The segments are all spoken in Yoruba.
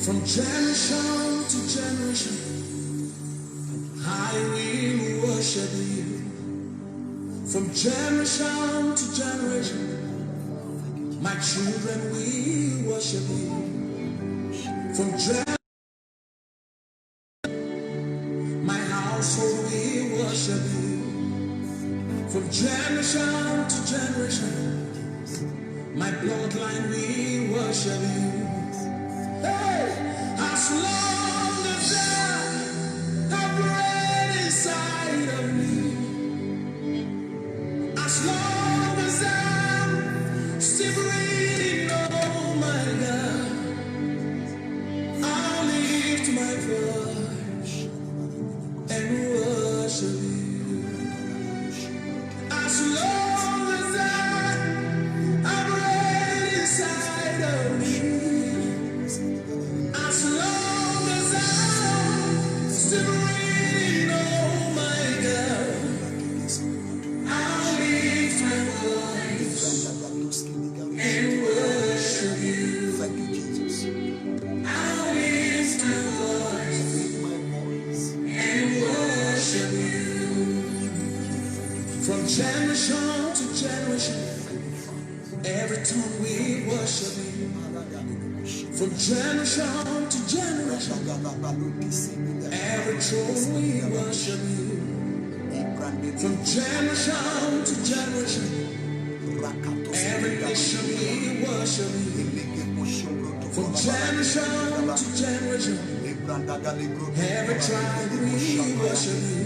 From generation to generation, I will worship you. From generation to generation, my children will worship you. From generation, my household will worship you. From generation to generation, my bloodline will worship you. Hey, as long as I have breath inside of me, as long as I'm still breathing, oh my God, I'll lift my voice and worship you. As long as I have breath inside of me, as long as I'm still breathing, oh my God, I'll lift my voice and worship you. Thank you, Jesus. I'll lift my voice and worship you. From generation to generation, every time we worship you. From generation to generation, every throne we worship you. From generation to generation, every nation we worship you. From generation to generation, every tribe we worship you.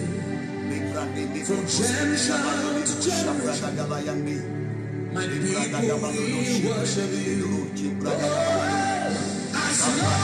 From generation to generation, my people we worship you. As long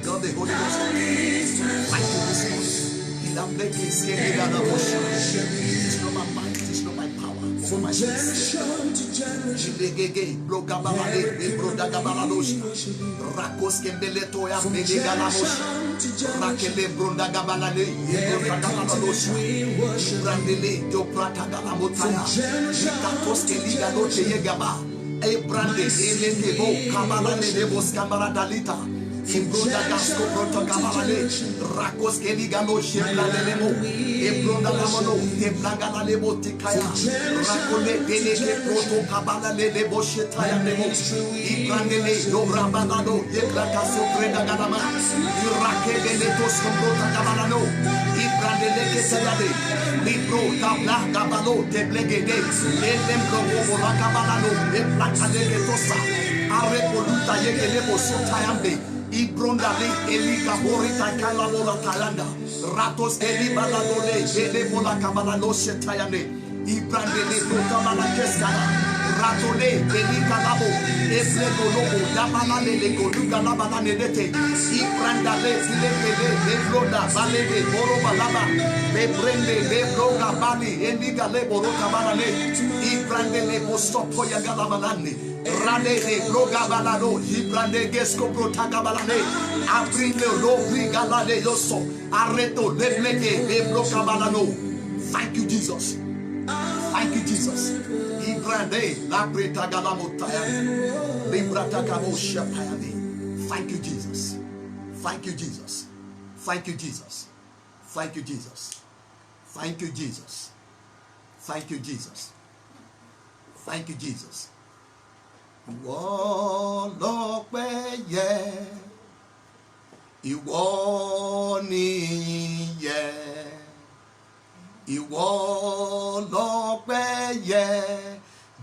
God, the Holy Ghost, thank you this morning. It's not my might, it's not my power. From generation to generation, Imbronda gasko pronto cavalale, Rakos Keligano, Sheblanemo, Ebronda Lamano, Eblanga Lebo Tikaya, Rakole, Deneke, Proto Cabalale, Lebo Shetaya Nemo, Ibrandele, Dobrabanado, Yeklakaso, Preda Galama, Irake Benetos, Comprota Cabalano, Ibrandele Kesayade, Libro, Tabla, Gabalo, Teblegede, Elembro, La Cabalano, Eplaka de Tosa, Arekoluta Yekelebo Sotayambe. Ibrondale Elika Borita Kalabola Talanda Ratos Elibala Dole Elebola Kabala no Shetayane Ibrandele Kamala Keskala Ratole Elika Labo Eslego Lobo Dabala Lego Luga Labala Nedete Ibrandale Silekele Lebroda Balede Boroba Laba Lebrende Lebroga Bali Eliga Lebo Rokabalane Ibrandele Postopoya Galabalane Rane Broga Balado, Ibrande Gesco Protagabalane, April Lobri Galade Yoso, Areto Lebleke, Lebroka Balano. Thank you, Jesus. Thank you, Jesus. Ibrande, Labreta Galamotaya, Librata Gamosha Payade. Thank you, Jesus. Thank you, Jesus. Thank you, Jesus. Thank you, Jesus. Thank you, Jesus. Thank you, Jesus. Thank you, Jesus. Ìwọ lọ́pẹ́ yẹ, ìwọ nìyìn yẹ, ìwọ lọ́pẹ́ yẹ,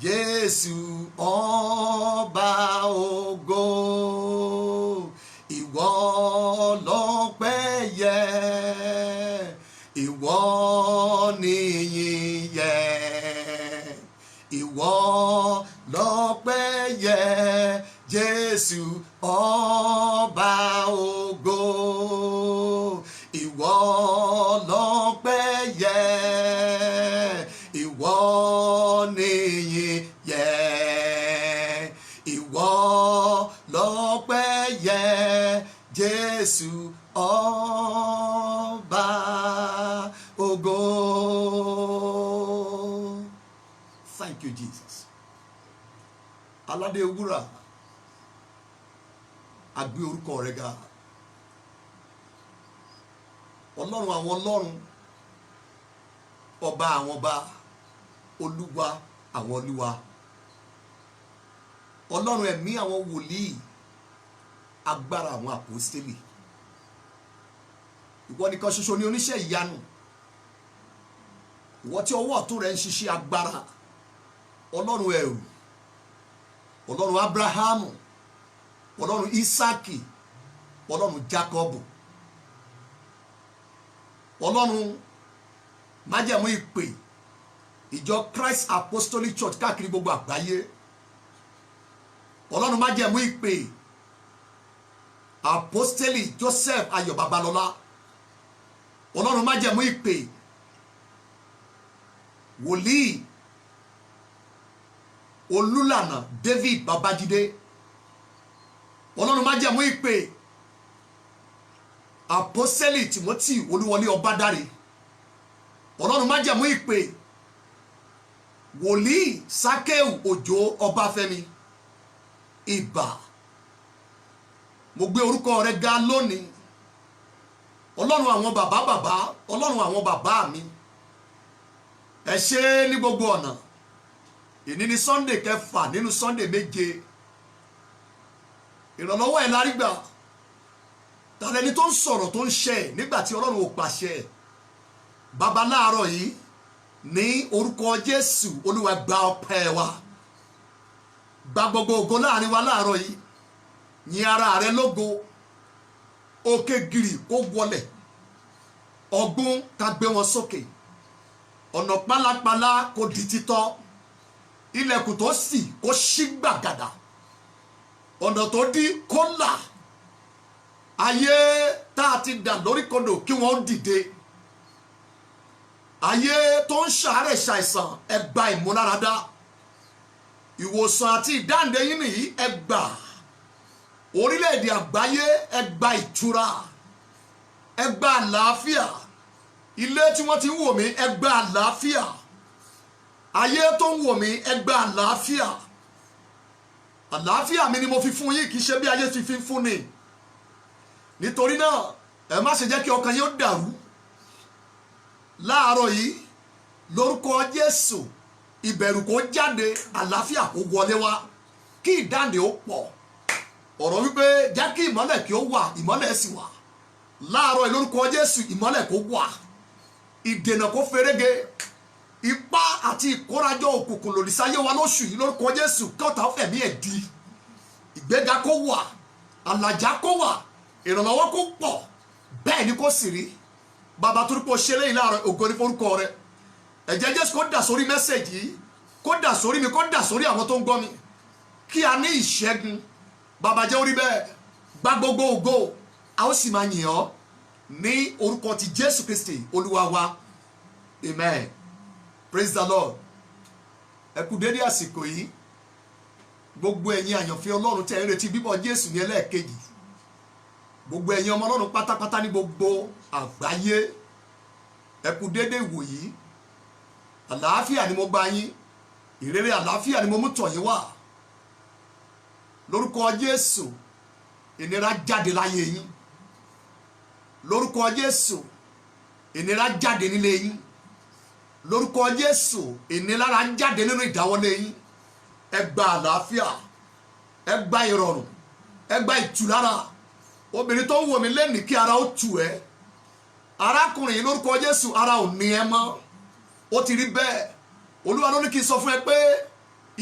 Jésù ọba ògo. Ìwọ lọ́pẹ́ yẹ, Jésù ọba ògo. Ìwọ lọ́pẹ́ yẹ, ìwọ nìyìn yẹ, ìwọ lọ́pẹ́ yẹ, Jésù ọba ògo. Thank you, Jesus. Aládé wúrà, a gbé orúkọ rẹ ga. Ọlọ́run àwọn ọlọ́run, ọba àwọn ọba, olúwa àwọn olúwa, ọlọ́run ẹ̀mí àwọn wòlíì, agbára àwọn àpọ́stélì. Ìwọ nìkan ṣoṣo ni oníṣẹ́ ìyanu. Ìwọ tí ọwọ́ ọ̀tún rẹ̀ ń ṣiṣẹ́ agbára. Ọlọ́run ẹ̀rù, ọlọ́run Abrahamu, ọlọ́run Isaki, ọlọ́run Jacob, ọlọ́run májẹ̀mú ìpè ìjọ Christ Apostolic Church káàkiri gbogbo àgbáyé. Ọlọ́run májẹ̀mú ìpè Apostoli Joseph Ayọ̀ Babalọ́lá. Ọlọ́run májẹ̀mú ìpè wòlíì Olúlànà David Babájídé. Ọlọ́run májẹ̀mú ìpè Apostoli Timothy Olúwọlé Ọbádáre. Ọlọ́run májẹ̀mú ìpè wòlíì Sákéù Òjó Ọbáfẹ́mi. Ìbà, mo gbé orúkọ rẹ ga lónìí. Ọlọ́run àwọn bàbá, ọlọ́run àwọn bàbá mi, ẹ ṣé ní gbogbo ọ̀nà. Ìní ni Sunday kẹfà nínú Sunday méje. Ìrànlọ́wọ́ ẹ̀ lárí gbà. Tàlẹ́ni tó ń sọ̀rọ̀ tó ń ṣẹ nígbà tí ọlọ́run ò pàṣẹ. Bàbá láàárọ̀ yìí ní orúkọ Jésù, Olúwa gba ọpẹ́ wa. Gba gbogbo ògo láàrin wa láàárọ̀ yìí. Yìn ara rẹ lógo. Òkè gìrì kó wọlẹ̀, ọ̀gbun ká gbé wọn sókè, ọ̀nà pálapàla kó di títọ́, ilẹ̀kùn tó ṣí kó ṣí gbàgàdà, ọ̀nà tó dí kó là, ayé tá a ti dà lórí kodò kí wọ́n dìde, ayé tó ń ṣàárẹ̀ ṣàìsàn ẹ gba ìmúláradá, ìwòsàn àti ìdáǹdè yín nìyí ẹ gbà. Orílẹ̀-èdè àgbáyé ẹ gba ìtura, ẹ gba àlàáfíà. Ilé tí wọ́n ti ń wò mí ẹ gba àlàáfíà. Ayé tó ń wò mí ẹ gba àlàáfíà. Àlàáfíà mi ni mo fi fún yín, kì í ṣe bí ayé ti fi fún ni. Nítorí náà ẹ má ṣe jẹ́ kí ọkàn yín ó dàrú. Láàárọ̀ yìí lórúkọ Jésù, ìbẹ̀rù kó jáde, àlàáfíà kó wọlé wá, kí ìdáǹdè ó pọ̀. Ọ̀rọ̀ wípé jẹ́ kí ìmọ́lẹ̀ kí ó wà, ìmọ́lẹ̀ sì wà. Láàárọ̀ lórúkọ Jésù, ìmọ́lẹ̀ kó wà, ìdènà kó ferege, ipá àti ìkórajọ òkùnkùn lòdì sáyé wa lóṣù yìí lórúkọ Jésù kọ́ta fẹ̀mí ẹ̀ di. Ìgbéga kó wà, àlàjá kó wà, ìrànlọ́wọ́ kó pọ̀, bẹ́ẹ̀ ni kó sì rí. Bàbá torí pé o ṣe léyìn láàárọ̀, ògo ni forúkọ rẹ. Ẹ̀jẹ̀ Jésù kó dà sórí mẹ́sẹ̀jì yìí, kó dà sórí mi, kó dà sórí àwọn tó ń gbọ́ mi, kí a ní ìṣẹ́gun. Bàbá jẹ́ orí bẹ́ẹ̀, gba gbogbo ògo, a ó sì máa yìn ọ́ ní orúkọ ti Jésù Kristi Olúwa wa. Amen. Praise the Lord. Ẹ kú dédé àsìkò yìí. Gbogbo ẹ̀yin àyànfẹ́ Ọlọ́run tẹ́ ń retí bíbọ̀ Jésù ní ẹlẹ́ẹ̀kejì. Gbogbo ẹ̀yin ọmọ Ọlọ́run pátápátá ní gbogbo àgbáyé. Ẹ kú dédé ìwòyí. Àlàáfíà ni mo bá yín. Ìrere àlàáfíà ni mo mú tọ̀ yín wá. Lórúkọ Jésù, ìnira jáde láyé yín. Lórúkọ Jésù, ìnira jáde nílé yín. Lórúkọ Jésù, ìnira jáde nínú ìdáwọ́lé yín. Ẹ gba àlàáfíà, ẹ gba ìrọ̀rùn, ẹ gba ìtùlára. Obìnrin tó ń wò mí lẹ́nìí kí ara ó tù ẹ́. Arákùnrin yìí lórúkọ Jésù, ara ò ní ẹ mọ́. Ó ti rí bẹ́ẹ̀. Olúwa ló ní kí n sọ fún ẹ pé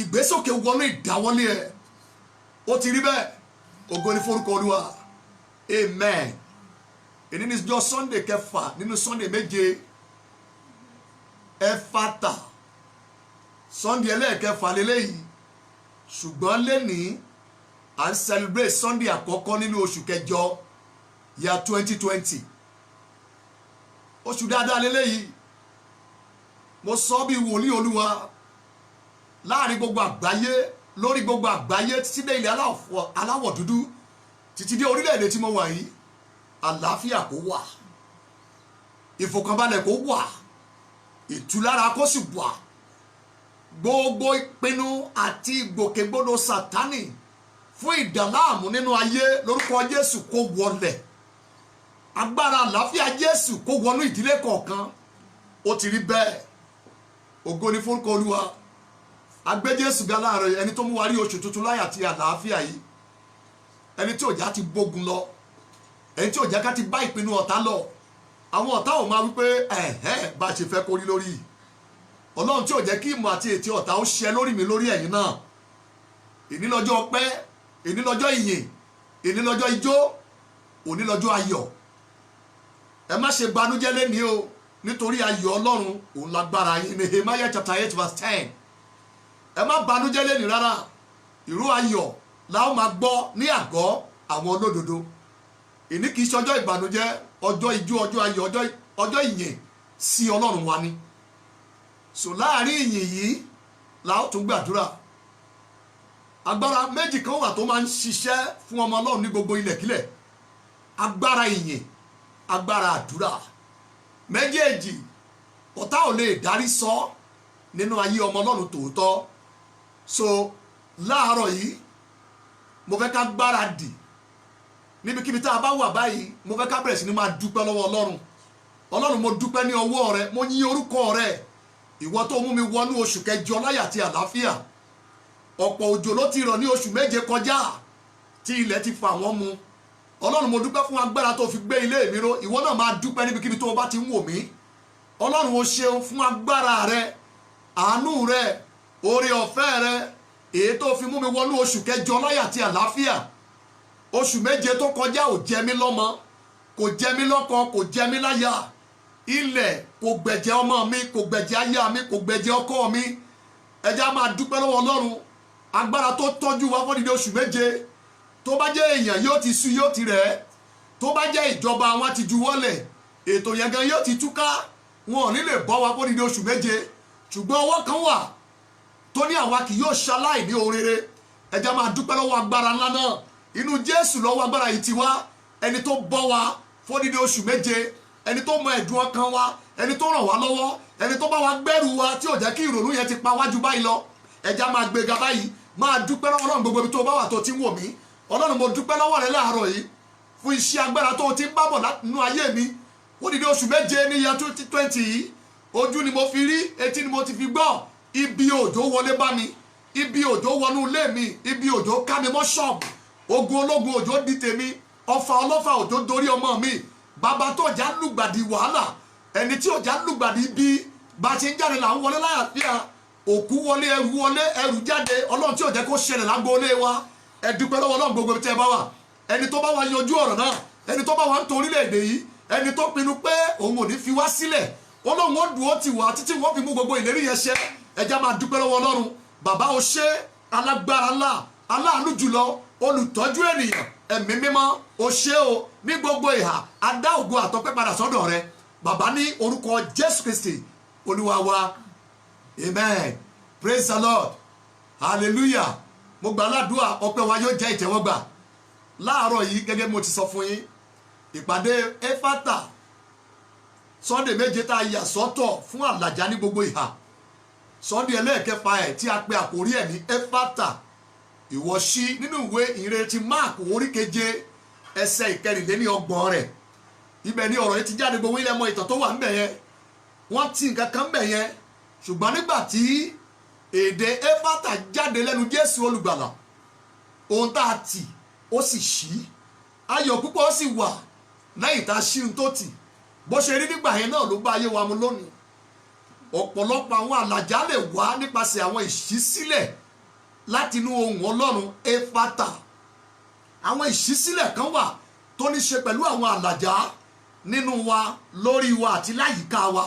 ìgbésókè wọnú ìdáwọ́lé ẹ. Ó ti rí bẹ́ẹ̀. Ògo ni forúkọ Olúwa. Amen. Èyí ni ọjọ́ Sunday kẹfà nínú Sunday méje. Ẹ̀fàtà. Sunday ẹlẹ́ẹ̀kẹfà lélẹ́yìí. ṣùgbọ́n lénìí à ń celebrate Sunday àkọ́kọ́ nínú oṣù kẹjọ year 2020 oṣù dáadáa lélẹ́yìí mo sọ bí wòlíì Olúwa láàrin gbogbo àgbáyé lórí gbogbo àgbáyé títí dé ilẹ̀ aláwọ̀ dúdú títí dé orílẹ̀-èdè tí mo wà yìí àlàáfíà kó wà ìfọ̀kànbalẹ̀ kó wà ìtúlára kó sì wà gbogbo ìpinnu àti ìgbòkègbodò Sátánì fún ìdàláàmú nínú ayé lórúkọ Jésù kó wọlẹ̀ agbára àlàáfíà Jésù kó wọnú ìdílé kọ̀ọ̀kan ó ti rí bẹ́ẹ̀ ògo ni fún orúkọ Olúwa agbé Jésù ga láàárọ̀ ẹni tó mú wa rí oṣù tuntun láyà àti àlàáfíà yìí ẹni tí òjá ti bógun lọ ẹni tí òjá ká ti bá ìpinnu ọ̀tá lọ àwọn ọ̀tá ò máa wípé bá a ṣe fẹ́ kórí lórí Ọlọ́run tí ò jẹ́ kí ìmọ̀ àti ètí ọ̀tá ó ṣẹ lórí mi lórí ẹ̀yin náà èní lọ́jọ́ ọpẹ́ èní lọ́jọ́ ìyìn èní lọ́jọ́ ijó òní lọ́jọ́ ayọ̀ ẹ má ṣe banújẹ́ lénìí o nítorí ayọ̀ Ọlọ́run òun lágbára yín Nehemiah chapter 8 verse 10 ẹ má banújẹ́ lénìí rárá ìró ayọ̀ la ó máa gbọ́ ní àgọ́ àwọn olódodo èní kìí ṣe ọjọ́ ìbànújẹ́ ọjọ́ ijó ọjọ́ ayọ̀ ọjọ́ ìyìn sí Ọlọ́run wa ni so láàrin ìyìn yìí la ó tún gbàdúrà agbára méjì kan wà tó máa ń ṣiṣẹ́ fún ọmọ Ọlọ́run ní gbogbo ilẹ̀kílẹ̀ agbára ìyìn agbára àdúrà méjèèjì ọ̀tá ò lè dárí sọ nínú ayé ọmọ Ọlọ́run tòótọ́ so láàárọ̀ yìí mo fẹ́ ká gbáradì níbikíbi tá a bá wà báyìí mo fẹ́ ká bẹ̀rẹ̀ sí ni máa dúpẹ́ lọ́wọ́ Ọlọ́run mo dúpẹ́ ní ọwọ́ rẹ mo yìn orúkọ rẹ ìwọ tó mú mi wọnú oṣù kẹjọ láyà àti àlàáfíà ọ̀pọ̀ òjò ló ti rọ̀ ní oṣù méje kọjá tí ilẹ̀ ti fà wọ́n mu Ọlọ́run mo dúpẹ́ fún agbára tó fi gbé ilé mi ró ìwọ náà máa dúpẹ́ níbikíbi tó o bá ti ń wò mí Ọlọ́run o ṣeun fún agbára rẹ àánú rẹ oore ọ̀fẹ́ rẹ èyí tó fi mú mi wọnú oṣù kẹjọ láyà àti àlàáfíà oṣù méje tó kọjá ò jẹ mí lọ́mọ kò jẹ mí lọ́kọ kò jẹ mí láyà ilẹ̀ kò gbẹ̀jẹ̀ ọmọ mi kò gbẹ̀jẹ̀ aya mi kò gbẹ̀jẹ̀ ọkọ mi ẹja máa dúpẹ́ lọ́wọ́ Ọlọ́run agbára tó tọ́jú wa fún dídé oṣù méje tó bá jẹ́ èèyàn yóò ti sú yóò ti rẹ̀ tó bá jẹ́ ìjọba wọn ti juwọ́lẹ̀ ètò yẹn gan yóò ti túká wọn ò ní lè bọ́ wa fún dídé oṣù méje ṣùgbọ́n ọwọ́ kan wà tó ní àwa kì yóò ṣaláì ní ohun rere ẹja máa dúpẹ́ lọ́wọ́ agbára ńlá náà inú Jésù lọ́wọ́ agbára yìí ti wá ẹni tó bọ́ wa fún dídé oṣù méje ẹni tó mọ ẹ̀dùn ọkàn wa ẹni tó ràn wá lọ́wọ́ ẹni tó bá wa gbẹ́rù wa tí ò jẹ́ kí ìrònú yẹn ti pa wájú báyìí lọ ẹja máa gbéga báyìí máa dúpẹ́ lọ́wọ́ Ọlọ́run gbogbo ibi tó bá wà tó ti ń wò mí Ọlọ́run mo dúpẹ́ lọ́wọ́ rẹ láàárọ̀ yìí fún iṣẹ́ agbára tó ti ń bá bọ̀ nínú ayé mi ó dídé oṣù méje ní year 2020 yìí ojú ni mo fi rí etí ni mo ti fi gbọ́ ibi òjò wọlé bá mi ibi òjò wọnú ilé mi ibi òjò ká mi mọ́ ṣọ́ọ̀bù ogun ológun òjò di tèmi ọfà ọlọ́fà òjò dorí ọmọ mi bàbá tó já lùgbàdì wàhálà ẹni tí ò já lùgbàdì bí bá ti ń jáde là ń wọlé láyàfíà òkú wọlé ẹrù jáde Ọlọ́run tí ò jẹ́ kó ṣẹlẹ̀ lágboolé wa ẹ dúpẹ́ lọ́wọ́ Ọlọ́run gbogbo tẹ́ ẹ bá wà ẹni tó bá wa yanjú ọ̀rọ̀ náà ẹni tó bá wa ń tò orílẹ̀-èdè yìí ẹni tó pinnu pé òun ò ní fi wá sílẹ̀ Ọlọ́run ó dùn ó ti wà títí wọ́n fi mú gbogbo ìlérí yẹn ṣẹ ẹja máa dúpẹ́ lọ́wọ́ Ọlọ́run bàbá o ṣé alágbára ńlá aláàánú jùlọ olùtọ́jú ènìyàn ẹ̀mí mímọ́ o ṣé o ní gbogbo ìhà adá ògo àtọ́pẹ́ padà sọ́dọ̀ rẹ bàbá ní orúkọ Jésù Kristi Olúwa wa amen praise the Lord hallelujah mo gbà ládùúà ọpẹ́ wa yóò jẹ́ ìtẹ́wọ́gbà láàárọ̀ yìí gẹ́gẹ́ bí mo ti sọ fún yín ìpàdé Éfátà Sunday méje tá a yà sọ́tọ̀ fún àlàjá ní gbogbo ìhà Sunday ẹlẹ́ẹ̀kẹfà ẹ̀ tí a pe àkórí ẹ̀ ní Éfátà ìwọ ṣí nínú ìwé ìrètí Mark orí keje ẹsẹ̀ ìkẹrìnléníọgbọ̀n rẹ̀ ibẹ̀ ni ọ̀rọ̀ yìí ti jáde gbogbo ilẹ̀ mọ ìtàn tó wà ńbẹ̀ yẹn wọ́n ti nǹkan kan ńbẹ̀ yẹn ṣùgbọ́n nígbà tí èdè Éfátà jáde lẹ́nu Jésù olùgbàlà ohun tá a tì ó sì ṣí ayọ̀ púpọ̀ ó sì wà lẹ́yìn tá a ṣí ohun tó tì bó ṣe rí nígbà yẹn náà ló bá ayé wa mu lónìí ọ̀pọ̀lọpọ̀ àwọn àlàjá lè wá nípasẹ̀ àwọn ìṣísílẹ̀ látinú ohùn Ọlọ́run Éfátà àwọn ìṣísílẹ̀ kan wà tó ní ṣe pẹ̀lú àwọn àlàjá nínú wa lórí wa àti láyìíká wa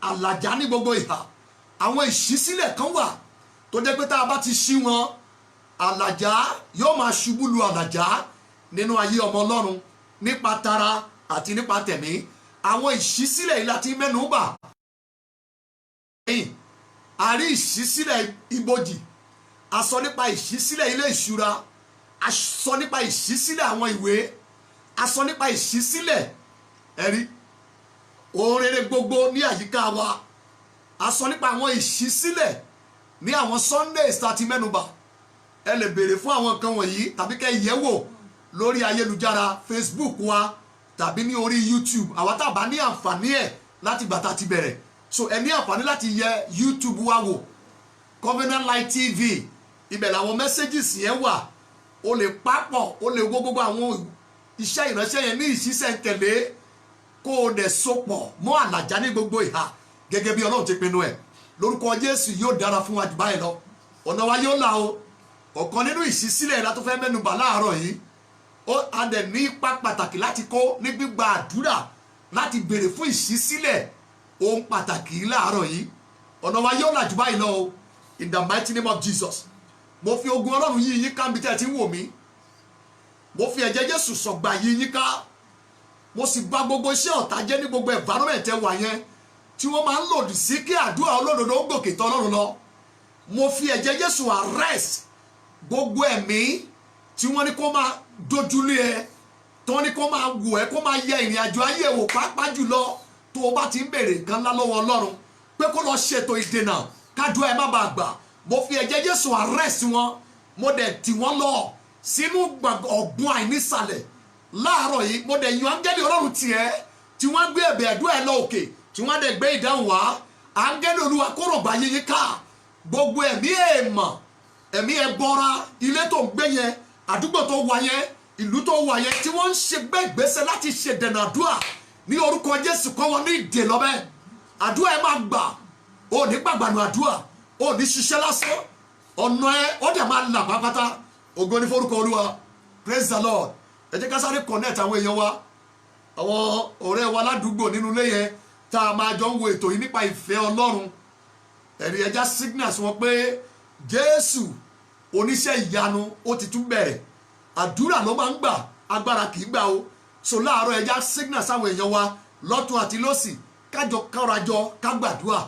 àlàjá ní gbogbo ìhà àwọn ìṣísílẹ̀ kan wà tó jẹ́ pé tá a bá ti ṣí wọn àlàjá yóò máa ṣubú lu àlàjá nínú ayé ọmọ Ọlọ́run nípa tara àti nípa tẹ̀mí. Àwọn ìṣísílẹ̀ yìí láti mẹ́nu bà. A rí ìṣísílẹ̀ ibojì, a sọ nípa ìṣísílẹ̀ ilé ìṣúra, a sọ nípa ìṣísílẹ̀ àwọn ìwé, a sọ nípa ìṣísílẹ̀ ẹ̀rí ohun rere gbogbo ní àyíká wa, a sọ nípa àwọn ìṣísílẹ̀ ní àwọn Sundays tá ti mẹ́nubà. Ẹ lè béèrè fún àwọn nǹkan wọ̀nyí tàbí kẹ́ yẹ̀ wò lórí ayélujára Facebook wa tàbí ní orí YouTube. Àwa tá bá ní àǹfààní ẹ̀ láti gbà tá ti bẹ̀rẹ̀, so ẹ ní àǹfààní láti yẹ YouTube wa wò, Covenant Light TV, ibẹ̀ làwọn messages yẹn wà. O lè papọ̀, o lè wo gbogbo àwọn iṣẹ́ ìránṣẹ́ yẹn ní ìṣísẹ̀ntẹ̀lé kó o dẹ̀ sopọ̀ mọ́ àlàjá ní gbogbo ìhà gẹ́gẹ́ bí Ọlọ́run ti pinnu ẹ̀. Lórúkọ Jésù yóò dára fún wa jù báyìí lọ, ọ̀nà wa yóò là o. Ọ̀kan nínú ìṣísílẹ̀ la tó fẹ́ mẹ́nubà láàárọ̀ yìí, ó a dẹ̀ ní ipa pàtàkì láti kó ní gbígba àdúrà láti béèrè fún ìṣísílẹ̀ ohun pàtàkì láàárọ̀ yìí. Ọ̀nà wa yóò là jù báyìí lọ o, in the mighty name of Jesus. Mo fi ogun Ọlọ́run yí yín ká níbi tẹ́ ẹ ti ń wò mí, mo fi ẹ̀jẹ̀ Jésù sọ̀gbà yí yín ká, mo sì bà gbogbo iṣẹ́ ọ̀tá jẹ́ ní gbogbo environment ẹ wà yẹn tí wọ́n máa ń lòdì sí kí àdúrà olódodo ó gòkè tọ̀ Ọlọ́run lọ. Mo fi ẹ̀jẹ̀ Jésù arrest gbogbo ẹ̀mí tí wọ́n ní kó máa dojúlé ẹ, tí wọ́n ní kó máa wò ẹ́, kó máa yẹ ìrìn àjò ayé wò, pàápàá jùlọ tó o bá ti ń béèrè nǹkan ńlá lọ́wọ́ Ọlọ́run pé kó lọ ṣètò ìdènà kádùá ẹ má bàa gbà. Mo fi ẹ̀jẹ̀ Jésù arrest wọn, mo dẹ̀ tì wọ́n lọ sínú ọ̀gbun àìnísàlẹ̀ láàárọ̀ yìí. Mo dẹ̀ yan áńgẹ́lì Ọlọ́run tiẹ̀ tí wọ́n gbé ẹ̀bẹ̀ àdúrà ẹ lọ òkè, tí wọ́n dẹ̀ gbé ìdáhùn wá. Áńgẹ́lì Olúwa kó rọ̀gbà yíyí ká gbogbo ẹ̀mí èèmọ̀, ẹ̀mí ẹbọra, ilé tó ń gbé yẹn, àdúgbò tó wà yẹn, ìlú tó wà yẹn, tí wọ́n ń ṣe gbé ìgbésẹ̀ láti ṣe dènà àdúrà ní orúkọ Jésù kọ́ wọn ní ìdè lọ́bẹ̀. Àdúrà ẹ máa gbà, ò ní gbàgbànú àdúrà, ò ní ṣiṣẹ́ lásán, ọ̀nà ẹ ó dẹ̀ máa là pápátá. Ògo ni forúkọ Olúwa, praise the Lord. Ẹ jẹ́ ká sáré connect àwọn èèyàn wa, àwọn ọ̀rẹ́ wa ládùúgbò nínú ilé yẹn tá a máa jọ ń wo ètò yìí nípa ìfẹ́ Ọlọ́run. Ẹ̀rí ẹja signals wọn pé Jésù oníṣẹ́ ìyanu ó ti tún bẹ̀rẹ̀. Àdúrà ló máa ń gbà, agbára kì í gbà o. So láàárọ̀ ẹja signals àwọn èèyàn wa lọ́tún àti lósì, kájọ kárajọ ká gbàdúrà.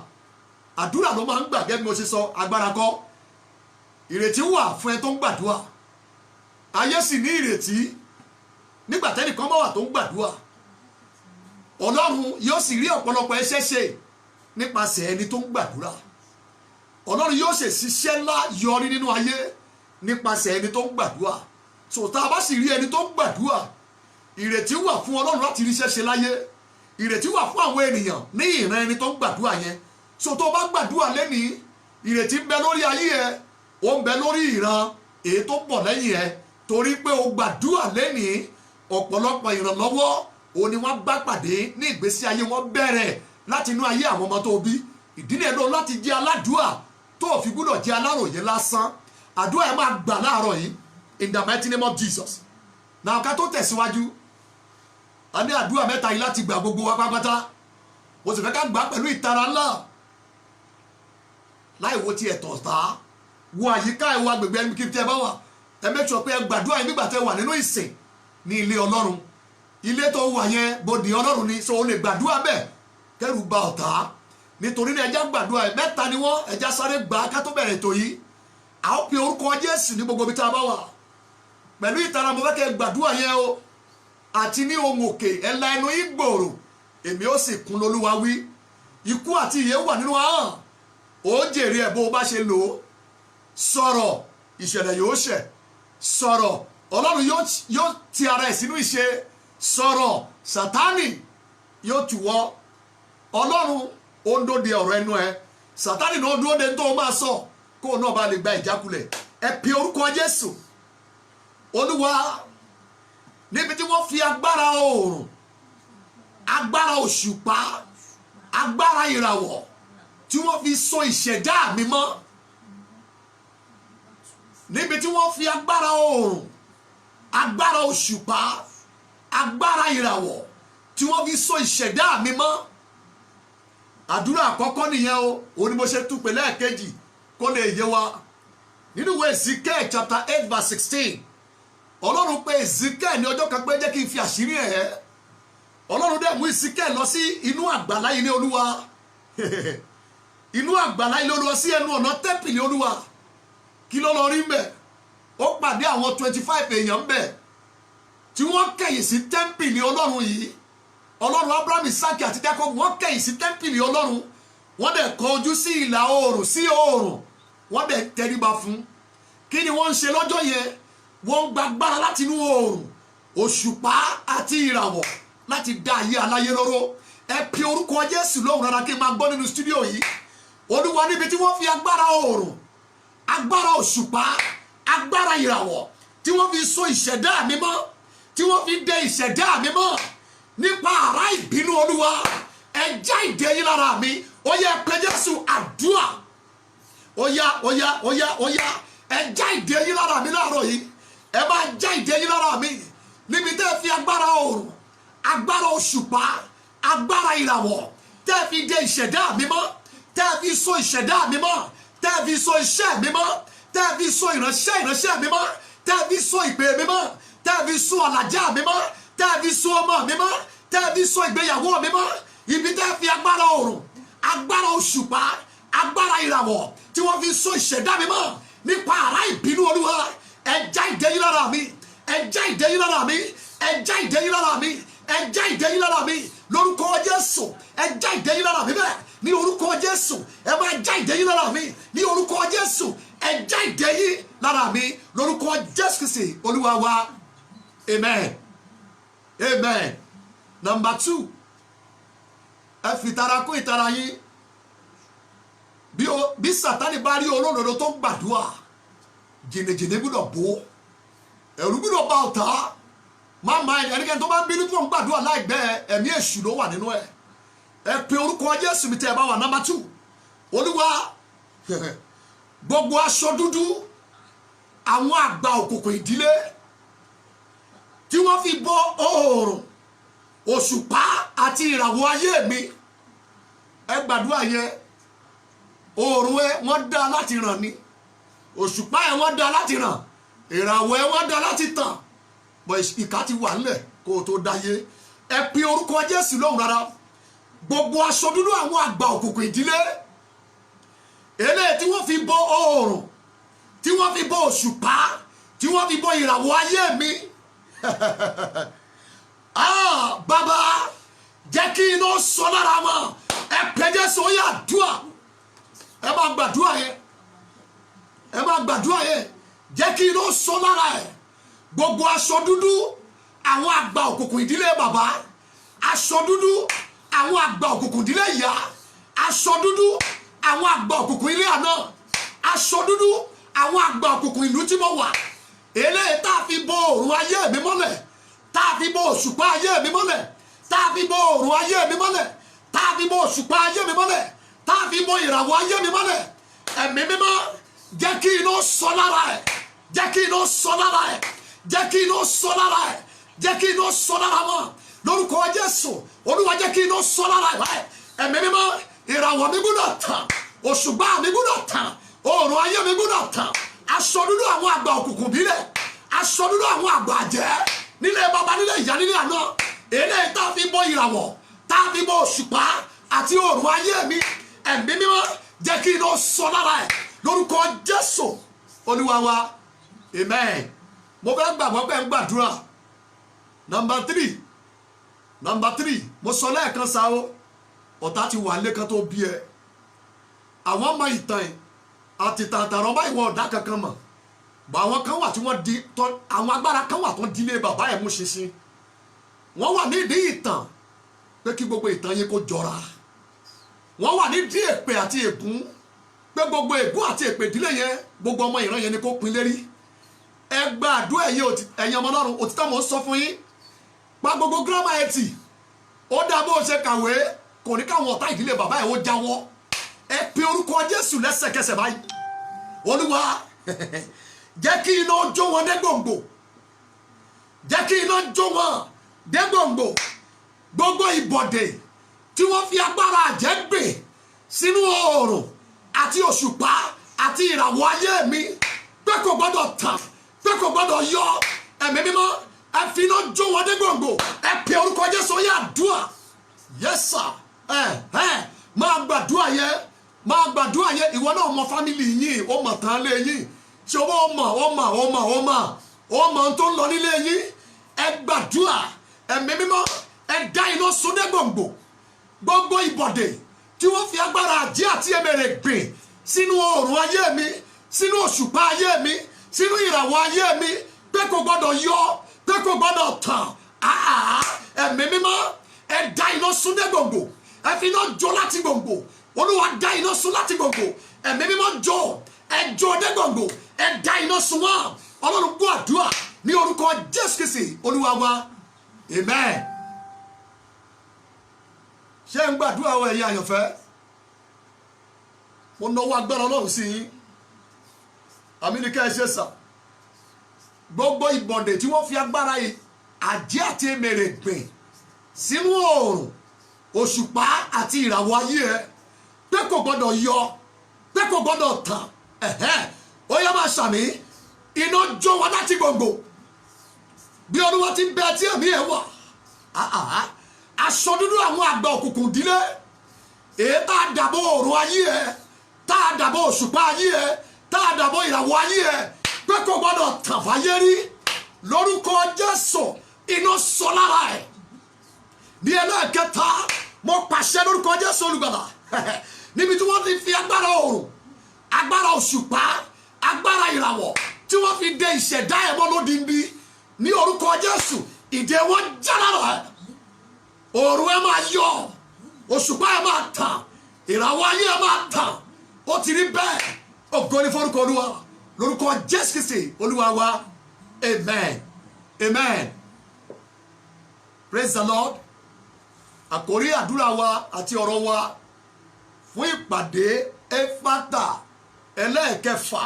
Àdúrà ló máa ń gbà gẹ́gẹ́ bí mo ṣe sọ, agbára kọ́. Ìrètí wà fún ẹ tó ń gbàdúrà, ayé sì ní ìrètí nígbà tẹ́nìkan bá wà tó ń gbàdúrà. Ọlọ́run yóò sì rí ọ̀pọ̀lọpọ̀ iṣẹ́ ṣe nípasẹ̀ ẹni tó ń gbàdúrà. Ọlọ́run yóò ṣe ṣiṣẹ́ ńlá yọrí nínú ayé nípasẹ̀ ẹni tó ń gbàdúrà. So tá a bá sì rí ẹni tó ń gbàdúrà, ìrètí wà fún Ọlọ́run láti ríṣẹ́ ṣe láyé. Ìrètí wà fún àwọn ènìyàn ní ìran ẹni tó ń gbàdúrà yẹn. So tó bá gbàdúrà lẹ́nìí, ìrètí ń bẹ lórí ayé ẹ, ó ń bẹ lórí ìran èyí tó pọ̀ lẹ́yìn ẹ, torí pé o gbàdúrà lẹ́nìí. Ọ̀pọ̀lọpọ̀ ìrànlọ́wọ́ òun ni wọ́n bá pàdé ní ìgbésí ayé wọn bẹ̀rẹ̀ láti inú ayé àwọn ọmọ tó bí. Ìdí nìyẹn ló láti jẹ́ aládùúà tó fi gbúdọ̀ jẹ́ aláròyé lásán. Àdúrà ẹ máa gbà láàárọ̀ yìí in the mighty name of Jesus. Now ká tó tẹ̀síwájú, a ní àdúrà mẹ́ta yìí láti gbà gbogbo wa pátápátá. Mo sì fẹ́ ká gbà pẹ̀lú ìtara ńlá, láì wo ti ẹ̀tọ́ tá, wo àyíká ẹ wo agbègbè ẹni kí n tẹ́ bá wà. Ẹ make sure pé ẹ gbàdúrà yín nígbà tẹ́ wà nínú ìsìn ní ilé Ọlọ́run. Ilé tó wà yẹn bòdì Ọlọ́run ni, so o lè gbàdúrà bẹ́ẹ̀ kẹ́rù bà ọ̀tá. Nítorí ní ẹja gbàdúrà ẹ mẹ́ta ni wọ́n, ẹja sáré gbà ká tó bẹ̀rẹ̀ ètò yìí. A ó pe orúkọ Jésù ní gbogbo ibi tá a bá wà. Pẹ̀lú ìtara mo fẹ́ kẹ́ gbàdúrà yẹn o, àti ní ohùn òkè ẹ la ẹnu yín gbòòrò, èmi ó sì kún l'Olúwa wí. Ikú àti ìyè wà nínú ahọ́n, ó jèrè ẹ̀ bó o bá ṣe lò ó. Sọ̀rọ̀, ìṣẹ̀lẹ̀ yóò ṣẹ̀. Sọ̀rọ̀, Ọlọ́run yóò ti ara ẹ̀ sínú ìṣe. Sọ̀rọ̀, Sátánì yóò tùwọ́. Ọlọ́run ó ń dóde ọ̀rọ̀ ẹnu ẹ, Sátánì náà dúró de tó o máa sọ kó o náà bá lè gba ìjákulẹ̀. Ẹ pe orúkọ Jésù. Olúwa, níbi tí wọ́n fi agbára oòrùn, agbára òṣùpá, agbára ìràwọ̀ tí wọ́n fi so ìṣẹ̀dá mi mọ́, níbi tí wọ́n fi agbára oòrùn, agbára òṣùpá, agbára ìràwọ̀ tí wọ́n fi so ìṣẹ̀dá mi mọ́. Àdúrà àkọ́kọ́ nìyẹn o, òun ni mo ṣe tú pé lẹ́ẹ̀kejì kó lè yé wa. nínú ìwé Ezekiel chapter 8 verse 16 Ọlọ́run pè Ezekiel ní ọjọ́ kan pé jẹ́ kí n fi àṣírí ẹ̀ Ọlọ́run dẹ̀ mú Ezekiel lọ sí inú àgbàlá ilé Olúwa inú àgbàlá ilé Olúwa sí ẹnu ọ̀nà tẹ́ḿpìlì Olúwa kí ló lọ rí ńbẹ̀ ó pàdé àwọn 25 èèyàn ńbẹ̀ tí wọ́n kẹ̀yìn sí tẹ́ḿpìlì Ọlọ́run yìí Ọlọ́run Abraham Isaki àti Jacob wọ́n kẹ̀yìn sí tẹ́ḿpìlì Ọlọ́run wọ́n dẹ̀ kọjú sí ìlà oòrùn sí oòrùn wọ́n dẹ̀ tẹríba fún kí ni wọ́n ń ṣe lọ́jọ́ yẹn wọ́n gbàgbára láti inú oòrùn òṣùpá àti ìràwọ̀ láti dá ayé aláyé lóró ẹ pe orúkọ Jésù lóhùn rárá kí n máa gbọ́ nínú stúdíò yìí Olúwa níbi tí wọ́n fi agbára oòrùn agbára òṣùpá agbára ìràwọ̀ tí wọ́n fi so ìṣẹ̀dá mi mọ́ tí wọ́n fi dè ìṣẹ̀dá mi mọ́ nípa àrá ìbínú Olúwa ẹ já ìdè yín lára mi ó yá pé Jésù àdúrà ó yá ẹ já ìdè yín lára mi láàárọ̀ yìí ẹ máa já ìdè yín lára mi níbi tẹ́ fi agbára oòrùn agbára òṣùpá agbára ìràwọ̀ tẹ́ fi dè ìṣẹ̀dá mi mọ́ tẹ́ fi so ìṣẹ̀dá mi mọ́ tẹ́ fi so iṣẹ́ mi mọ́ tẹ́ fi so ìránṣẹ́ mi mọ́ tẹ́ fi so ìpè mi mọ́ tẹ́ fi so àlàjá mi mọ́ tẹ́ fi so ọmọ mi mọ́ tẹ́ fi so ìgbéyàwó mi mọ́ ibi tẹ́ fi agbára oòrùn agbára òṣùpá agbára ìràwọ̀ tí wọ́n fi so ìṣẹ̀dá mi mọ́ nípa àrá ìbínú Olúwa ẹ já ìdè yín lára mi ẹ já ìdè yín lára mi ẹ já ìdè yín lára mi ẹ já ìdè yín lára mi lórúkọ Jésù ẹ já ìdè yín lára mi bẹ́ẹ̀ ní orúkọ Jésù ẹ máa já ìdè yín lára mi ní orúkọ Jésù ẹ já ìdè yín lára mi lórúkọ Jésù Kristi Olúwa wa amen amen. Number 2 ẹ fi ìtara kún ìtara yín bí Sátánì bá rí olódodo tó ń gbàdúrà jìnnìjìnnì gbọ́dọ̀ bò ẹ̀rù gbọ́dọ̀ bá ọ̀tá má máa ẹnikẹ́ni tó bá ń bínú tó ń gbàdúrà láìgbẹ́ ẹ̀mí èṣù ló wà nínú ẹ̀ ẹ pe orúkọ Jésù mi tẹ́ ẹ bá wà. Number 2 Olúwa gbogbo aṣọ dúdú àwọn àgbà òkùnkùn ìdílé tí wọ́n fi bọ oòrùn òṣùpá àti ìràwọ̀ ayé mi ẹ gbàdúrà yẹn oòrùn ẹ wọ́n dá láti ràn ni òṣùpá ẹ wọ́n dá láti ràn ìràwọ̀ ẹ wọ́n dá láti tàn bọ̀ ìkà ti wà nílẹ̀ kó o tó dáyé ẹ pe orúkọ Jésù lóhùn rárá gbogbo aṣọ dúdú àwọn àgbà òkùnkùn ìdílé eléyìí tí wọ́n fi bọ oòrùn tí wọ́n fi bọ òṣùpá tí wọ́n fi bọ ìràwọ̀ ayé mi bàbá jẹ́ kí iná sọ lára wọn ẹ pè Jésù ó yá àdúrà ẹ máa gbàdúrà yẹn jẹ́ kí iná sọ lára ẹ gbogbo aṣọ dúdú àwọn àgbà òkùnkùn ìdílé bàbá aṣọ dúdú àwọn àgbà òkùnkùn ìdílé ìyá aṣọ dúdú àwọn àgbà òkùnkùn ilé àná aṣọ dúdú àwọn àgbà òkùnkùn ìlú tí mo wà eléyìí tá a fi bọ òòrùn ayé mi mọ́lẹ̀ tá a fi bọ òṣùpá ayé mi mọ́lẹ̀ tá a fi bọ òòrùn ayé mi mọ́lẹ̀ tá a fi bọ òṣùpá ayé mi mọ́lẹ̀ tá a fi bọ ìràwọ̀ ayé mi mọ́lẹ̀ ẹ̀mí mímọ́ jẹ́ kí iná sọ lára ẹ̀ jẹ́ kí iná sọ lára ẹ̀ jẹ́ kí iná sọ lára ẹ̀ jẹ́ kí iná sọ lára wọn lórúkọ Jésù Olúwa jẹ́ kí iná sọ lára ẹ̀ ẹ̀mí mímọ́ ìràwọ̀ mi gbọ́dọ̀ tàn òṣùpá mi gbọ́dọ̀ tàn òòrùn ayé mi gbọ́dọ̀ tàn aṣọ dúdú àwọn àgbà òkùnkùn bílẹ̀ aṣọ dúdú àwọn àgbà àjẹ́ nílé baba nílé ìyá nílé àná eléyìí tá a fi bọ ìràwọ̀ tá a fi bọ òṣùpá àti òòrùn ayé mi ẹ̀mí mímọ́ jẹ́ kí iná sọ lára ẹ̀ lórúkọ Jésù Olúwa wa amen. Mo fẹ́ gbàgbọ́ pé ń gbàdúrà. Number 3 mo sọ lẹ́ẹ̀kan sa o ọ̀tá ti wà lẹ́kan tó bí ẹ àwọn ọmọ ìtàn ẹ̀ àti tàǹtàrọ̀ bá ìwọ ọ̀dà kankan mọ̀ bọ̀ àwọn kan wà tí wọ́n di àwọn agbára kan wà tó ń dílé bàbá ẹ̀ mú ṣinṣin wọ́n wà nídìí ìtàn pé kí gbogbo ìtàn yẹn kó jọra wọ́n wà nídìí èpè àti ègún pé gbogbo ègún àti èpè ìdílé yẹn gbogbo ọmọ ìran yẹn ni kó pin lérí ẹ gba àdúrà ẹ̀yin ọmọ Ọlọ́run òtítọ́ mò ń sọ fún yín pa gbogbo gírámà ẹtì ó dá bó ṣe kàwé kò ní káwọn ọ̀tá ìdílé bàbá ẹ̀ ó jáwọ́ ẹ pe orúkọ Jésù lẹ́sẹ̀kẹsẹ̀ báyìí Olúwa jẹ́ kí iná jó wọn dé gbòǹgbò jẹ́ kí iná jó wọn dé gbòǹgbò gbogbo ìbọ̀dè tí wọ́n fi agbára àjẹ́ gbè sínú oòrùn àti òṣùpá àti ìràwọ̀ ayé mi pé kò gbọ́dọ̀ tàn pé kò gbọ́dọ̀ yọ ẹ̀mí mímọ́ ẹ fi iná jó wọn dé gbòǹgbò ẹ pè orúkọ Jésù ó yá àdúrà yes sir máa gbàdúrà yẹn ìwọ náà mọ fámìlì yín ó mọ̀ tán lé yín ṣé ó mọ̀ tó ń lọ nílé yín ẹ gbàdúrà ẹ̀mí mímọ́ ẹ dá iná sun dé gbòǹgbò gbogbo ìbọ̀dè tí wọ́n fi agbára àjẹ́ àti èmèrè gbìn sínú oòrùn ayé mi sínú òṣùpá ayé mi sínú ìràwọ̀ ayé mi pé kò gbọ́dọ̀ yọ pé kò gbọ́dọ̀ tàn ẹ̀mí mímọ́ ẹ dá iná sun dé gbòǹgbò ẹ fi iná jó láti gbòǹgbò olúwa dá iná sun láti gbòǹgbò ẹ̀mí mímọ́ jó ẹ jó dé gbòǹgbò ẹ dá iná sun wá ọlọ́run gbọ́ àdúrà ní orúkọ Jésù Kristi olúwa wa amen. ṣé ń gbàdúrà wọ ẹ̀yin àyànfẹ́ mo náwó agbára ọlọ́run sí yín àmì ní ká ẹ ṣe sà gbogbo ìbọ̀dè tí wọ́n fi agbára àjẹ́ àti èmèrè gbìn sínú oòrùn òṣùpá àti ìràwọ̀ ayé ẹ pé kò gbọ́dọ̀ yọ pé kò gbọ́dọ̀ tàn ó yá máa ṣàmì iná jó wọn láti gbòǹgbò bí olúwa ti ń bẹ tí ẹ̀mí ẹ̀ wà aṣọ dúdú àwọn àgbà òkùnkùn dílé èyí tá a dàbò oòrùn ayé ẹ tá a dàbò òṣùpá ayé ẹ tá a dàbò ìràwọ̀ ayé ẹ pé kò gbọ́dọ̀ tàn fáyé rí lórúkọ Jésù iná sọ lára ẹ ní ẹlẹ́ẹ̀kẹta mo pàṣẹ lórúkọ Jésù olùgbàlà níbi tí wọ́n ti fi agbára oòrùn agbára òṣùpá agbára ìràwọ̀ tí wọ́n fi de ìṣẹ̀dá ẹ̀ mọ́ lódìndí ní orúkọ Jésù ìdè wọn já lára ẹ oòrùn ẹ máa yọ òṣùpá ẹ máa tàn ìràwọ̀ ayé ẹ máa tàn ó ti rí bẹ́ẹ̀ ògo ni forúkọ olúwa lórúkọ Jésù Kristi olúwa wa amen amen praise the Lord. Àkórí àdúrà wa àti ọ̀rọ̀ wa fún ìpàdé Éfátà ẹlẹ́ẹ̀kẹfà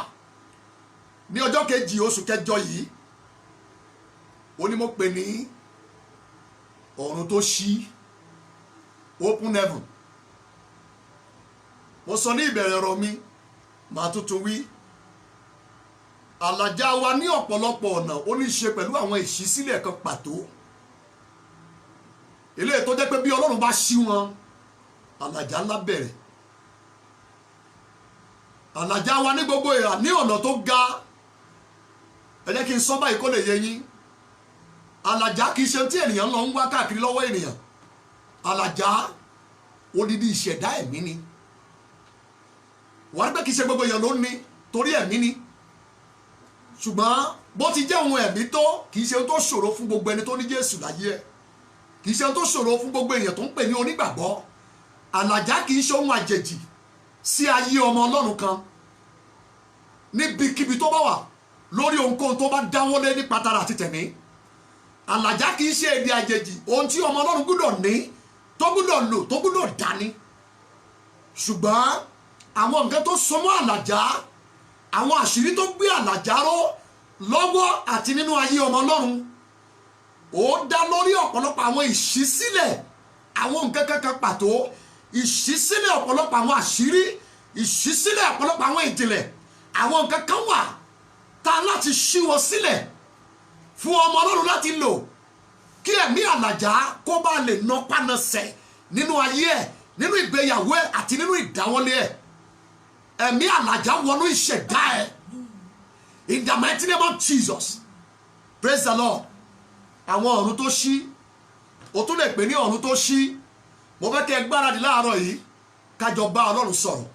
ní ọjọ́ kejì oṣù kẹjọ yìí ó ní mo pè ní ọ̀run tó ṣí open heaven. Mo sọ ní ìbẹ̀rẹ̀ ọ̀rọ̀ mi màá tuntun wí àlàjá wa ní ọ̀pọ̀lọpọ̀ ọ̀nà ó ní í ṣe pẹ̀lú àwọn ìṣísílẹ̀ kan pàtó eléyìí tó jẹ́ pé bí Ọlọ́run bá ṣí wọn àlàjá ńlá bẹ̀rẹ̀ àlàjá wa ní gbogbo ìhà ní ọ̀nà tó ga ẹ jẹ́ kí n sọ báyìí kó lè yé yín àlàjá kìí ṣe tí ènìyàn lọ ń wá káàkiri lọ́wọ́ ènìyàn àlàjá odidi ìṣẹ̀dá ẹ̀mí ni wọ́n á gbé kìí ṣe gbogbo èèyàn ló ní torí ẹ̀mí ni ṣùgbọ́n bó ti jẹ́ ohun ẹ̀mí tó kìí ṣe tó ṣòro fún gbogbo ẹni tó ní Jésù láyé ẹ̀ kìí ṣe tó ṣòro fún gbogbo èèyàn tó ń pè ní onígbàgbọ́ àlàjá kìí ṣe ohun àjèjì sí ayé ọmọ Ọlọ́run kan níbikíbi tó bá wà lórí ohunkóhun tó bá dáwọ́lé ní pátárà àti tẹ̀mí àlàjá kìí ṣe èdè àjèjì ohun tí ọmọ Ọlọ́run gbúdọ̀ ní tó gbúdọ̀ lò tó gbúdọ̀ dání ṣùgbọ́n àwọn nǹkan tó so mọ́ àlàjá àwọn àṣírí tó gbé àlàjá ró lọ́wọ́ àti nínú ayé ọmọ Ọlọ́run ó dá lórí ọ̀pọ̀lọpọ̀ àwọn ìṣísílẹ̀ àwọn nǹkan kankan pàtó ìṣísílẹ̀ ọ̀pọ̀lọpọ̀ àwọn àṣírí ìṣísílẹ̀ ọ̀pọ̀lọpọ̀ àwọn ìjìnlẹ̀ àwọn nǹkan kan wà tá láti ṣí wọn sílẹ̀ fún ọmọ Ọlọ́run láti lò kí ẹ̀mí àlàjá kó bá lè ná pánasẹ̀ nínú ayé ẹ̀ nínú ìgbéyàwó ẹ̀ àti nínú ìdáwọ́lé ẹ̀ ẹ̀mí àlàjá wọnú ìṣẹ̀dá ẹ̀ in the mighty name of Jesus praise the Lord. Àwọn ọ̀run tó ṣí o tún lè pè ní ọ̀run tó ṣí mo fẹ́ kẹ́ gbáradì láàárọ̀ yìí kájọ bá Ọlọ́run sọ̀rọ̀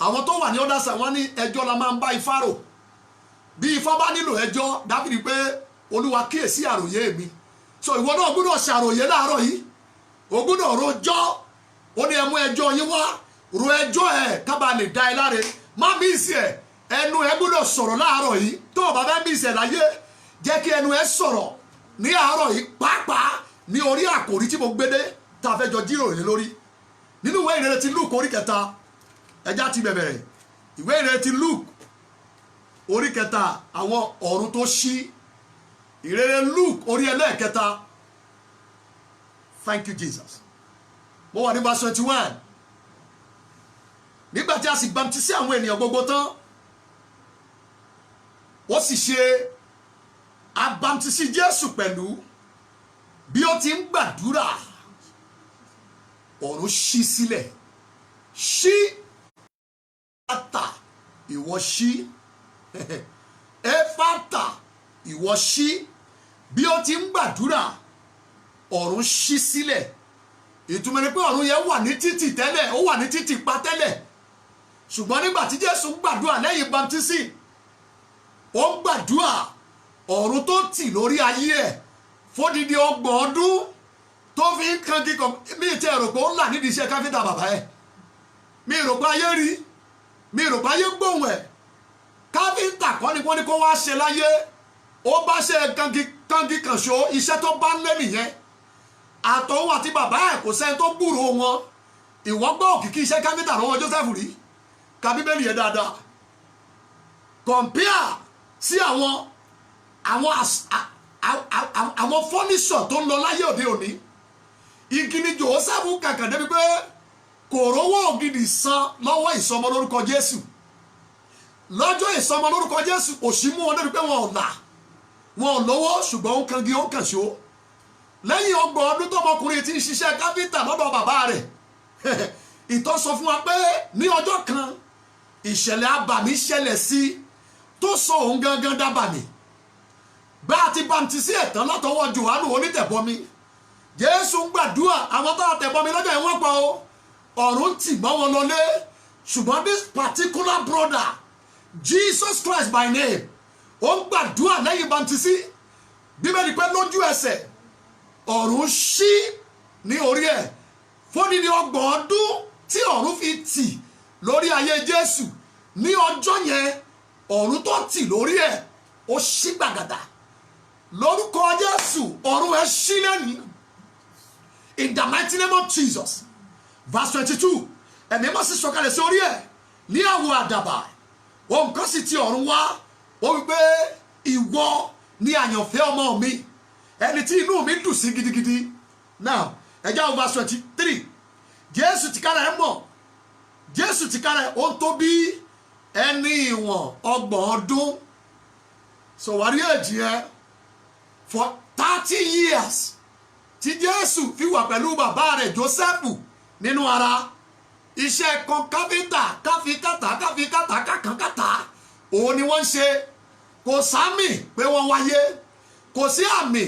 àwọn tó wà ní ọ̀dà sàn wọ́n ní ẹjọ́ la máa ń bá Ifá rò bí Ifá bá nílò ẹjọ́ Dáfídì pé Olúwa kíyèsí àròyé mi so ìwọ náà gbọ́dọ̀ ṣàròyé láàárọ̀ yìí o gbọ́dọ̀ rojọ́ ó ní ẹ mú ẹjọ́ yín wá ro ẹjọ́ ẹ kábàá lè dá ẹ láre má mí ìsì ẹ ẹnu ẹ gbọ́dọ̀ sọ̀rọ̀ láàárọ̀ yìí tó o bá fẹ́ mí ìsì ẹ láyé jẹ́ kí ẹnu ẹ sọ̀rọ̀ ní àárọ̀ yìí pàápàá ní orí àkòrí tí mo gbédé tá a fẹ́ jọ jíròrò lé lórí nínú ìwé ìrere ti Luke orí kẹta ẹjá ti bẹ̀bẹ̀rẹ̀ ìwé ìrere ti Luke orí kẹta àwọn ọ̀run tó ṣí ìrere Luke orí ẹlẹ́ẹ̀kẹta thank you Jesus mo wà ní verse 21 nígbà tí a sì baptisi àwọn ènìyàn gbogbo tán ó sì ṣe abamtisi Jésù pẹ̀lú. Bí ó ti ń gbàdúrà, ọ̀run ṣí sílẹ̀. Ṣí Éfátà, ìwọ ṣí. Éfátà, ìwọ ṣí. Bí ó ti ń gbàdúrà, ọ̀run ṣí sílẹ̀. Ìtumọ̀ ni pé ọ̀run yẹn wà ní títì tẹ́lẹ̀, ó wà ní títì pa tẹ́lẹ̀. Ṣùgbọ́n nígbà tí Jésù ń gbàdúrà lẹ́yìn baptism, ó ń gbàdúrà, ọ̀run tó tì lórí ayé ẹ̀ fódìdí 30 ọdún tó fi ń kan kíkọ. Mi ti rò pé ó là nídìí iṣẹ́ káfíńtà bàbá ẹ̀. Mi rò pé ayé rí, mi rò pé ayé gbóhùn ẹ̀. Káfíńtà kọ́ ni wọ́n ní kó wá ṣe láyé. Ó bá ṣe kangi kan ṣo, iṣẹ́ tó bá ń lé nìyẹn. Àtọ̀hún àti bàbá ẹ̀ kò sẹ́ni tó gbúrò wọn. Ìwọ gbọ́ òkìkí iṣẹ́ káfíńtà lọ́wọ́ Joseph rí. Ka Bíbélì yẹn dáadáa. Compare sí àwọn fọ́nísọ̀ tó ń lọ láyé òde òní. Igi ni Joseph kankan débi pé kò rówó ògidì san lọ́wọ́ ìsọmọ lórúkọ Jésù. Lọ́jọ́ ìsọmọ lórúkọ Jésù òṣì mú wọn débi pé wọn ò là, wọn ò lówó, ṣùgbọ́n ó ń kangi ó ń kàn ṣó. Lẹ́yìn 30 ọdún tọmọkùnrin ti ń ṣiṣẹ́ káfíńtà lọ́dọ̀ bàbá rẹ̀, ìtàn sọ fún wa pé ní ọjọ́ kan ìṣẹ̀lẹ̀ abàmì ṣẹlẹ̀ sí tó sọ òun gangan dábàmì. Bá a ti bàmtísí ẹ̀tàn látọwọ́ Jòhánù onítẹ̀bọmi, Jésù ń gbàdúrà, àwọn tó tẹ̀bọmi lọ́jọ́ ìwọ́n pa o, ọ̀run tì mọ́ wọn lọlé. Ṣùgbọ́n this particular brother, Jesus Christ by name, ó ń gbàdúrà lẹ́yìn bàmtísí. Bíbélì pé lójú ẹsẹ̀ ọ̀run ṣí ní orí ẹ̀ fódìdí 30 ọdún tí ọ̀run fi tì lórí ayé Jésù. Ní ọjọ́ yẹn ọ̀run tó tì lórí ẹ̀ ó ṣí gbàgàdà. Lórúkọ Jésù ọ̀run ẹ̀ ṣí lẹ́yìn. In the mighty name of Jesus. Verse 22. Ẹ̀mí mọ́ sí sọ̀kalẹ̀ sí orí ẹ̀ ní àwọ̀ àdàbà. Ohùn kan sì ti ọ̀run wá. Ó wí pé ìwọ ni àyànfẹ́ ọmọ mi, ẹni tí inú mi dùn sí gidigidi. Now ẹ já wo verse 23. Jésù tìkára ẹ̀ mọ̀. Jésù tìkára ẹ̀ ó tó bí ẹni ìwọ̀n 30 ọdún. So wàrí èjì ẹ for 30 years tí Jésù fi wà pẹ̀lú bàbá rẹ̀ Jósẹ́fù nínú ara. Iṣẹ́ kan káfíńtà káfíńkàtà kákànkàtà òun ni wọ́n ń ṣe. Kò sáàmì pé wọ́n wáyé, kò sí àmì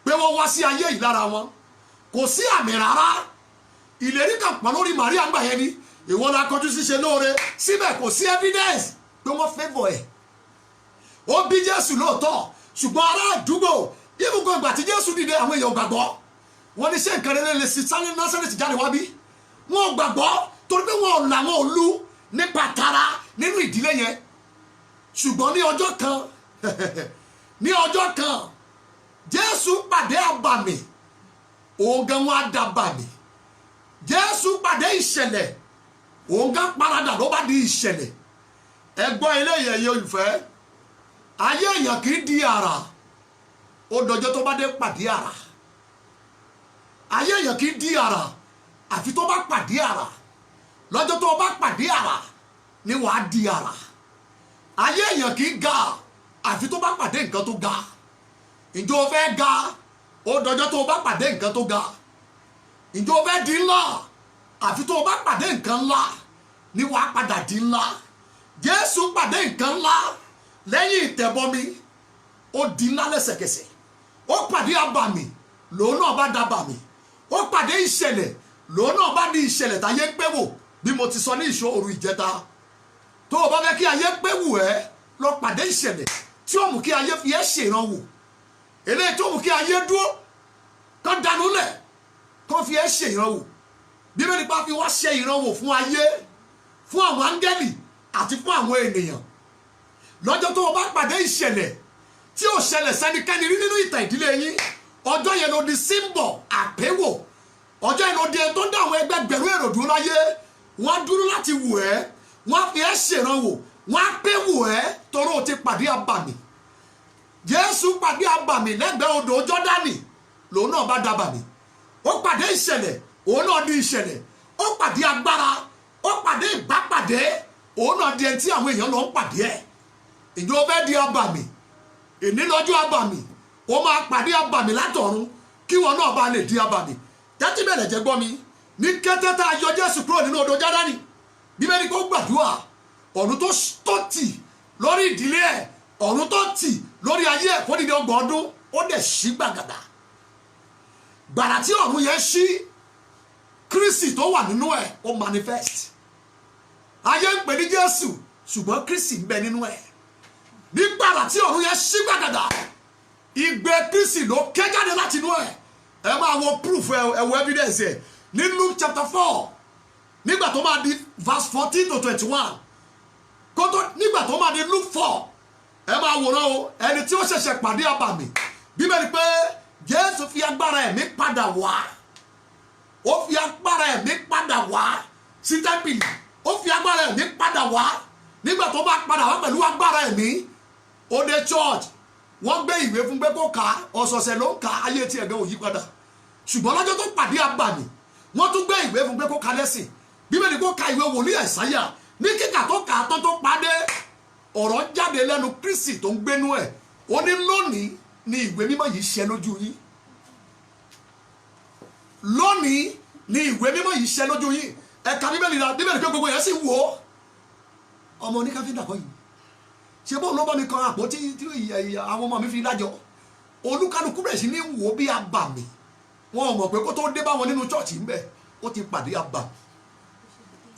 pé wọ́n wá sí ayé yìí lára wọn, kò sí àmì rárá. Ìlérí kan pọ̀ lórí Màríà ńgbà yẹn ni ìwọ la kọjú ṣíṣe lóore, síbẹ̀ kò sí evidence pé wọ́n favour ẹ̀. Ó bí Jésù lóòótọ́, ṣùgbọ́n ará àdúgbò ibùgbọ́ ìgbà tí Jésù dìde àwọn èèyàn gbàgbọ́. Wọ́n ní ṣé nǹkan rere lè sí sáré Násárẹ́tì jáde wá bí? Wọ́n gbàgbọ́ torí pé wọn ò làwọn òlu nípa tara nínú ìdílé yẹn. Ṣùgbọ́n ní ọjọ́ kan ní ọjọ́ kan Jésù pàdé àbàmì, òun gan wọn á dàbàmì. Jésù pàdé ìṣẹ̀lẹ̀, òun gan paradà ló bá di ìṣẹ̀lẹ̀. Ẹ gbọ́ eléyìí ẹ̀yin olùfẹ́, ayé èèyàn kì í di àrà, ó dọjọ́ tó bá dé pàdé àrà. Ayé èèyàn kì í di àrà àfi tó bá pàdé àrà. Lọ́jọ́ tó bá pàdé àrà ni wàá di àrà. Ayé èèyàn kì í ga àfi tó bá pàdé nǹkan tó ga. Ǹjẹ́ o fẹ́ ga? Ó dọjọ́ tó bá pàdé nǹkan tó ga. Ǹjẹ́ o fẹ́ di ńlá? Àfi tó bá pàdé nǹkan ńlá ni wàá padà di ńlá. Jésù pàdé nǹkan ńlá lẹ́yìn ìtẹ̀bọmi, ó di ńlá lẹ́sẹ̀kẹsẹ̀. Ó pàdé àbàmì, lòun náà bá dàbàmì. Ó pàdé ìṣẹ̀lẹ̀, lòun náà bá di ìṣẹ̀lẹ̀ táyé pé wò, bí mo ti sọ ní ìṣòro ìjẹta. Tó o bá fẹ́ kí ayé pé wù ẹ́, lọ pàdé ìṣẹ̀lẹ̀ tí ó mú kí ayé fi ẹ́ ṣèrànwọ́. Eléyìí tó mú kí ayé dúró kán dànù lẹ̀, kán fi ẹ́ ṣèrànwọ́. Bíbélì pa fi wá ṣe ìrànwọ́ fún ayé, fún àwọn áńgẹ́lì àti fún àwọn ènìyàn. Lọ́jọ́ tó o bá pàdé ìṣẹ̀lẹ̀ tí ò ṣẹlẹ̀ sẹ́nikẹ́ni rí nínú ìtàn ìdílé yín, ọjọ́ yẹn ló di símbọ̀ àpéwò. Ọjọ́ yẹn ló di ẹni tó ń dá àwọn ẹgbẹgbẹ̀rún èrò dúró láyé. Wọ́n á dúró láti wù ẹ́, wọ́n á fi ẹ́ ṣèrànwọ́, wọ́n á pé wù ẹ́ torí o ti pàdé àbàmì. Jésù pàdé àbàmì lẹ́gbẹ̀ẹ́ odò Jọ́dánì, lòun náà bá dàbàmì. Ó pàdé ìṣẹ̀lẹ̀, òun náà di ìṣẹ̀lẹ̀. Ó pàdé agbára, ó pàdé ìbápàdé, òun náà di ẹni tí àwọn èèyàn lọ ń pàdé ẹ̀. ìjọ fẹ́ di abàmì ìní lọ́jọ́ abàmì ó máa pàdé abàmì látọ̀run kí wọn náà bá lè di abàmì tẹ́tí bẹ̀rẹ̀ jẹ́ gbọ́ mi ní kété tá a yọ Jésù kúrò nínú odò Jọ́dánì Bíbélì kó gbàdúrà ọ̀run tó tì lórí ìdílé ẹ̀ ọ̀run tó tì lórí ayé ẹ̀ fún dídé 30 ọdún ó dẹ̀ ṣí gbàgàdà gbàrà tí ọ̀run yẹn ṣí Kristi tó wà nínú ẹ̀ ó manifest ayé ń pè ní Jésù ṣùgbọ́n Kristi ń bẹ nínú ẹ̀ nígbàrà tí ọ̀run yẹn ṣí gbàgàdà ìgbé Kristi ló ké jáde láti inú ẹ̀ ẹ máa wo proof ẹ wo evidence ẹ ní Luke chapter 4 nígbà tó máa di verse 14 to 21 nígbà tó máa di Luke 4 ẹ máa wòrán o ẹni tí ó ṣẹ̀ṣẹ̀ pàdé abàmì Bíbélì pé Jésù fi agbára ẹ̀mí padà wá ó fi agbára ẹ̀mí padà wá sí tẹ́ḿpìlì ó fi agbára ẹ̀mí padà wá nígbà tó bá padà wá pẹ̀lú agbára ẹ̀mí ó dé church wọ́n gbé ìwé fún pé kó kà ọ̀sọ̀ọ̀sẹ̀ ló ń kà ayé tí ẹ̀gbẹ́ òyí padà ṣùgbọ́n lọ́jọ́ tó pàdé abàmì wọ́n tún gbé ìwé fún pé kó ka lẹ́sìn Bíbélì kó ka ìwé wòlíì Àìsáyà ní kíkà tó kà á tó padé ọ̀rọ̀ jáde lẹ́nu Kristi tó ń gbénú ẹ̀ ó ní lónìí ni ìwé mímọ́ yìí ṣẹ lójú yín lónìí ni ìwé mímọ́ yìí ṣẹ lójú yín ẹ̀ka Bíbélì pé gbogbo yẹn sì wò ó ọmọ oníkáfíńdà kọ́ yìí ṣe bó ló bá mi kan àpótí tí àwọn ọmọ mi fi dájọ́ olúkálukú bẹ̀rẹ̀ sí ní wò ó bí abàmì wọn ò mọ̀ pé kó tó dé bá wọn nínú chọ́ọ̀chì ńbẹ ó ti pàdé abàmì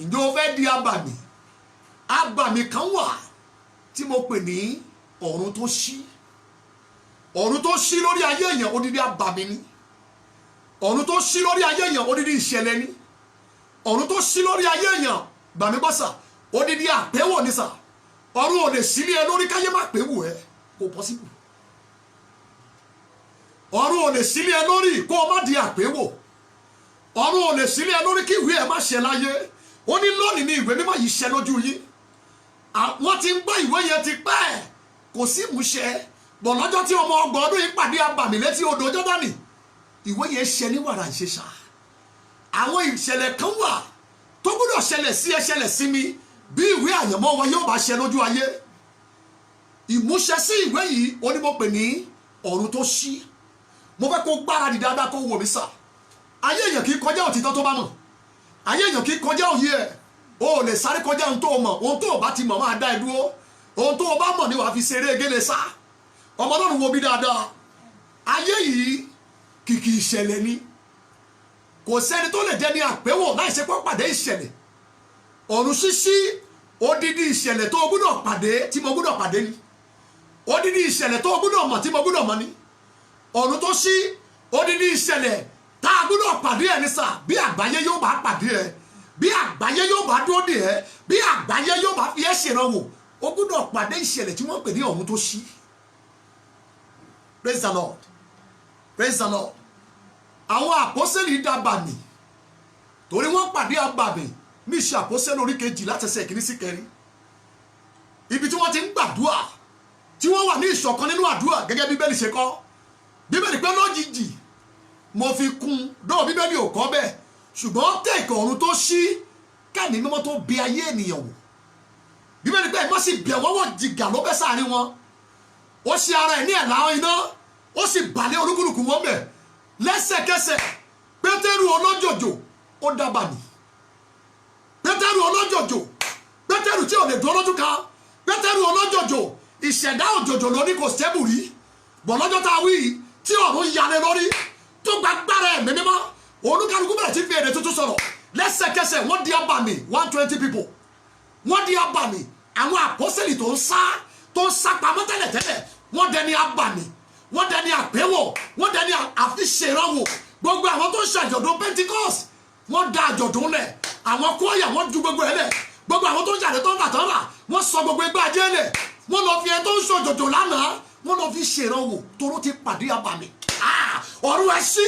ìjọ fẹ́ di abàmì kan wà tí mo pè ní ọ̀run tó ṣí lórí ayé èèyàn odidi abàmì ni ọ̀run tó ṣí lórí ayé èèyàn odidi ìṣẹ̀lẹ̀ ni ọ̀run tó ṣí lórí ayé èèyàn gbàmí bọ́sà odidi àpéwò ni sà ọ̀run ò lè sílé ẹ lórí káyé má pé wù ẹ kò possible ọ̀run ò lè sílé ẹ lórí kó o má di àpéwò ọ̀run ò lè sílé ẹ lórí kí ìwé ẹ má ṣẹ láyé ó ní lónìí ni ìwé mímọ́ yìí ṣẹ lójú yín wọ́n ti ń gbọ́ ìwé yẹn ti pẹ́ kò sí ìmúṣẹ bọ̀ lọ́jọ́ tí ọmọ 30 ọdún yìí pàdé abàmì létí odò Jọ́dánì ìwé yẹn ṣẹ ní wàrà ìṣẹṣà àwọn ìṣẹ̀lẹ̀ kan wà tó gbọ́dọ̀ ṣẹlẹ̀ sí ẹ ṣẹlẹ̀ sí mi bí ìwé àyànmọ́ wa yóò bá ṣẹ lójú ayé ìmúṣẹ sí ìwé yìí ó ní mo pè ní ọ̀run tó ṣí mo fẹ́ kó gbáradì dáadáa kó wò mí sà ayé èèyàn kì í kọjá òtítọ́ tó bá mọ̀ ayé èèyàn kì í kọjá òye ẹ̀ o ò lè sáré kọjá ohun tó o mọ̀ ohun tó o bá ti mọ̀ máa dá ẹ dúró ohun tó o bá mọ̀ ni wàá fi ṣeré gélé sá ọmọ Ọlọ́run wo bí dáadáa ayé yìí kìkì ìṣẹ̀lẹ̀ ni kò sẹ́ni tó lè jẹ́ ní àpéwò láì ṣe pọ́ pàdé ìṣẹ̀lẹ̀ ọ̀run ṣíṣí odidi ìṣẹ̀lẹ̀ tó o gbúdọ̀ pàdé tí mo gbúdọ̀ pàdé ni odidi ìṣẹ̀lẹ̀ tó o gbúdọ̀ mọ̀ tí mo gbúdọ̀ mọ̀ ni ọ̀run tó ṣí odidi ìṣẹ̀lẹ̀ tá a gbúdọ̀ pàdé ẹ̀ ní sà bí àgbáyé yóò bá pàdé ẹ̀ bí àgbáyé yóò bá dúró dè ẹ́ bí àgbáyé yóò bá fi ẹ́ ṣèrànwọ́ o gbúdọ̀ pàdé ìṣẹ̀lẹ̀ tí wọ́n pè ní ọ̀run tó ṣí praise the Lord praise the Lord àwọn àpọ́sẹ́lì dàbàmì torí wọ́n pàdé abàmì ní ìṣe àpọ́sẹ́lì orí 2 láti ẹsẹ̀ 1 sí 4 ibi tí wọ́n ti ń gbàdúrà tí wọ́n wà ní ìṣọ̀kan nínú àdúrà gẹ́gẹ́ Bíbélì ṣe kọ́ Bíbélì pé lójijì mo fi kún dọ́ọ̀ Bíbélì ò kọ́ bẹ́ẹ̀ ṣùgbọ́n tẹ̀kọ̀ ọ̀run tó ṣí kẹ́ni mímọ́ tó bí ayé ènìyàn wò Bíbélì pé ẹ̀mọ́ sì bẹ̀ wọ́wọ́ jìgà ló bẹ́ sáàrin wọn ó ṣe ara ẹ̀ ní ẹ̀là iná ó sì balẹ̀ olúkúlùkù wọn bẹ̀ lẹ́sẹ̀kẹsẹ̀ Pétérù olójòjò ó dábàmì Pétérù olójòjò Pétérù tí ò lè dúró lójú kan Pétérù olójòjò ìṣẹ̀dá òjòjò lóní kò sẹ́bù rí bọ̀ lọ́jọ́ tá a wí tí ọ̀run yalẹ̀ lórí tó gbàgbára ẹ̀mí mímọ́ olúkálùkù bẹ̀rẹ̀ tí fi èdè tuntun sọ̀rọ̀ lẹ́sẹ̀kẹsẹ̀ wọ́n di abàmì 120 people wọ́n di abàmì àwọn àpọ́sẹ̀lì tó ń sá pamọ́ tẹ́lẹ̀tẹ́lẹ̀ wọ́n dẹni abàmì wọ́n dẹni àpéwò wọ́n dẹni àfiṣèrànwò gbogbo àwọn tó ń ṣàjọ̀dún Pentecost wọ́n da àjọ̀dún lẹ̀ àwọn kóyà wọ́n ju gbogbo ẹ̀ lẹ̀ gbogbo àwọn tó ń jàdé tó ń bàtàn rà wọ́n sọ gbogbo ẹgbẹ́ ajé lẹ̀ wọ́n lọ fi ẹ tó ń ṣòjòjò lánàá wọ́n lọ fi ṣèrànwò toró ti pàdé abàmì ọ̀run ẹ̀ ṣí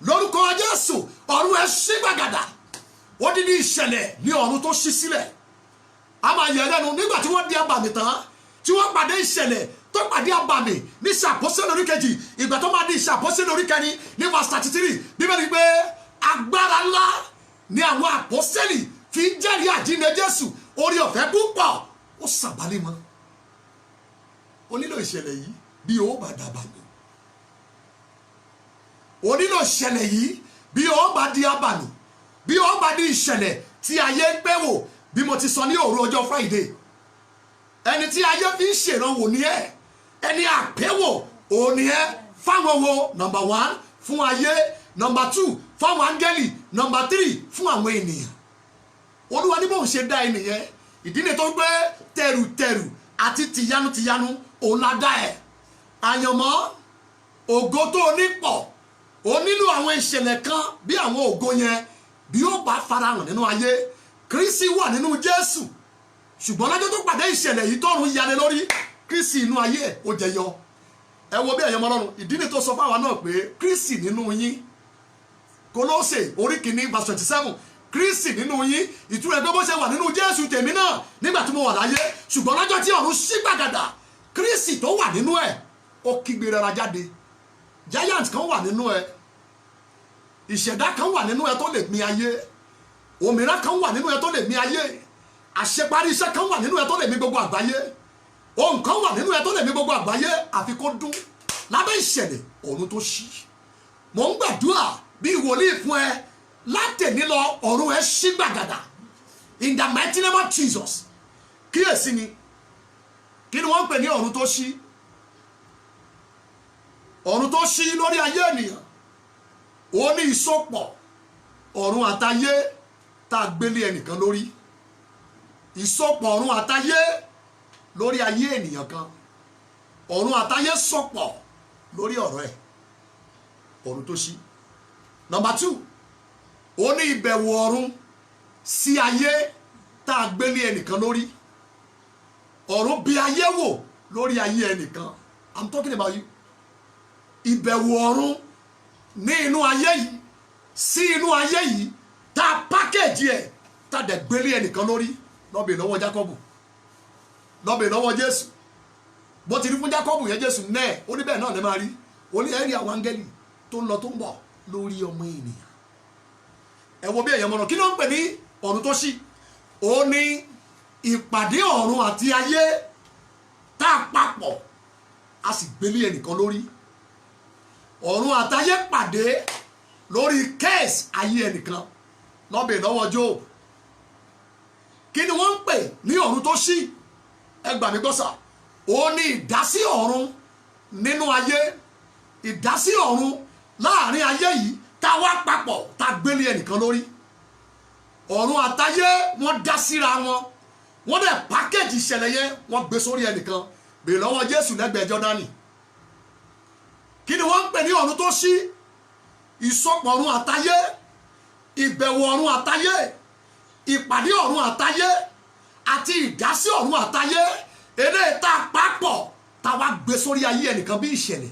lórúkọ Jésù ọ̀run ẹ̀ ṣí gbàgàdà odidi ìṣẹ̀lẹ̀ ní ọ̀run tó ṣí sílẹ̀ a máa yẹ lẹ́nu nígbà tí wọ́n di abàmì tán tí wọ́n pàdé ìṣẹ̀lẹ̀ tó pàdé abàmì ní ìṣàpọ́sílẹ̀ orí 2 ìgbà tó máa di ìṣàpọ́sílẹ̀ orí 4 ní verse 33 Bíbélì pé agbára ńlá ni àwọn àpọ́sẹ́lì fi ń jẹ́rìí àjíǹde Jésù orí ọ̀fẹ́ púpọ̀ ó sàbálẹ̀ mọ́ ó nílò ìṣẹ̀lẹ̀ yìí bí ó bá dàbà mi ó nílò ìṣẹ̀lẹ̀ yìí bí ó bá di abàmì bí ó bá di ìṣẹ̀lẹ̀ tí ayé ń pẹ́ wò bí mo ti sọ ní òru ọjọ́ Friday ẹni tí ayé fi ń ṣèrànwọ́ ní ẹ ẹni àpẹ́wò òní ẹ fáwọn wo number 1 fún ayé number 2 fáwọn áńgẹ́lì number 3 fún àwọn ènìyàn Olúwa ní bóun ṣe dá ènìyàn ìdí ni tó gbé tẹrùtẹrù àti tìyanu òun la dá ẹ àyànmọ́ ògo tó ní pọ̀ ó nílò àwọn ìṣẹ̀lẹ̀ kan bí àwọn ògo yẹn bí ó bá farahàn nínú ayé Kristi wà nínú Jésù ṣùgbọ́n lọ́jọ́ tó pàdé ìṣẹ̀lẹ̀ yìí tọ́run yalé lórí Kristi inú ayé ẹ̀ ó jẹyọ ẹ wo bí ẹ̀yàn Ọlọ́run ìdí ni tó sọ fáwọn náà pé Kristi nínú yín Kólósè orí kìíní verse 27 Kristi nínú yín ìtura ẹgbẹ́ bó ṣe wà nínú Jésù tèmi náà nígbà tí mo wà láyé ṣùgbọ́n lọ́jọ́ tí ọ̀run ṣí gbàgàdà Kristi tó wà nínú ẹ̀ ó kígbe rẹra jáde giant kan wà nínú ẹ̀ ìṣẹ̀dá kan wà nínú ẹ̀ tó lè mì ayé òmìnira kan wà nínú ẹ̀ tó lè mì ayé àṣeparí iṣẹ́ kan wà nínú ẹ̀ tó lè mì gbogbo àgbáyé ohun kan wà nínú ẹ̀ tó lè mì gbogbo àgbáyé àfi kó dún lábẹ́ ìṣẹ̀lẹ̀ ọ̀run tó ṣí mò ń gbàdúrà bí wòlíì fún ẹ látẹ̀ní lọ ọ̀run ẹ ṣí gbàgàdà in the mighty name of Jesus kíyèsí ni kí ni wọ́n ń pè ní ọ̀run tó ṣí ọ̀run tó ṣí lórí ayé ènìyàn ó ní ìsopọ̀ ọ̀run àtayé tá a gbélé ẹnìkan lórí ìsopọ̀ ọ̀run àtayé lórí ayé ènìyàn kan ọ̀run àtayé sopọ̀ lórí ọ̀rọ̀ ẹ̀ ọ̀run tó ṣí number 2 ó ní ìbẹ̀wò ọ̀run sí ayé tá a gbélé ẹnìkan lórí ọ̀run bí ayé wò lórí ayé ẹnìkan I'm talking about you ìbẹ̀wò ọ̀run ní inú ayé yìí sí inú ayé yìí tá a pákéjì ẹ̀ tá a dẹ̀ gbélé ẹnìkan lórí lọ́bẹ̀ lọ́wọ́ Jákọ́bù lọ́bẹ̀ lọ́wọ́ Jésù bó ti rí fún Jákọ́bù yẹn Jésù náà ó ní bẹ́ẹ̀ náà lè máa rí ó ní ẹ̀rí àwọn áńgẹ́lì tó ń lọ tó ń bọ̀ lórí ọmọ ènìyàn ẹ wo bí ẹ̀yàn mọ̀nà kí ló ń pè ní ọ̀run tó ṣí ó ní ìpàdé ọ̀run àti ayé tá a papọ̀ a sì gbélé ẹnìkan lórí ọ̀run àtayé pàdé lórí kéèsì ayé ẹnìkan lọ́bẹ̀ lọ́wọ́ Job kí ni wọ́n ń pè ní ọ̀run tó ṣí ẹ gbà mí gbọ́ sà ó ní ìdásí ọ̀run nínú ayé ìdásí ọ̀run láàrin ayé yìí tá a wá papọ̀ tá a gbélé ẹnìkan lórí ọ̀run àtayé wọ́n dá síra wọ́n dẹ̀ pákéjì ìṣẹ̀lẹ̀ yẹn wọ́n gbé sórí ẹnìkan bèè lọ́wọ́ Jésù lẹ́gbẹ̀ẹ́ Jọ́dánì kí ni wọ́n ń pè ní ọ̀run tó ṣí ìsopọ̀ ọ̀run àtayé ìbẹ̀wò ọ̀run àtayé ìpàdé ọ̀run àtayé àti ìdásí ọ̀run àtayé eré tá a papọ̀ tá a wá gbé sórí ayé ẹnìkan bí ìṣẹ̀lẹ̀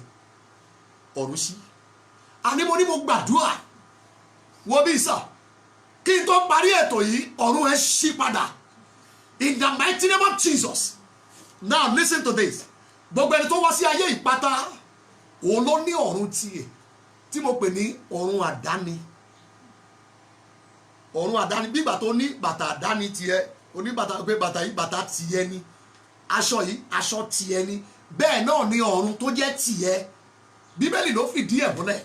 ọ̀run ṣí àní mo ní mo gbàdúrà wo bí sà kí n tó parí ètò yìí ọ̀run ẹ ṣí padà in the mighty name of Jesus now listen to this gbogbo ẹni tó wá sí ayé ìpátá òun ló ní ọ̀run tiẹ̀ tí mo pè ní ọ̀run àdáni bí ìgbà tó ní bàtà àdáni tiẹ̀ oníbàtà pé bàtà yìí bàtà tiẹ̀ ni aṣọ yìí aṣọ tiẹ̀ ni bẹ́ẹ̀ náà ni ọ̀run tó jẹ́ tiẹ̀ bíbélì ló fìdí ẹ̀ múlẹ̀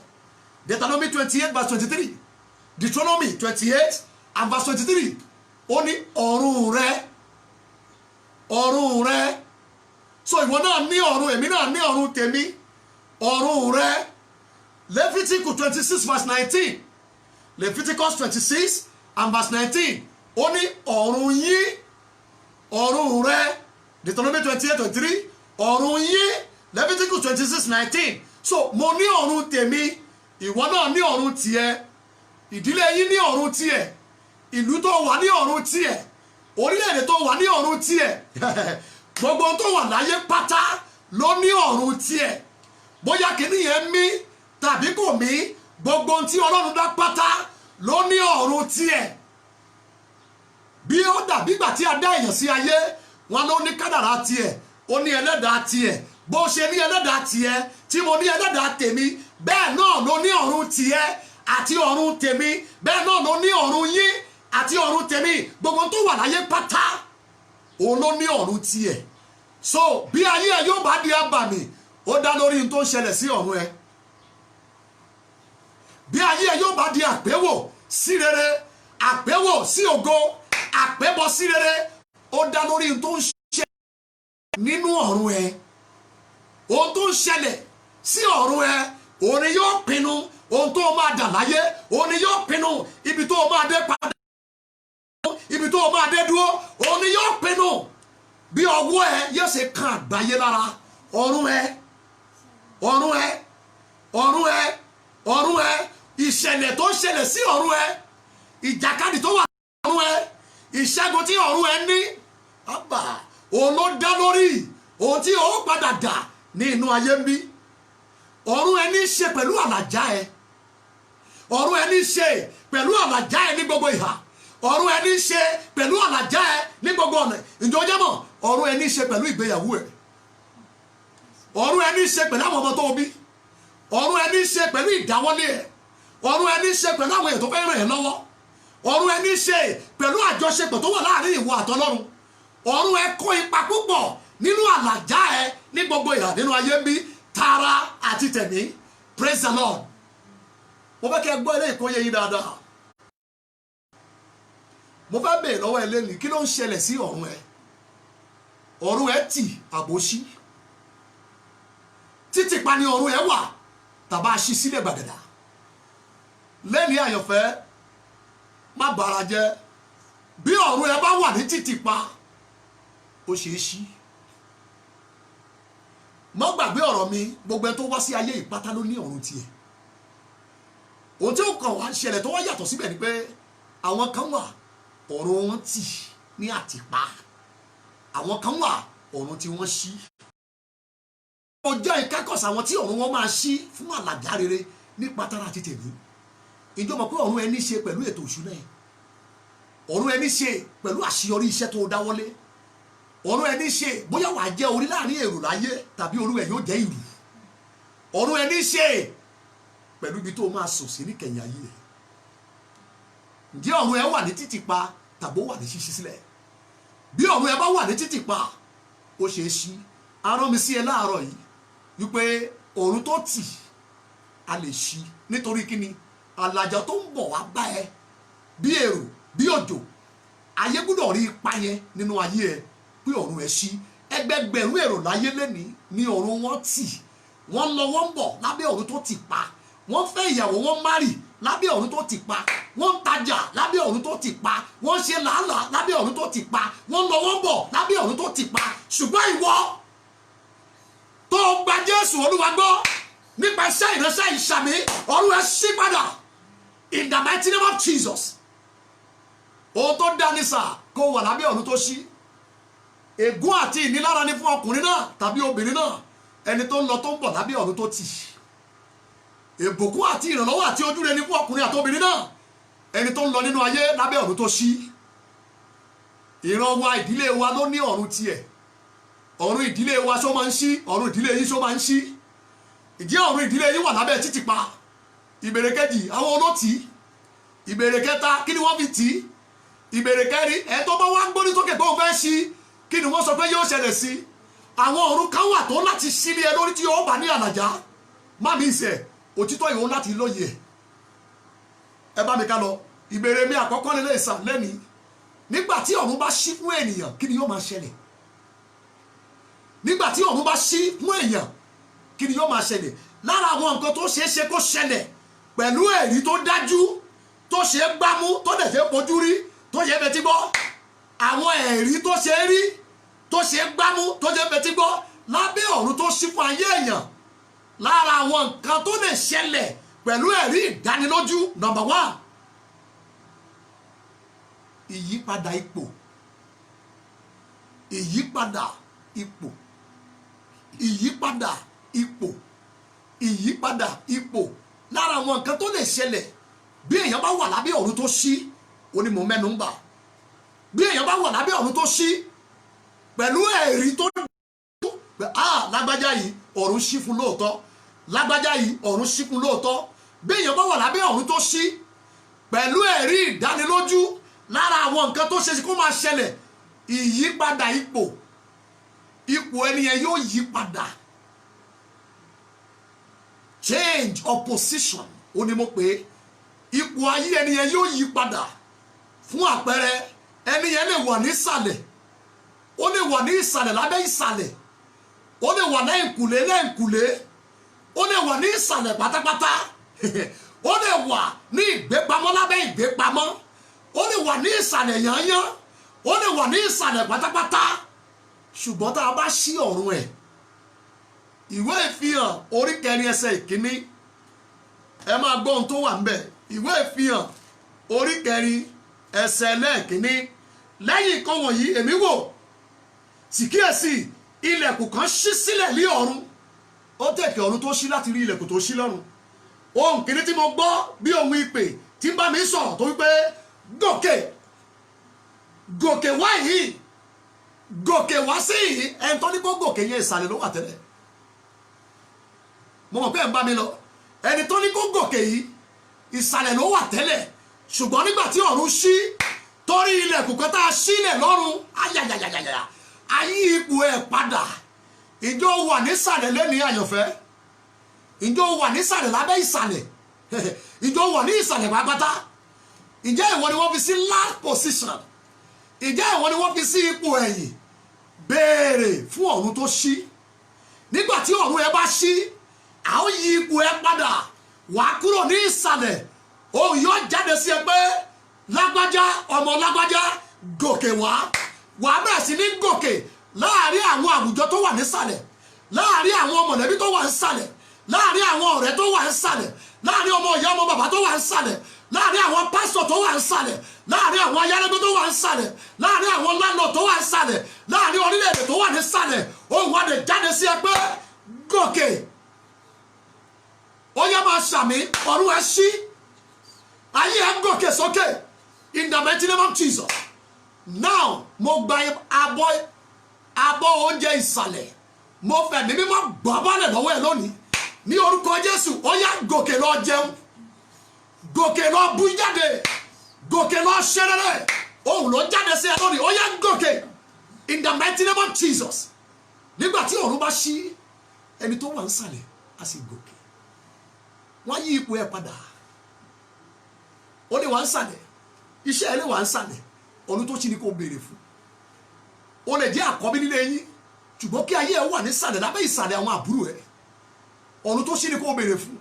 Deuteronomy 28 verse 23 Deuteronomy 28 and verse 23 ó ní ọ̀run rẹ so ìwọ náà ní ọ̀run èmi náà ní ọ̀run tèmi ọ̀run rẹ Leviticus 26 verse 19 Leviticus 26 and verse 19 ó ní ọ̀run yín ọ̀run rẹ Deuteronomy 28 23 ọ̀run yín Leviticus 26 19 so mo ní ọ̀run tèmi ìwọ náà ní ọ̀run tiẹ̀ ìdílé yín ní ọ̀run tiẹ̀ ìlú tó wà ní ọ̀run tiẹ̀ orílẹ̀-èdè tó wà ní ọ̀run tiẹ̀ gbogbo tó wà láyé pátá ló ní ọ̀run tiẹ̀ bóyá kìíní yẹn mí tàbí kò mí gbogbo tí Ọlọ́run dá pátá ló ní ọ̀run tiẹ̀ bí ó dàbí ìgbà tí a dá èèyàn sí ayé wọn ló ní kádàrá tiẹ̀ ó ní ẹlẹ́dàá tiẹ̀ bó ṣe ní ẹlẹ́dàá tiẹ̀ tí mo ní ẹlẹ́dàá tèmi bẹ́ẹ̀ náà ló ní ọ̀run tiẹ̀ àti ọ̀run tèmi bẹ́ẹ̀ náà ló ní ọ̀run yín àti ọ̀run tèmi gbogbo tó wà láyé pátá òun ló ní ọ̀run tiẹ̀. So bí ayé ẹ yóò bá di abàmì ó dá lórí ohun tó ń ṣẹlẹ̀ sí ọ̀run ẹ. Bí ayé ẹ yóò bá di àpéwò sí rere, àpéwò sí ògo, àpébọ sí rere, ó dá lórí ohun tó ń ṣẹlẹ̀ nínú ọ̀run ẹ. Ohun tó ń ṣẹlẹ̀ sí ọ̀run ẹ, òun ni yóò pinnu ohun tó máa dà láyé, òun ni yóò pinnu ibi tó máa dé padà, ibi tó máa dé dúró, òun ni yóò pinnu bí ọwọ́ ẹ yóò ṣe kan àgbáyé lára. Ọ̀run ẹ, ọ̀run ẹ, ọ̀run ẹ, ọ̀run ẹ, ìṣẹ̀lẹ̀ tó ń ṣẹlẹ̀ sí ọ̀run ẹ, ìjàkadì tó wà ní ọ̀run ẹ, ìṣẹ́gun tí ọ̀run ẹ ní, àbá òun ló dá lórí ohun tí ó padà dà ní inú ayé ń bí. Ọ̀run ẹ ní í ṣe pẹ̀lú àlàjá ẹ, ọ̀run ẹ ní í ṣe pẹ̀lú àlàjá ẹ ní gbogbo ìhà, ọ̀run ẹ ní í ṣe pẹ̀lú àlàjá ẹ ní gbogbo ọ̀nà. Ǹjẹ́ o jẹ́ mọ̀, ọ̀run ẹ ní í ṣe pẹ̀lú ìgbéyàwó ẹ, ọ̀run ẹ ní í ṣe pẹ̀lú àwọn ọmọ tó bí, ọ̀run ẹ ní í ṣe pẹ̀lú ìdáwọ́lé ẹ, ọ̀run ẹ ní í ṣe pẹ̀lú àwọn èèyàn tó fẹ́ ràn ẹ́ lọ́wọ́, ọ̀run ẹ ní í ṣe pẹ̀lú àjọṣepọ̀ tó wà láàrin ìwọ àtọlọ́run. Ọ̀run ẹ kó ipa púpọ̀ nínú àlàjá ẹ ní gbogbo ìhà nínú ayé bí tara àti tẹ̀mí. Praise the Lord. Mo fẹ́ kí ẹ gbọ́ eléyìí kó yé yín dáadáa. Mo fẹ́ bèèrè lọ́wọ́ ẹ lẹ́nu, kí ló ń ṣẹlẹ̀ sí ọ̀run ẹ? Ọ̀run ẹ tì àbòsí, títìpa ni ọ̀run ẹ wà tàbá a ṣí sílẹ̀ gbàgàdà. Lẹ́ni àyànfẹ́, má bàrà jẹ́. Bí ọ̀run ẹ bá wà ní títìpa, ó ṣeé ṣí. Má gbàgbé ọ̀rọ̀ mi, gbogbo ẹ tó wá sí ayé ìpátá ló ní ọ̀run tiẹ̀. Ohun tí ó kàn wá ṣẹlẹ̀ tó wá yàtọ̀ síbẹ̀ ni pé àwọn kan wà ọ̀run wọn tì ní àtìpá, àwọn kan wà ọ̀run tí wọ́n ṣí. Ọjọ́ ìkẹ́kọ̀ọ́sí àwọn tí ọ̀run wọn máa ṣí fún àlàjá rere nípa tara àti tẹ̀mí. Ǹjẹ́ o mọ̀ pé ọ̀run ẹni ṣe pẹ̀lú ètò ìṣúná ẹ̀, ọ̀run ẹni ṣe pẹ̀lú àṣeyọrí iṣẹ́ tó dáwọ́lé, ọ̀run ẹni ṣe bóyá wàá jẹ́ orí láàrin èrò láyé tàbí olúwa yóò jẹ́ ìrù, ọ̀run ẹni ṣe pẹ̀lú ibi tó máa sùn sí níkẹyìn ayé ẹ̀. Ǹjẹ́ ọ̀run ẹ wà ní títìpa tàbí ó wà ní ṣíṣí sílẹ̀? Bí ọ̀run ẹ bá wà ní títìpa, ó ṣeé ṣí. A rán mi sí ẹ láàárọ̀ yìí wípé ọ̀run tó tì a lè ṣí, nítorí kíni àlàjá tó ń bọ̀ wá bá ẹ bí èrò bí òjò, ayé gbọ́dọ̀ rí ipa yẹn nínú ayé ẹ pé ọ̀run ẹ ṣí. Ẹgbẹgbẹ̀rún èrò láyé lẹ́ni ní ọ̀run wọn tì, wọ́n lọ wọ́n bọ̀ lábẹ́ ọ̀run tó ti pa, wọ́n fẹ́ ìyàwó wọ́n márì lábẹ́ ọ̀run tó ti pa, wọ́n ń tajà lábẹ́ ọ̀run tó ti pa, wọ́n ṣe làálàá lábẹ́ ọ̀run tó ti pa, wọ́n lọ wọ́n bọ̀ lábẹ́ ọ̀run tó ti pa. Ṣùgbọ́n ìwọ tó gba Jésù Olúwa gbọ́ nípa iṣẹ́ ìránṣẹ́ ìṣàmì, ọ̀run ẹ ṣí padà in the mighty name of Jesus. Ohun tó dá ní sà kó wà lábẹ́ ọ̀run tó ṣí. Ègún àti ìnilára ni fún ọkùnrin náà tàbí obìnrin náà, ẹni tó ń lọ tó ń bọ̀ lábẹ́ ọ̀run tó tì. Ìbùkún àti ìrànlọ́wọ́ àti ojúre ni fún ọkùnrin àti obìnrin náà, ẹni tó ń lọ nínú ayé lábẹ́ ọ̀run tó ṣí. Ìran wa, ìdílé wa ló ní ọ̀run tiẹ̀. Ọ̀run ìdílé wa ṣó máa ń ṣí, ọ̀run ìdílé yín ṣó máa ń ṣí. Ìjẹ́ ọ̀run ìdílé yín wà lábẹ́ títìpa? Ìbéèrè kejì, àwọn olótì. Ìbéèrè kẹta, kí ni wọ́n fi tì í? Ìbéèrè kẹrin, ẹ tó bá wá ń gbórí sókè pé òun fẹ́ ṣí, kí ni wọ́n sọ pé yóò ṣẹlẹ̀ sí? Àwọn ọ̀run kan wà tó láti ṣí ní ẹ lórí tí yóò bá ní àlàjá. Má mi ìṣẹ̀, òtítọ́ ìwọ̀n láti lóye ẹ̀. Ẹ bá mi ká lọ. Ìbéèrè mi àkọ́kọ́ lélẹ̀ ìsà lẹ́ni. Nígbà tí ọ̀run bá ṣí fún ènìyàn, kí ni yóò máa ṣẹlẹ̀? Nígbà tí ọ̀run bá ṣí fún èèyàn, kí ni yóò máa ṣẹlẹ̀? Lára àwọn nǹkan tó ṣeé ṣe kó ṣẹlẹ̀ pẹ̀lú ẹ̀rí tó dájú, tó ṣe é gbámú, tó dẹ̀ ṣe é fojú rí, tó ṣe é fetí gbọ́. Àwọn ẹ̀rí tó ṣe é rí, tó ṣe é gbámú, tó ṣe é fetí gbọ́ lábẹ́ ọ̀run tó ṣí fún ayé èèyàn. Lára àwọn nǹkan tó lè ṣẹlẹ̀ pẹ̀lú ẹ̀rí ìdánilójú, number 1, ìyípadà ipò. Ìyípadà ipò. Ìyípadà ipò. Ìyípadà ipò. Lára àwọn nǹkan tó lè ṣẹlẹ̀ bí èèyàn bá wà lábẹ́ ọ̀run tó ṣí, ó ní mo mẹ́nu ń bà. Bí èèyàn bá wà lábẹ́ ọ̀run tó ṣí pẹ̀lú ẹ̀rí tó dájú pé lágbájá yìí ọ̀run ṣí fún lóòótọ́, lágbájá yìí ọ̀run ṣí fún lóòótọ́. Bí èèyàn bá wà lábẹ́ ọ̀run tó ṣí pẹ̀lú ẹ̀rí ìdánilójú, lára àwọn nǹkan tó ṣe sí kó máa ṣẹlẹ̀ ìyípadà ipò ẹni yẹn yóò yí padà. Change of position ó ní mo pé ipò ayé ẹni yẹn yóò yí padà. Fún àpẹẹrẹ ẹni yẹn lè wà ní ìsàlẹ̀, ó lè wà ní ìsàlẹ̀ lábẹ́ ìsàlẹ̀, ó lè wà lẹ́yìnkùlé, ó lè wà ní ìsàlẹ̀ pátápátá, ó lè wà ní ìgbépamọ́ lábẹ́ ìgbépamọ́, ó lè wà ní ìsàlẹ̀ yányán, ó lè wà ní ìsàlẹ̀ pátápátá. Ṣùgbọ́n tá a bá ṣí ọ̀run ẹ̀, ìwé ìfihàn orí 4 ẹsẹ̀ 1, ẹ máa gbọ́ ohun tó wà ńbẹ̀. Ìwé ìfihàn orí 4 ẹsẹ̀ 1, lẹ́yìn nǹkan wọ̀nyí èmi wò, sì kíyèsí ilẹ̀kùn kan ṣí sílẹ̀ ní ọ̀run. Ó tẹ̀kẹ̀ ọ̀run tó ṣí láti rí ilẹ̀kùn tó ṣí lọ́run. Ohun kìíní tí mo gbọ́ bí ohun ìpè tí ń bá mi sọ̀rọ̀ tó wípé gòkè wá yìí, gòkè wá sí yìí. Ẹni tó ní kó gòkè yẹn ìsàlẹ̀ ló wà tẹ́lẹ̀. Mo mọ̀ pé ẹ̀ ń bá mi lọ. Ẹni tó ní kó gòkè yìí ìsàlẹ̀ ló wà tẹ́lẹ̀. Ṣùgbọ́n nígbà tí ọ̀run ṣí, torí ilẹ̀kùn kan tá a ṣílẹ̀ lọ́run, ayé ipò ẹ̀ padà. Ìjọ wà nísàlẹ̀ lẹ́ni àyànfẹ́, ìjọ wà nísàlẹ̀ lábẹ́ ìsàlẹ̀, ìjọ wà ní ìsàlẹ̀ pátápátá. Ìjẹ́ ìwọ ni wọ́n fi sí last position, ìjẹ́ ìwọ ni wọ́n fi sí ipò ẹ̀yìn. Béèrè fún ọ̀run tó ṣí. Nígbà tí ọ̀run ẹ bá ṣí, a ó yí ipò ẹ padà. Wàá kúrò ní ìsàlẹ̀, òun yóò jáde sí ẹ pé lágbájá ọmọ lágbájá gòkè wá. Wàá bẹ̀rẹ̀ sí ní gòkè láàrin àwọn àwùjọ tó wà nísàlẹ̀, láàrin àwọn mọ̀lẹ́bí tó wà nísàlẹ̀, láàrin àwọn ọ̀rẹ́ tó wà nísàlẹ̀, láàrin ọmọ ìyá ọmọ bàbá tó wà nísàlẹ̀, láàrin àwọn pásítọ̀ tó wà nísàlẹ̀, láàrin àwọn ayálégbé tó wà nísàlẹ̀, láàrin àwọn lánàá tó wà nísàlẹ̀, láàrin orílẹ̀-èdè tó wà nísàlẹ̀. Òun wá lè jáde sí ẹ pé gòkè. Ó yẹ máa ṣàmì ọ̀run ẹ ṣí, ayé ẹ gòkè sókè in the mighty name of Jesus. Now mo gba abọ́ oúnjẹ ìsàlẹ̀, mo fẹ̀mí mímọ́ gbọ́ bọ́lẹ̀ lọ́wọ́ ẹ lónìí ní orúkọ Jésù. Ó yá gòkè lọ jẹun, gòkè lọ bú jáde, gòkè lọ ṣẹrẹrẹ. Òun ló jáde sí ẹ lónìí. Ó yá gòkè in the mighty name of Jesus. Nígbà tí ọ̀run bá ṣí, ẹni tó wà nísàlẹ̀ á sì gòkè. Wọ́n yí ipò ẹ padà. Ó lè wà nísàlẹ̀, iṣẹ́ ẹ lè wà nísàlẹ̀, ọ̀run tó ṣí ni kò béèrè fún. Ó lè jẹ́ àkọ́bí nílé yín, ṣùgbọ́n kí ayé ẹ wà nísàlẹ̀ lábẹ́ ìsàlẹ̀ àwọn àbúrò ẹ, ọ̀run tó ṣí ni kò béèrè fún.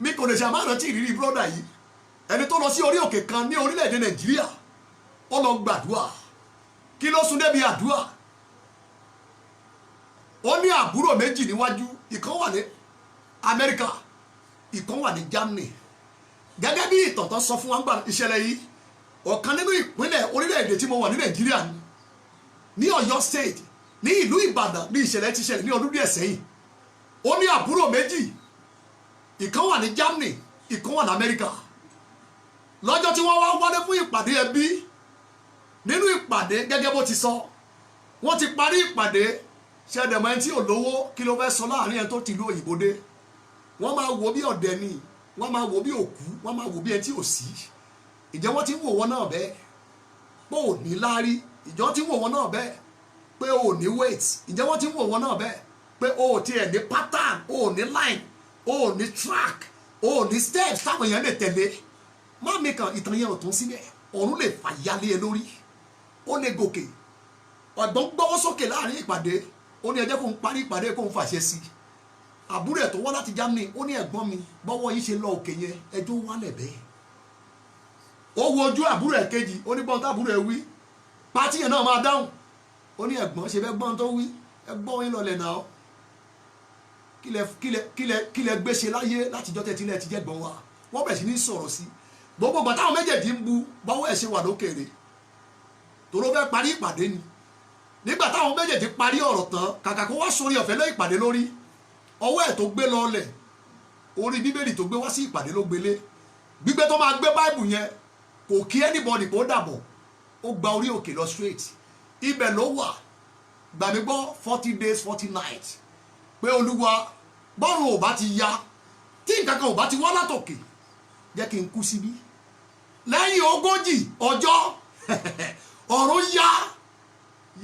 Mi kò lè ṣe àmọ́ àrántí ìrírí brọ́dà yìí, ẹni tó lọ sí orí òkè kan ní orílẹ̀-èdè Nàìjíríà. Ó lọ gbàdúrà. Kí ló sún débi àdúrà? Ó ní àbúrò méjì níwájú, ìkan wà ní Amẹ́ríkà, ìkan wà ní Germany. Gẹ́gẹ́ bí ìtàn tán sọ fún wa nígbà ìṣẹ̀lẹ̀ yìí, ọ̀kan nínú ìpínlẹ̀ orílẹ̀-èdè tí mo wà ní Nàìjíríà ní Ọ̀yọ́ state, ní ìlú Ìbàdàn ní ìṣẹ̀lẹ̀ ti ṣẹlẹ̀ ní ọdún díẹ̀ sẹ́yìn. Ó ní àbúrò méjì, ìkan wà ní Germany, ìkan wà ní Amẹ́ríkà. Lọ́jọ́ tí wọ́n wá wálé fún ìpàdé ẹbí, nínú ìpàdé gẹ́gẹ́ bó ti sọ, wọ́n ti parí ìpàdé. Ṣẹ̀dẹ̀mọ́ ẹni tí ò lówó kí ló fẹ́ sọ láàrin ẹni tó ti ìlú òyìnbó dé. Wọ́n máa wo bí ọ̀dẹ̀ ni, wọ́n máa wo bí òkú, wọ́n máa wo bí ẹni tí ò sí. Ìjẹ́ wọ́n ti ń wò wọ́n náà bẹ́ẹ̀ pé ò ní láárí, ìjọ ti ń wò wọ́n náà bẹ́ẹ̀ pé ò ní weight, ìjẹ́ wọ́n ti ń wò wọ́n náà bẹ́ẹ̀ pé ò tiẹ̀ ní pattern, ò ní line, ò ní track, ò ní steps táwọn èèyàn lè tẹ̀lé. Má mi kan ìtàn yẹn ò tún síbẹ̀, ọ̀run lè fàyálé ẹ lórí, ó lè gòkè. Ọ̀gbọ́n gbọ́wọ́ sókè láàrin ìpàdé, ó ní ẹ jẹ́ kó ń parí ìpàdé kó ń fàṣẹ sí. Àbúrò ẹ̀ tó wá láti Germany, ó ní ẹ̀gbọ́n mi bọ́wọ́ yìí ṣe lọ òkè yẹn, ẹjọ́ wálẹ̀ bẹ́ẹ̀. Ó wo ojú àbúrò ẹ̀ kejì, ó ní bọ́n tábúrò ẹ̀ wí, pátí yẹn náà máa dáhùn. Ó ní ẹ̀gbọ́n ṣe fẹ́ gbọ́n tó wí, ẹgbọ́n yín lọlẹ̀ náà. Kí lẹ gbé ṣe láyé látijọ́ tẹ́tílẹ̀ ti jẹ́ gbọ́n wa. Wọ́n bẹ̀ sí ní sọ̀rọ̀ sí. Gbogbo ìgbà táwọn méjèèjì ń bu bọ́wọ́ ẹ̀ ṣe wà lókèrè, tòró fẹ́ parí ìpàdé ni. Nígbà táwọn méjèèjì parí ọ̀rọ̀ tán, kàkà kó wá sórí ọ̀fẹ́ lé ìpàdé lórí, ọwọ́ ẹ̀ tó gbé lọ́lẹ̀, orí bíbélì tó gbé wá sí ìpàdé ló gbélé. Gbígbé tó máa gbé báìbù yẹn kò kí anybody kó dàbọ̀, ó gba orí òkè lọ straight. Ibẹ̀ ló wà, gbàmí gbọ́ 40 days 40 nights. Pé Olúwa, bọ́run ò bá ti ya, tí nǹkan kan ò bá ti wá látòkè, jẹ́ kí n kú síbí. Lẹ́yìn 40 ọjọ́ ọ̀run yá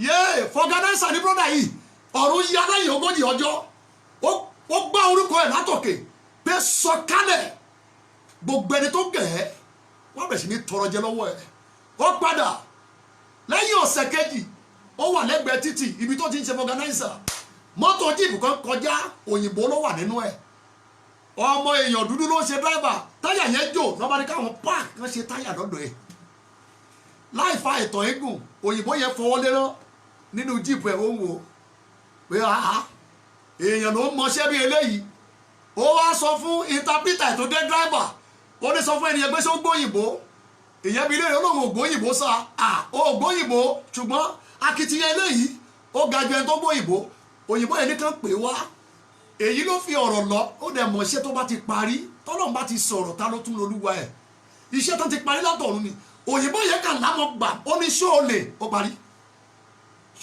yé fọgànáísà ní brọ́dà yìí ọ̀run yá lẹ́yìn 40 ọjọ́ ó gbá orúkọ ẹ̀ látòkè pé sọ̀kalẹ̀ gbogbo ẹni tó gẹ̀ ẹ́ wọ́n bẹ̀rẹ̀ sí ní tọrọ jẹ lọ́wọ́ ẹ̀ ó padà lẹ́yìn ọ̀sẹ̀ kejì ó wà lẹ́gbẹ̀ẹ́ títì ibi tó ti ń ṣe fọgànáísà mọ́tò jíìpù kan kọjá òyìnbó ló wà nínú ẹ̀ ọmọ èèyàn dúdú ló ṣe dráìvà táyà yẹn jò lọ́ba ní káwọn park kan ṣe táyà lọ́dọ̀ ẹ̀ láì fa ìtàn eégún òyìnbó yẹn fọwọ́ lé rán nínú jíìpù ẹ̀ ó ń wò pé èèyàn ló ń mọṣẹ́ bí eléyìí ó wá sọ fún interpreter tó dé dráìvà ó ní sọ fún ẹnìyẹn pé ṣé ó gbóyìnbó ìyẹn bí léèrè olóhùn ògbóyìnbó sá ó gbóyìnbó ṣùgbọ́n akitiyan eléyìí ó ga ju ẹni tó gbóyìnbó òyìnbó yẹn nìkan pè wá èyí ló fi ọ̀rọ̀ lọ ó dẹ̀ mọ̀ iṣẹ́ tó bá ti parí tọ́lọ́run bá ti sọ̀rọ̀ ta ló tún lolúwa ẹ̀ iṣẹ́ tó ti parí látọ̀run ni òyìnbó yẹn kà lámọ̀ gbà ó ní ṣó o lè ó parí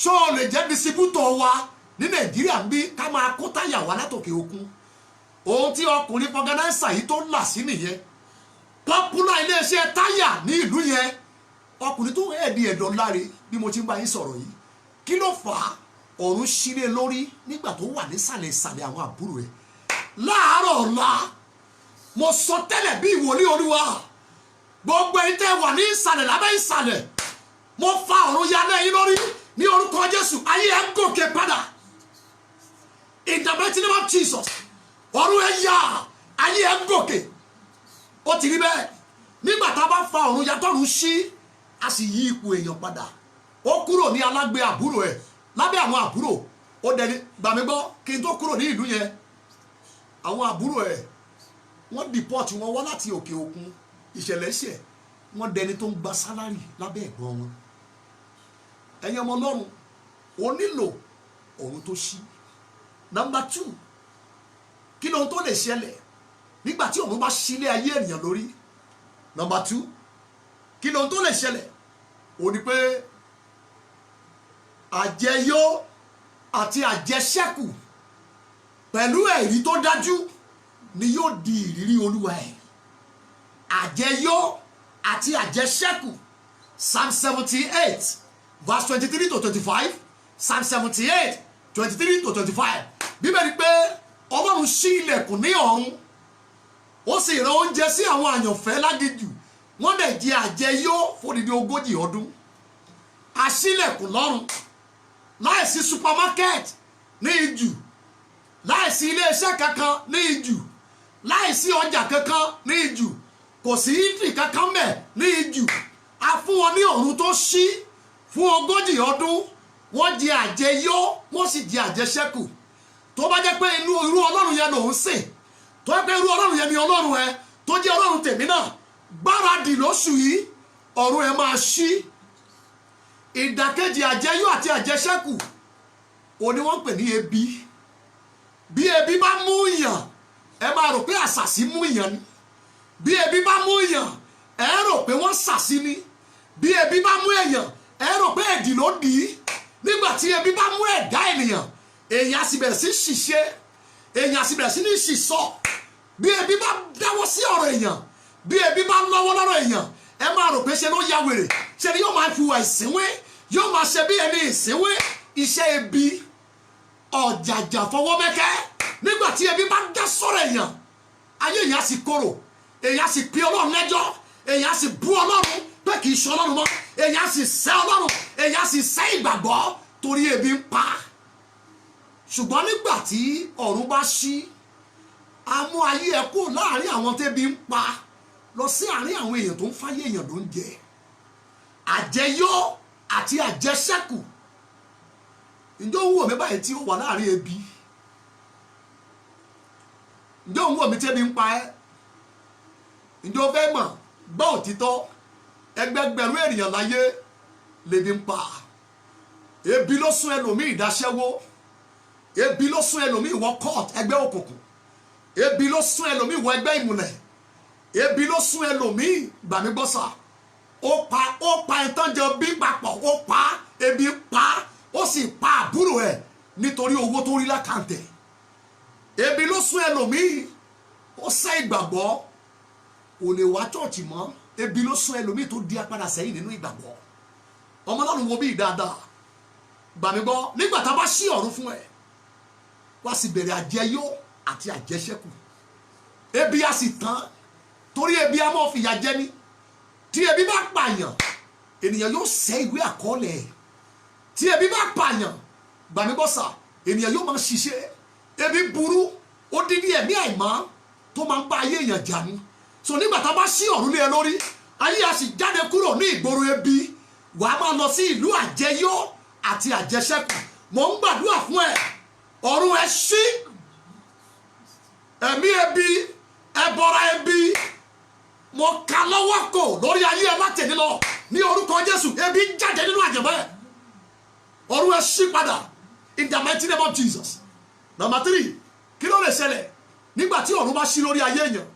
ṣó o lè jẹ́ distributọ̀ wa ní nàìjíríà ń bí ká máa kó táyà wá látòkè òkun ohun tí ọkùnrin fọgànáísà yìí tó là sí nìyẹn pọ́pùlà iléeṣẹ́ táyà ní ìlú yẹn ọkùnrin tó ẹ̀ẹ́dì ẹ̀dọ̀ láre bí mo ti ń bá yín sọ̀rọ̀ yìí kí ló fà á ọ̀run ṣílẹ̀ lórí nígbà tó wà nísàlẹ̀ ìsàlẹ̀ àwọn àbúrò ẹ̀ láàárọ̀ ọ̀la mo sọ tẹ́lẹ̀ bí ìwòlíì olúwa gbogbo ẹ̀yin tẹ́ wà ní ìsàlẹ̀ lábẹ́ ìsàlẹ̀ mo fa ọ̀run ya lẹ́yìn lórí ní orúkọ jésù ayé ẹ̀ ń gòkè padà in the mighty name of Jesus ọ̀run ẹ̀ yá ayé ẹ̀ ń gòkè ó ti rí bẹ́ẹ̀ nígbà tá a bá fa ọ̀run ya tọ́run ṣí a sì yí ipò èèyàn padà ó kúrò ní alágbe àbúrò ẹ̀ lábẹ́ àwọn àbúrò ó dẹni gbàmí gbọ́ kí n tó kúrò ní ìlú yẹn àwọn àbúrò ẹ̀ wọ́n deport wọn wá láti òkè òkun ìṣẹ̀lẹ̀ ṣẹ̀ wọ́n dẹni tó ń gba sálárì lábẹ́ ẹ̀gbọ́n wọn ẹ̀yin ọmọ ọlọ́run ó nílò ọ̀run tó ṣí. Number 2 kí lóhun tó lè ṣẹlẹ̀ nígbà tí ọ̀run bá ṣílé ayé ènìyàn lórí. Number 2 kí lóhun tó lè ṣẹlẹ̀ ó ní pé àjẹyó àti àjẹṣẹ́kù pẹ̀lú ẹ̀rí tó dájú ni yóò di ìrírí olúwa ẹ̀. Àjẹyó àti àjẹṣẹ́kù Psalm 78 verse 23 to 25 Psalm 78 23 to 25 bíbélì pé ọlọ́run ṣí ilẹ̀kùn ní ọ̀run ó sì rán oúnjẹ sí àwọn àyànfẹ́ lágijù wọ́n dẹ̀ jẹ àjẹyó fódìdí 40 ọdún. àṣílẹ̀kùn lọ́run láìsí supermarket ní ijù láìsí iléeṣẹ́ kankan ní ijù láìsí ọjà kankan ní ijù kò sí ìdí kankan mẹ́ ní ijù a fún wọn ní ọ̀run tó ṣí fún 40 ọdún wọ́n jẹ àjẹyó wọ́n sì jẹ àjẹṣẹ́kù. tó bá jẹ́ pé irú ọlọ́run yẹn lòún sìn tó jẹ́ pé irú ọlọ́run yẹn ni ọlọ́run ẹ tó jẹ́ ọlọ́run tèmi náà gbáradì lóṣù yìí ọ̀run ẹ máa ṣí. ìdàkejì àjẹyó àti àjẹṣẹ́kù òní wọ́n ń pè ní ebi. bí ebi bá mú yàn ẹ máa rò pé àṣàsí mú yàn ni bí ebi bá mú yàn ẹ rò pé wọ́n ṣàsí ni bí ebi bá mú èèyàn ẹ rò pé ẹ̀dì ló dì í nígbà tí ebi bá mú ẹ̀dá ènìyàn èèyàn á sì bẹ̀rẹ̀ sí ṣìṣe èèyàn á sì bẹ̀rẹ̀ sí ní ṣìṣọ́ bí ebi bá dáwọ́ sí ọ̀rọ̀ èèyàn bí ebi bá lọ́wọ́ lọ́rọ̀ èèyàn ẹ máa rò pé ṣe ló ya wèrè ṣe ni yóò máa fi wà ìsínwé yóò máa ṣe bí ẹni ìsínwé iṣẹ́ ebi ọ̀jàjà fọwọ́ mẹ́kẹ́ nígbà tí ebi bá dá sọ̀rọ̀ èèyàn ayé èèyàn á sì korò èèyàn á sì pe ọlọ́run lẹ́jọ́ èèyàn á sì bú ọlọ́run pé kì í ṣe ọlọ́run mọ́ èèyàn á sì sẹ́ ọlọ́run èèyàn á sì sẹ́ ìgbàgbọ́ torí ebi ń pa. ṣùgbọ́n nígbà tí ọ̀run bá ṣí a mú ayé ẹ kó láàrin àwọn tẹ́bi ń pa lọ sí àárín àwọn èèyàn tó ń fáyé èèyàn ló ń jẹ. àjẹyó àti àjẹṣẹ́kù ǹjẹ́ òun wò mí báyìí tí ó wà láàrin ebi ǹjẹ́ òun wò mí tẹ́bi ń pa ẹ́ ǹjẹ́ o fẹ́ mọ̀ gbọ́ òtítọ́ ẹgbẹgbẹ̀rún ènìyàn láyé lèbi ń pa. ebi ló sún ẹlòmíì ìdáṣẹ́wó ebi ló sún ẹlòmíì wọ court ẹgbẹ́ òkùnkùn ebi ló sún ẹlòmíì wọ ẹgbẹ́ ìmùlẹ̀ ebi ló sún ẹlòmíì gbàmígbọ́sà ó pa ìtànjẹ bí papọ̀ ó pa ebi pa ó sì pa àbúrò ẹ̀ nítorí owó tó rí lákàntẹ̀ ebi ló sún ẹlòmíì ó sẹ́ ìgbàgbọ́ ò lè wá chọ́ọ̀chì mọ́ ebi ló sún ẹlòmíì tó di apádà sẹ́yìn nínú ìgbàgbọ́ ọmọ Ọlọ́run wo bí dáadáa gbà mí gbọ́ nígbà tá bá ṣí ọ̀run fún ẹ wá sì bẹ̀rẹ̀ àjẹyó àti àjẹṣẹ́kù ebi á sì tán torí ebi á mọ́ fìyà jẹ ní tí ebi bá pààyàn ènìyàn yóò ṣẹ́ ìwé àkọọ́lẹ̀ tí ebi bá pààyàn gbà mí gbọ́ sà ènìyàn yóò máa ṣiṣẹ́ ebi burú ó dídí ẹ̀mí àìmọ́ tó máa ń bá ayé èèyàn jà ní so nígbà tá bá ṣí ọ̀run lé ẹ lórí ayé a sì jáde kúrò ní ìgboro ebi wàá máa lọ sí ìlú àjẹyó àti àjẹṣẹ́kù mò ń gbàdúrà fún ẹ ọ̀run ẹ ṣí ẹ̀mí ebi ẹbọra ebi mo ka lọ́wọ́ kò lórí ayé ẹ láti ní lọ ní orúkọ Jésù ebi jáde nínú àjẹmọ́ ẹ ọ̀run ẹ ṣí padà in the mighty name of Jesus. Number 3 kí ló lè ṣẹlẹ̀ nígbà tí ọ̀run bá ṣí lórí ayé èèyàn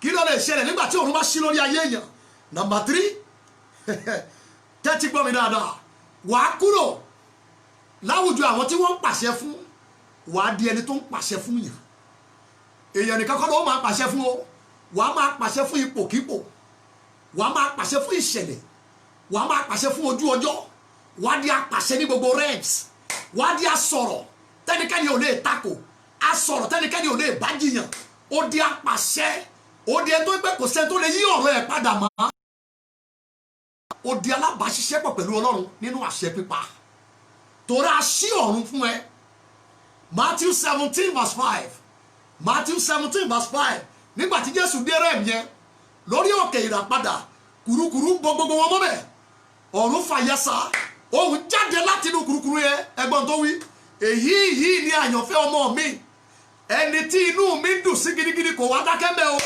kí ló lè ṣẹlẹ̀ nígbà tí ọ̀run bá ṣí lórí ayé èèyàn. Number 3 tẹ́tí gbọ́ mi dáadáa wàá kúrò láwùjọ àwọn tí wọ́n ń pàṣẹ fún wàá di ẹni tó ń pàṣẹ fún yàn èèyàn nìkan kọ́ ló máa pàṣẹ fún o wàá máa pàṣẹ fún ipòkípò wàá máa pàṣẹ fún ìṣẹ̀lẹ̀ wàá máa pàṣẹ fún ojú ọjọ́ wàá di apàṣẹ ní gbogbo realms wàá di asọ̀rọ̀ tẹ́nikẹ́ni ò lè takò asọ̀rọ̀ tẹ́nikẹ́ni ò lè bá jiyàn ó di apàṣẹ ó di ẹni tó gbé kò sẹ́ni tó lè yí ọ̀rọ̀ ẹ̀ padà mọ́ ó di alábàáṣiṣẹ́pọ̀ pẹ̀lú Ọlọ́run nínú àṣẹ pípa torí a ṣí ọ̀run fún ẹ Matthew 17 verse 5 Matthew 17 verse 5 nígbà tí Jésù dé rẹ̀ yẹn lórí òkè ìràpadà kùrukùru gbogbo wọn mọ́bẹ̀ ọ̀run fàyẹsà ohùn jáde láti inú kùrukùru yẹn ẹgbọ́n tó wí èyí yìí ni àyànfẹ́ ọmọ mi ẹni tí inú mi dùn sí gidigidi kò wá dákẹ́ mẹ́ o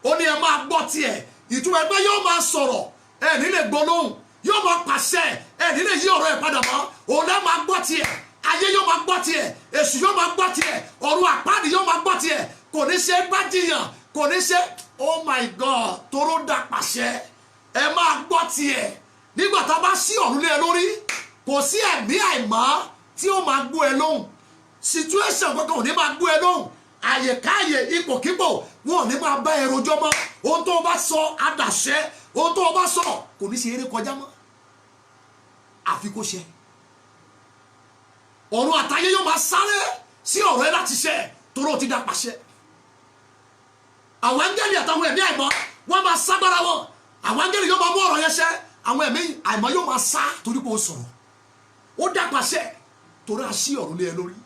ó ní ẹ máa gbọ́ tiẹ̀ ìtumọ̀ ẹgbẹ́ yóò máa sọ̀rọ̀ ẹ nílé gbólóhùn yóò máa pàṣẹ ẹ nílé yí ọ̀rọ̀ ẹ̀ padà mọ́ òun náà máa gbọ́ tiẹ̀ ayé yóò máa gbọ́ tiẹ̀ èṣù yóò máa gbọ́ tiẹ̀ ọ̀run àpáàdì yóò máa gbọ́ tiẹ̀ kò ní ṣe gbájiyàn kò ní ṣe oh my God toró dá pàṣẹ ẹ máa gbọ́ tiẹ̀ nígbà tá a bá ṣí ọ̀run lé ẹ lórí kò sí ẹ̀mí àìmọ́ tí ó máa gbọ́ ẹ lóhùn situation kankan ò ní máa gbọ́ ẹ lóhùn àyèkáyè ipòkípò wọn ò ní máa bá ẹ rojọ́ mọ́ ohun tó o bá sọ àdàṣẹ ohun tó o bá sọ kò ní ṣe eré kọjá mọ́ àfi kó ṣe ọ̀run àtayé yóò máa sáré sí ọ̀rọ̀ ẹ láti ṣe toró ti dá pàṣẹ àwọn áńgẹ́lì àtàwọn ẹ̀mí àìmọ́ wọ́n máa ságbára wọn àwọn áńgẹ́lì yóò máa mú ọ̀rọ̀ yẹn ṣẹ àwọn ẹ̀mí àìmọ́ yóò máa sá torí pé ó sọ̀rọ̀ ó dá pàṣẹ torí a ṣí ọ̀run lé ẹ lórí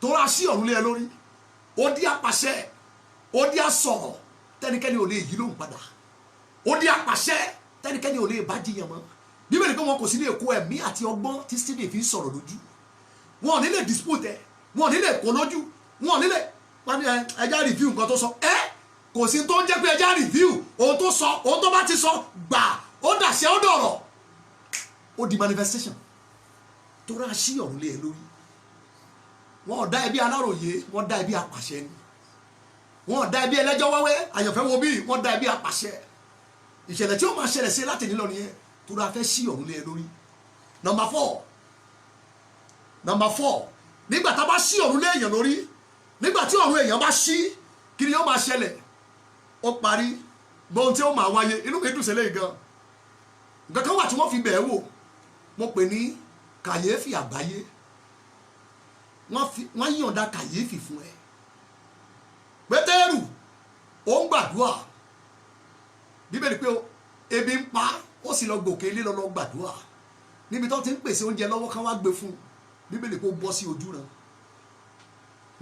torí a ṣí ọ̀run lé ẹ lórí ó di apàṣẹ ó di asọ̀rọ̀ tẹ́nikẹ́ni ò lè yí lóhùn padà ó di apàṣẹ tẹ́nikẹ́ni ò lè bá jiyàn mọ́ bíbélì pé wọn kò sí ní èkó ẹ̀mí àti ọgbọ́n tí Stephen fi ń sọ̀rọ̀ lójú wọn ò ní lè dispute ẹ wọn ò ní lè kó lójú wọn ò ní lè ẹja review nǹkan tó sọ ẹ kò sí tó ń jẹ́ pé ẹja review ohun tó sọ ohun tó bá ti sọ gbà ó dàṣẹ ó dọ̀rọ̀ ó di manifestation tó rà sí ọ̀run lé ẹ lórí wọn ò dá ẹbí aláròyé wọn dá ẹbí apàṣẹ ni wọn ò dá ẹbí ẹlẹ́jọ́ wẹ́wẹ́ àyànfẹ́ wo bí wọn dá ẹbí apàṣẹ ìṣẹ̀lẹ̀ tí ó máa ṣẹlẹ̀ sí láti nílọ nìyẹn tó rà fẹ́ sí ọ̀run lé ẹ lórí. Number 4 nígbà tá a bá sí ọ̀run lé èèyàn lórí nígbà tí ọ̀run èèyàn bá sí kí ni yóò máa ṣẹlẹ̀ ó parí gbóhun tí ó máa wáyé inú mi dùn sílẹ̀ gan nǹkan kan wà tí wọ́n fi bẹ̀ẹ́ wò mo pè ní kàyéfì àgbáyé wọ́n yọ̀ǹda kàyéfì fún ẹ Pétérù ó ń gbàdúrà bíbélì pé ebi ń pa ó sì lọ gòkè ilé lọ gbàdúrà níbi tó ti ń pèsè oúnjẹ lọ́wọ́ kan wá gbé fún bíbélì pé ó bọ́ sí ojú ran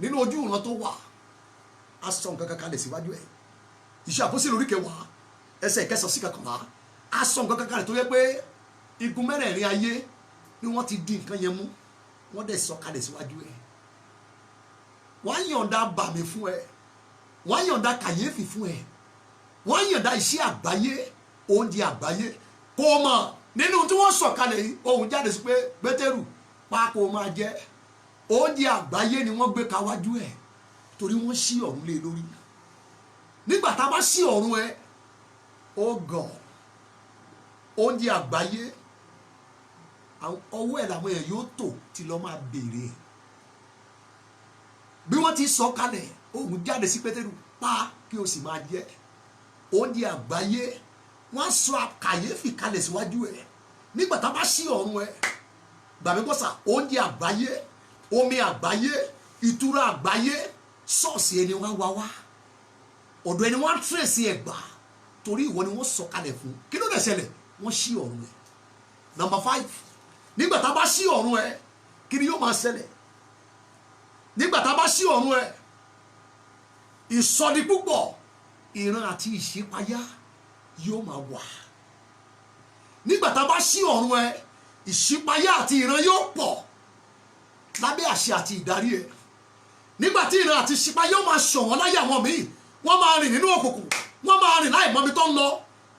nínú ojú ìran tó wà á sọ nǹkan kan kalẹ̀ síwájú ẹ̀ Iṣẹ́ Àpọ́sítélì orí 10 ẹsẹ̀ 9 sí 11 á sọ nǹkan kan kalẹ̀ tó yẹ pé igun mẹ́rẹ̀ẹ̀rin ayé ni wọ́n ti di nǹkan yẹn mú wọ́n dẹ̀ sọ kalẹ̀ síwájú ẹ̀ wọ́n á yọ̀ǹda bàmí fún ẹ wọ́n á yọ̀ǹda kàyéfì fún ẹ wọ́n á yọ̀ǹda iṣẹ́ àgbáyé oúnjẹ àgbáyé kó o mọ̀ nínú tí wọ́n sọ kalẹ̀ yìí ohun jáde sí pé Pétérù pa kó o máa jẹ oúnjẹ àgbáyé ni wọ́n gbé kawájú ẹ̀ torí wọ́n ṣí ọ̀run lé lórí nígbà tá a bá ṣí ọ̀run ẹ ó gàn oúnjẹ àgbáyé ọwọ́ ẹ̀ làwọn èèyàn yóò tò tí lọ́ máa béèrè bí wọ́n ti sọ kalẹ̀ ohun jáde sí Pétérù pa kí o sì máa jẹ oúnjẹ àgbáyé wọ́n sọ kàyéfì kalẹ̀ síwájú ẹ̀ nígbà tá a bá ṣí ọ̀run ẹ̀ gbàmí gbọ́sà oúnjẹ àgbáyé omi àgbáyé ìtura àgbáyé ṣọ́ọ̀ṣì ẹni wá wá wá ọ̀dọ̀ ẹni wọ́n tírèsì ẹ̀gbà torí ìwọ ni wọ́n sọ kalẹ̀ fún kí ló dẹ̀ ṣẹlẹ̀ wọ́n ṣí ọ̀run ẹ̀. Number 5 nígbà tá a bá ṣí ọ̀run ẹ̀ kí ni yóò máa ṣẹlẹ̀ nígbà tá a bá ṣí ọ̀run ẹ̀ ìsọdi púpọ̀ ìran àti ìṣípayá yóò máa wà. Nígbà tá a bá ṣí ọ̀run ẹ̀ ìṣípayá àti ìran yóò pọ̀ lábẹ́ àṣẹ àti ìdarí ẹ̀. Nígbà tí ìran àti ìṣípayá yóò máa ṣọ̀wọ́n láyé àwọn míì wọ́n máa rìn nínú òkùnkùn wọ́n máa rìn láì mọbi tó ń lọ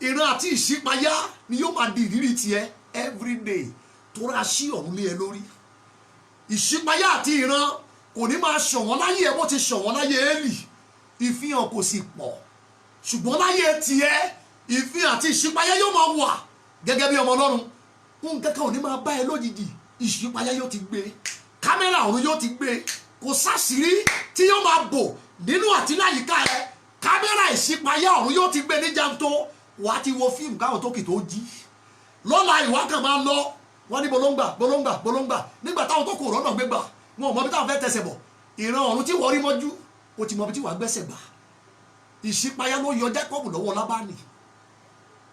ìran àti ìṣípayá ni yóò máa di ìrírí tiẹ̀ everyday tó rà ṣí ọ̀run lé ẹ lórí. Ìṣípayá àti ìran kò ní máa ṣọ̀wọ́n láyé ẹ bó ti ṣọ̀wọ́n láyé Élì ìfihàn kò sì pọ̀ ṣùgbọ́n láyé tiẹ̀ ìfihàn àti ìṣípayá yóò máa wà gẹ́gẹ́ bí ọmọ Ọlọ́run nǹkan kan ò ní máa bá ẹ lójijì ìṣípayá yóò ti gbé kámẹ́rà ọ̀run yóò ti gbé kò sáṣìírí tí yóò máa bò nínú àti láyìíká ẹ kámẹ́rà ìṣípayá ọ̀run yóò ti gbé ní jàǹtó wàá ti wo fíìmù káwọn tó kì tó jí lọ́la ìwà kan máa lọ wọ́n ní bolóńgbà nígbà táwọn tó kò rọ́nà gbégbà wọn ò mọ bí táwọn fẹ́ tẹsẹ̀ bọ̀ ìran ọ̀run tí wọ́n rí mọ́jú ó ti mọ bí tí wàá gbẹ́sẹ̀ gbà. Ìṣípayá ló yọ Jákọ́bù lọ́wọ́ Lábánì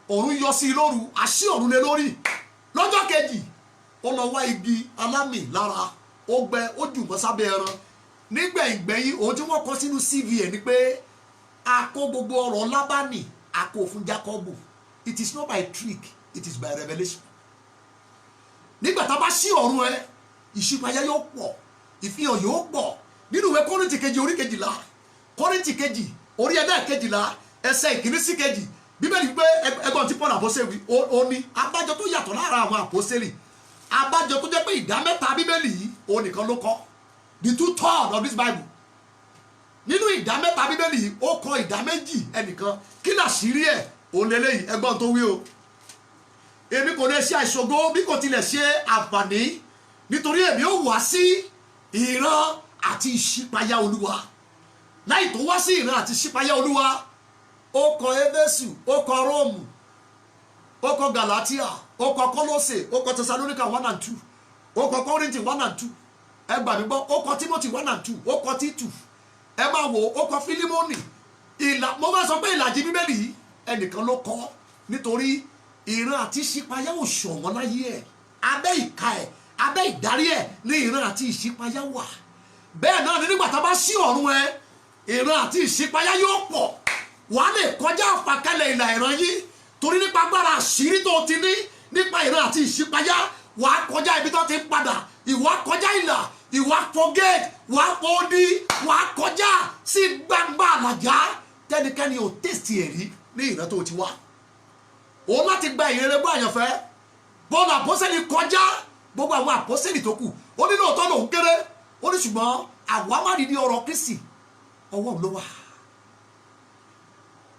ọ̀run yọ sí i lóru àṣì ọ̀run lé lórí lọ́jọ́ kejì ó lọ wá igi alámì lára ó gbẹ ó jù mọ́ sábẹ́ ẹran nígbẹ̀yìngbẹ̀yìn ohun tí wọ́n kọ sínú CV ẹ̀ ni pé a kó gbogbo ọ̀rọ̀ Lábánì a kó fún Jákọ́bù. It is not by trick, it is by revelation. Nígbà tá a bá ṣí ọ̀run ẹ ìṣípayá yóò pọ̀ ìfihàn yóò pọ̀ nínú ìwé Kọ́ríńtì kejì orí kejìlá Kọ́ríńtì kejì orí ẹlẹ́ẹ̀kejìlá ẹsẹ̀ ìkíní sí kejì Bíbélì pé ẹgbọ́n tí Paul àpọ́sẹ́lì ó ní abájọ tó yàtọ̀ lára àwọn àpọ́sẹ́lì abájọ tó jẹ́ pé ìdá mẹ́ta Bíbélì yìí òun nìkan ló kọ the 2/3 of this Bible. Nínú ìdá mẹ́ta Bíbélì yìí ó kọ ìdá méjì ẹnìkan kí làṣírí ẹ̀ òun lélẹ́yìí ẹgbọ́n tó wí o. Èmi kò lè ṣe àìṣògo bí kò tilẹ̀ ṣe àǹfààní nítorí èmi ó wá sí ìran àti ìṣípayá Olúwa. Láì tó wá sí ìran àti ìṣípayá Olúwa ó kọ Éfésù ó kọ Róòmù ó kọ Gàlátíà ó kọ Kólósè ó kọ Tẹsalóníkà 1 and 2 ó kọ Kọ́ríńtì 1 and 2 ẹ gbà mí gbọ́ ó kọ Tímótì 1 and 2 ó kọ Títù ẹ máa wò ó kọ Fílímónì mo máa sọ pé ìlàjì Bíbélì yìí ẹnìkan ló kọ nítorí ìran àti ìṣípayá ò ṣọ̀wọ́n láyé ẹ̀ abẹ́ ìka ẹ̀ abẹ́ ìdarí ẹ̀ ní ìran àti ìṣípayá wà. Bẹ́ẹ̀ náà ni nígbà tá a bá ṣí ọ̀run ẹ ìran àti ìṣípayá yóò pọ̀ wà á lè kọjá àfàkalẹ̀ ìlà ìran yìí torí nípa agbára àṣírí tó ti ní nípa ìran àti ìṣípayá wà á kọjá ibi tó ti ń padà ìwà kọjá ìlà ìwà forget wà á pọ́ọ́dí wà á kọjá sí gbangba àlàjá tẹnikẹ́ni ò tẹ̀sí ẹ̀rí ní ìran tó ti wá. Òun láti gba ìrere bó àyànfẹ́ bọ́ọ̀lù àpọ́sẹ́lì kọjá gbogbo àwọn àpọ́sẹ́lì tó kù ó ní lóòótọ́ lòun kéré ó ní ṣùgbọ́n àwa má rí ní ọ̀rọ̀ Kristi ọwọ́ ló wà.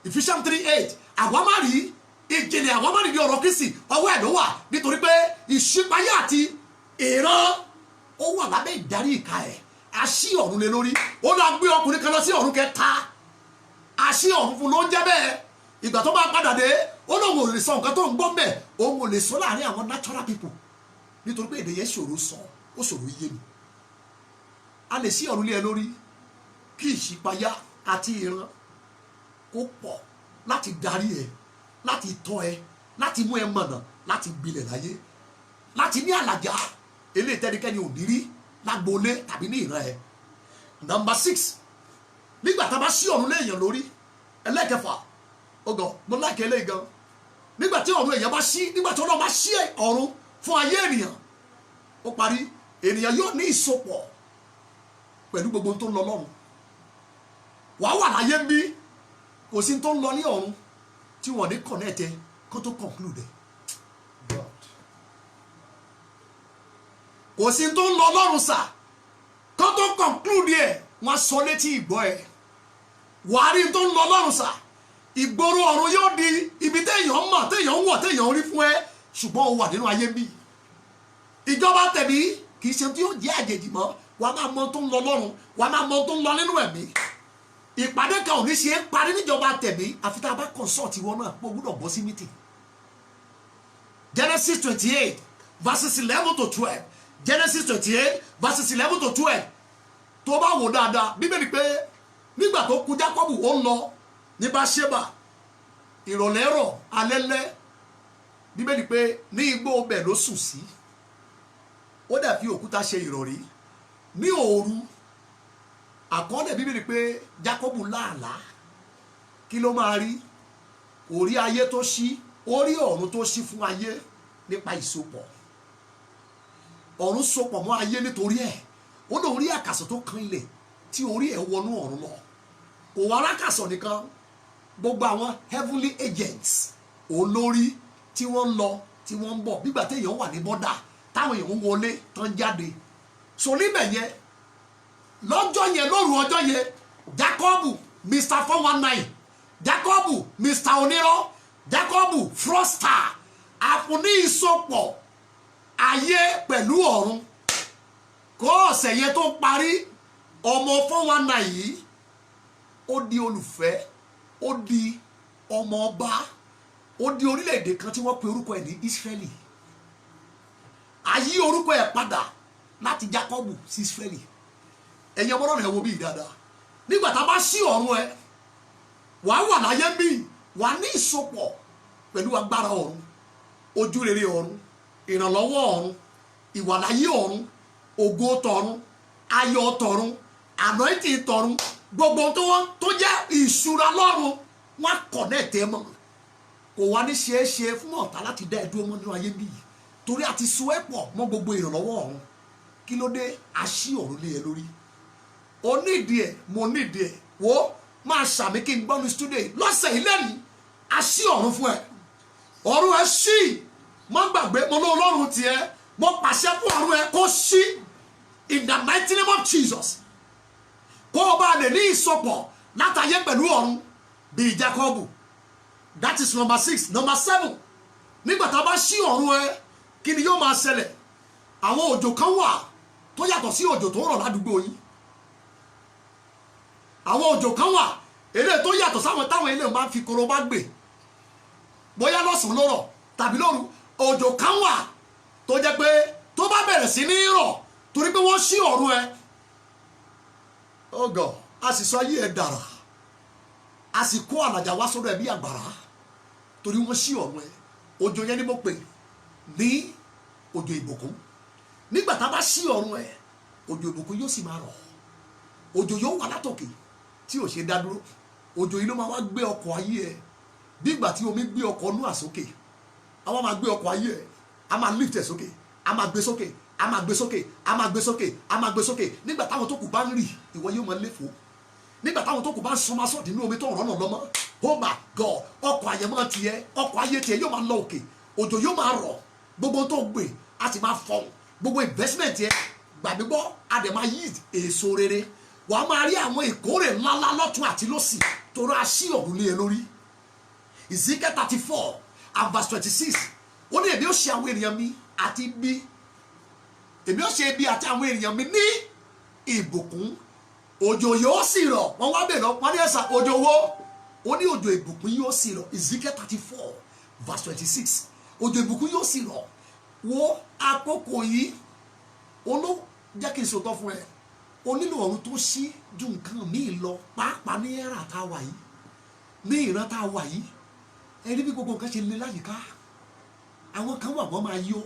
Ephesians 3:8 àwa má rí ìjìnlẹ̀ àwa má rí ní ọ̀rọ̀ Kristi ọwọ́ ẹ̀ ló wà nítorí pé ìṣípayá àti ìran ó wà lábẹ́ ìdarí ìka ẹ̀ àṣì ọ̀run lé lórí ó lọ gbé ọkùnrin kan lọ sí ọ̀run kẹta àṣì ọ̀run fún ló ń jẹ́ bẹ́ẹ̀ ìgbà tó bá padà dé ó lóun ò lè sọ nǹkan tó ń gbọ́ mẹ́ òun ò lè sọ láàrin àwọn natural people nítorí pé èdè yẹn ṣòro sọ ó ṣòro yé mi. A lè ṣí ọ̀run lé ẹ lórí kí ìṣípayá àti ìran kó pọ̀ láti darí ẹ láti tọ́ ẹ láti mú ẹ mọ̀nà láti gbilẹ̀ láyé láti ní àlàjá eléyìí tẹ́nikẹ́ni ò ní rí lágboolé tàbí ní ìran ẹ. Number 6 nígbà tá a bá ṣí ọ̀run lé èèyàn lórí ẹlẹ́kẹfà ọgọ mo láìkẹ́ eléyìí gan nígbà tí ọ̀run èèyàn bá ṣí nígbà tí Ọlọ́run bá ṣí ọ̀run fún ayé ènìyàn ó parí ènìyàn yóò ní ìsopọ̀ pẹ̀lú gbogbo tó ń lọ lọ́run wàá wà láyé ń bí kò sí tó ń lọ ní ọ̀run tí wọ́n ní connect kó tó conclude kò sí tó ń lọ lọ́run sà kó tó conclude ẹ̀ wọ́n sọ létí ìgbọ́ ẹ̀ wàá rí tó ń lọ lọ́run sà ìgboro ọ̀run yóò di ibi téèyàn mọ̀ téèyàn ń wọ̀ téèyàn rí fún ẹ ṣùgbọ́n ó wà nínú ayé bí ìjọba tẹ̀mí kì í ṣe tí yóò jẹ́ àjèjì mọ́ wàá máa mọ tó ń lọ lọ́run wàá máa mọ tó ń lọ nínú ẹ̀mí ìpàdé kan ò ní ṣe é parí níjọba tẹ̀mí àfi tá a bá consult wọn náà pé o gbọ́dọ̀ bọ́ sí meeting. Genesis 28 verses 11 to 12. Genesis 28 verses 11 to 12. tó bá wò dáadáa bíbélì pé nígbà tó kú Jákọ́bù ó ń lọ ní Báṣébà ìrọ̀lẹ́ rọ̀ alẹ́lẹ́ bíbélì pé ní igbó bẹ̀ ló sùn sí ó dàbí òkúta ṣe ìrọ̀rí ní òru àkọọ́lẹ̀ bíbélì pé Jákọ́bù láàlá kí ló máa rí orí ayé tó ṣí orí ọ̀run tó ṣí fún ayé nípa ìsopọ̀ ọ̀run sopọ̀ mọ́ ayé nítorí ẹ̀ ó lè orí àkàsọ̀ tó kan ilẹ̀ tí orí ẹ̀ wọnú ọ̀run lọ kò wá arákàsọ̀ nìkan gbogbo àwọn heavenly agents olórí tí wọ́n ń lọ tí wọ́n ń bọ̀ bígbà téèyàn wà ní bọ́dà táwọn èèyàn ń wọlé tán jáde so níbẹ̀ yẹn lọ́jọ́ yẹn lóru ọjọ́ yẹn Jákọ́bù Mr 419 Jákọ́bù Mr onírọ́ Jákọ́bù froster àfúní ìsopọ̀ ayé pẹ̀lú ọ̀run kó ọ̀sẹ̀ yẹn tó parí ọmọ 419 yìí ó di olùfẹ́ ó di ọmọ ọba ó di orílẹ̀-èdè kan tí wọ́n pe orúkọ ẹ̀ ní Ísírẹ́lì ayé orúkọ ẹ̀ padà láti Jákọ́bù sí Ísírẹ́lì ẹ̀yin ọmọ náà ẹ̀ wo bí dáadáa nígbà tá a bá ṣí ọ̀run ẹ̀ wàá wà láyé bí wàá ní ìsopọ̀ pẹ̀lú agbára ọ̀run ojú rere ọ̀run ìrànlọ́wọ́ ọ̀run ìwàláyé ọ̀run ògo tọ̀run ayọ̀ tọ̀run anointing tọ̀run gbogbo tó jẹ́ ìṣúra lọ́run wọn connect ẹ mọ́ kò wá ní ṣeéṣe fún ọ̀tá láti dá ẹ̀dúró mọ́ nínú ayé bíi torí àti so ẹ̀ pọ̀ mọ́ gbogbo ìrànlọ́wọ́ ọ̀run kí ló dé aṣí ọ̀run lé ẹ lórí o nídìí ẹ̀ mo nídìí ẹ̀ wo máa ṣàmì kí n gbọ́ ní studio lọ́sẹ̀ ilé ni aṣí ọ̀run fún ẹ ọ̀run ẹ ṣí má gbàgbé mo ní ọlọ́run tiẹ̀ mo pàṣẹ fún ọ̀run ẹ kó ṣí in the mighty name of Jesus kó o bá lè ní ìsopọ̀ látàyé pẹ̀lú ọ̀run bíi Jákọ́bù that is number 6. Number 7 nígbà tá a bá ṣí ọ̀run ẹ kí ni yóò máa ṣẹlẹ̀ àwọn òjò kan wà tó yàtọ̀ sí òjò tó rọ̀ ládùúgbò yín àwọn òjò kan wà èlé tó yàtọ̀ sáwọn táwọn ilé máa ń fi korobá gbè bóyá lọ́sàn-án ló rọ̀ tàbí lóru òjò kan wà tó jẹ́ pé tó bá bẹ̀rẹ̀ sí ní rọ̀ torí pé wọ́n ṣí ọ̀run ẹ ọgọ̀ a sì sọ ayé ẹ dàrà a sì kó àlàjà wá sọ́dọ̀ ẹ bí àgbàrá torí wọ́n ṣí ọ̀run ẹ òjò yẹn ni mo pè ní òjò ìbùkún nígbà tá a bá ṣí ọ̀run ẹ òjò ìbùkún yóò sì máa rọ̀ òjò yóò wà látòkè tí ò ṣe dá dúró òjò yìí ló máa wá gbé ọkọ̀ ayé ẹ bí ìgbà tí omi gbé ọkọ̀ Nóà sókè àwọn máa gbé ọkọ̀ ayé ẹ a máa lift ẹ sókè a máa gbé sókè a máa gbé sókè a máa gbé sókè a máa gbé sókè nígbà táwọn tó kù bá ń rì ìwọ yóò máa léfò nígbà táwọn tó kù bá ń sọmọ sọdí ní omi tó rọnà lọmọ oh my God ọkọ̀ àyẹ̀mọ́ tiẹ̀ ọkọ̀ ayé tiẹ̀ yóò máa lọ òkè òjò yóò máa rọ̀ gbogbo tó gbè á ti máa fọ̀n gbogbo investment yẹn gbàgbọ́ adẹ̀ máa yí èso rere wàá máa rí àwọn ìkórè ńláńlá lọ́tún àti lọ́sì torí a ṣí ọ̀run lé ẹ lórí Ezekiel 34 and verse 26 ó ní èmi ó ṣe àwọn ènìyàn mi àti bí èmi ó ṣe ibi àti àwọn ènìyàn mi ní ìbùkún òjò yóò sì rọ̀ wọ́n wá bẹ̀rẹ̀ wọ́n ní ẹ̀sà òjò wo ó ní òjò ìbùkún yóò sì rọ̀ Ezekiel 34 verse 26 òjò ìbùkún yóò sì rọ̀ wo àkókò yìí olú jẹ́ kí n sòtọ́ fún ẹ o nílò ọ̀run tó ṣí ju nǹkan míì lọ pàápàá ní ẹ̀rà tá a wà yìí ní ìran tá a wà yìí ẹni bí gbogbo nǹkan ṣe lé láyìíká àwọn kan wà wọ́n máa yó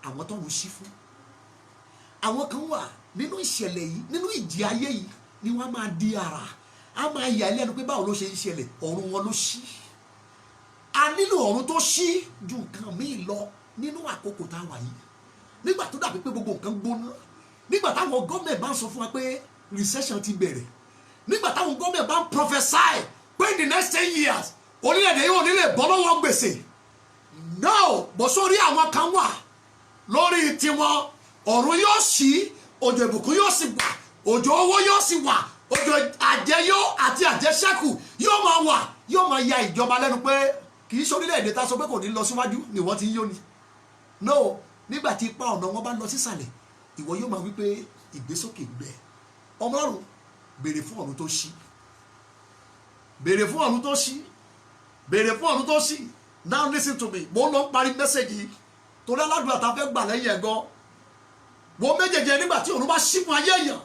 àwọn tó ń ṣí fún àwọn kan wà nínú ìṣẹ̀lẹ̀ yìí nínú ìjì ayé yìí ni wọ́n máa di ara a máa yà ẹ́ lẹ́nu pé báwo ló ṣe ń ṣẹlẹ̀ ọ̀run wọn ló ṣí a nílò ọ̀run tó ṣí ju nǹkan míì lọ nínú àkókò tá a wà yìí nígbà tó dàbí pé gbogbo nǹkan gbóná nígbà táwọn gọ́ọ̀mẹ̀ bá ń sọ fún wa pé recession ti bẹ̀rẹ̀ nígbà táwọn gọ́ọ̀mẹ̀ bá ń prophesy pé in the next 10 years orílẹ̀-èdè yóò nílé bọ́ lọ́wọ́ gbèsè no bó sórí àwọn kan wà lórí tiwọn ọ̀run yóò ṣí òjò ìbùkún yóò sì wà òjò owó yóò sì wà òjò àjẹyó àti àjẹṣẹ́kù yóò máa wà yóò máa ya ìjọba lẹ́nu pé kì í sórílẹ̀-èdè tá a sọ pé kò ní lọ síwájú ni wọ́n ti ń yó ni no nígbà tí ipa ọ̀nà wọn bá lọ sísàlẹ̀ ìwọ yóò máa wí pé ìgbésókè gbẹ ọmọlọ́run béèrè fún ọ̀run tó ṣí béèrè fún ọ̀run tó ṣí, béèrè fún ọ̀run tó ṣí. Now listen to me, mo lọ parí mẹ́sẹ̀gì yìí torí aládùúgbò àtàfẹ́ gbà lẹ́yìn ẹ̀gọ́. Wo méjèèjì nígbà tí ọ̀run bá ṣí fún ayé èèyàn,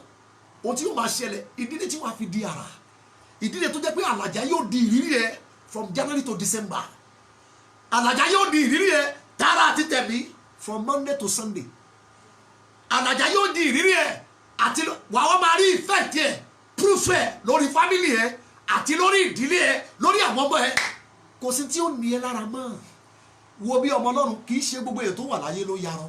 ohun tí yóò máa ṣẹlẹ̀, ìdílé tí wàá fi di ara, ìdílé tó jẹ́ pé àlàjá yóò di ìrírí ẹ from January to December. Àlàjá yóò di ìrírí ẹ tààrà àti tẹ̀mí from Monday to Sunday. Àlàjá yóò di ìrírí ẹ àti wàá máa rí effect ẹ, proof ẹ lórí family ẹ àti lórí ìdílé ẹ, lórí àwọn ọmọ ẹ. Kò sí tí ó ní ẹ lára mọ́. Wo bí ọmọ Ọlọ́run, kì í ṣe gbogbo èèyàn tó wà láyé ló yarọ,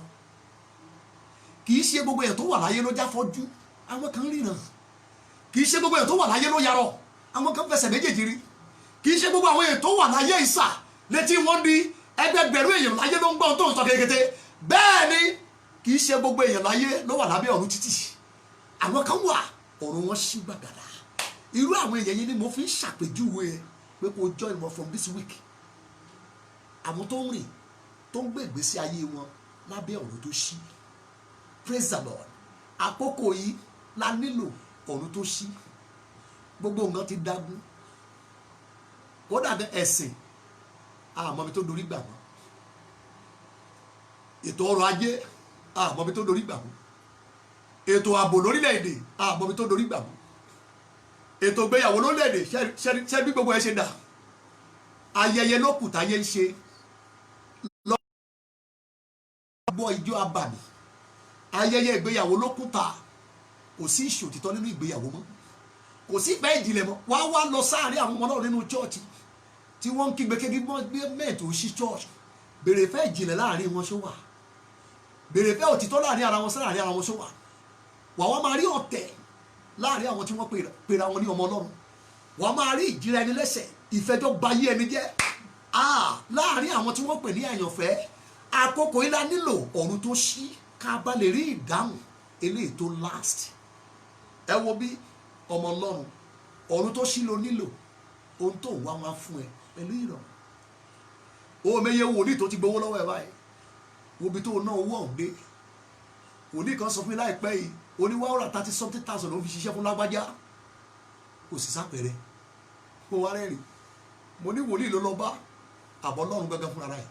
kì í ṣe gbogbo èèyàn tó wà láyé ló jáfọ́jú. Àwọn kan ríran. Kì í ṣe gbogbo èèyàn tó wà láyé ló yarọ, àwọn kan fẹsẹ̀ méjèèjì rí. Kì í ṣe gbogbo àwọn èèyàn tó wà láyé ìsà létí wọ́n di ẹgbẹgbẹ̀rún èèyàn láyé ló ń gbọ́n tó ń sọ kékeré. Bẹ́ẹ̀ ni kì í ṣe gbogbo èèyàn láyé ló wà lábẹ́ ọ̀run títì. Àwọn kan wà ọ̀run wọn ṣí gbàgàdà. Irú àwọn èèyàn yìí ni mo fi ń ṣàpèjúwe pé kó join wọn from this week. Àwọn tó ń rìn tó ń gbé ìgbésí ayé wọn lábẹ́ ọ̀run tó ṣí. Praise the Lord. Àkókò yìí la nílò ọ̀run tó ṣí. Gbogbo nǹkan ti dágún. Kódà ní ẹ̀sìn àmọ́ mi tó dorí gbà mọ́. Ètò ọrọ̀ ajé àmọ́ mi tó dorí gbà mọ́. Ètò ààbò lórílẹ̀-èdè àmọ́ mi tó dorí gbà mọ́. Ètò ìgbéyàwó lórílẹ̀-èdè ṣẹ́ bí gbogbo ẹ ṣe dà. Ayẹyẹ ló kù táyé ń ṣe. Lọ́gbọ́ ijó abàmì. Ayẹyẹ ìgbéyàwó ló kù ta. Kò sí ìṣòtítọ́ nínú ìgbéyàwó mọ́. Kò sí ìgbẹ́ ìjìnlẹ̀ mọ́. Wá lọ sáàrin àwọn ọmọ náà nínú chọ́ọ̀chì tí wọ́n ń kígbe kégi mẹ́ẹ̀tì ó ṣí chọ́ọ̀chì. Bèrè fẹ́ ìjìnlẹ̀ láàrin wọn ṣó wà. Bèrè fẹ́ òtítọ́ láàrin ara wọn sáàrin ara wọn ṣó wà. Wà máa rí ọ̀tẹ̀ láàrin àwọn tí wọ́n pera wọn ní ọmọ Ọlọ́run. Wà máa rí ìjìnlẹ̀ ẹni lẹ́sẹ̀, ìfẹ́jọ́ bayé ẹni jẹ́. Láàrin àwọn tí wọ́n pè ní àyànfẹ́. Àkókò yìí la nílò ọ̀run tó ṣí ká bá lè rí ìdáhùn eléyìí tó last. Ẹ wo bí ọmọ Ọlọ́run, ọ̀run tó ṣí ló nílò. Ohun tó wá máa fún ẹ pẹ̀lú ìrọ̀rùn. O meye wòlíì tó ti gbowó lọ́wọ́ ẹ báyìí. Wo bí tó ná owó ọ̀hún dé. Wòlíì kan sọ fún mi láìpẹ́ yìí, oníwàhùrà 30,000 ló fi ṣiṣẹ́ fún lágbájá. Kò sí sápẹ̀rẹ̀. Kó wá rẹ́rìn. Mo ní wòlíì ló lọ bá àbọ̀ Ọlọ́run gángan fúnra rẹ̀.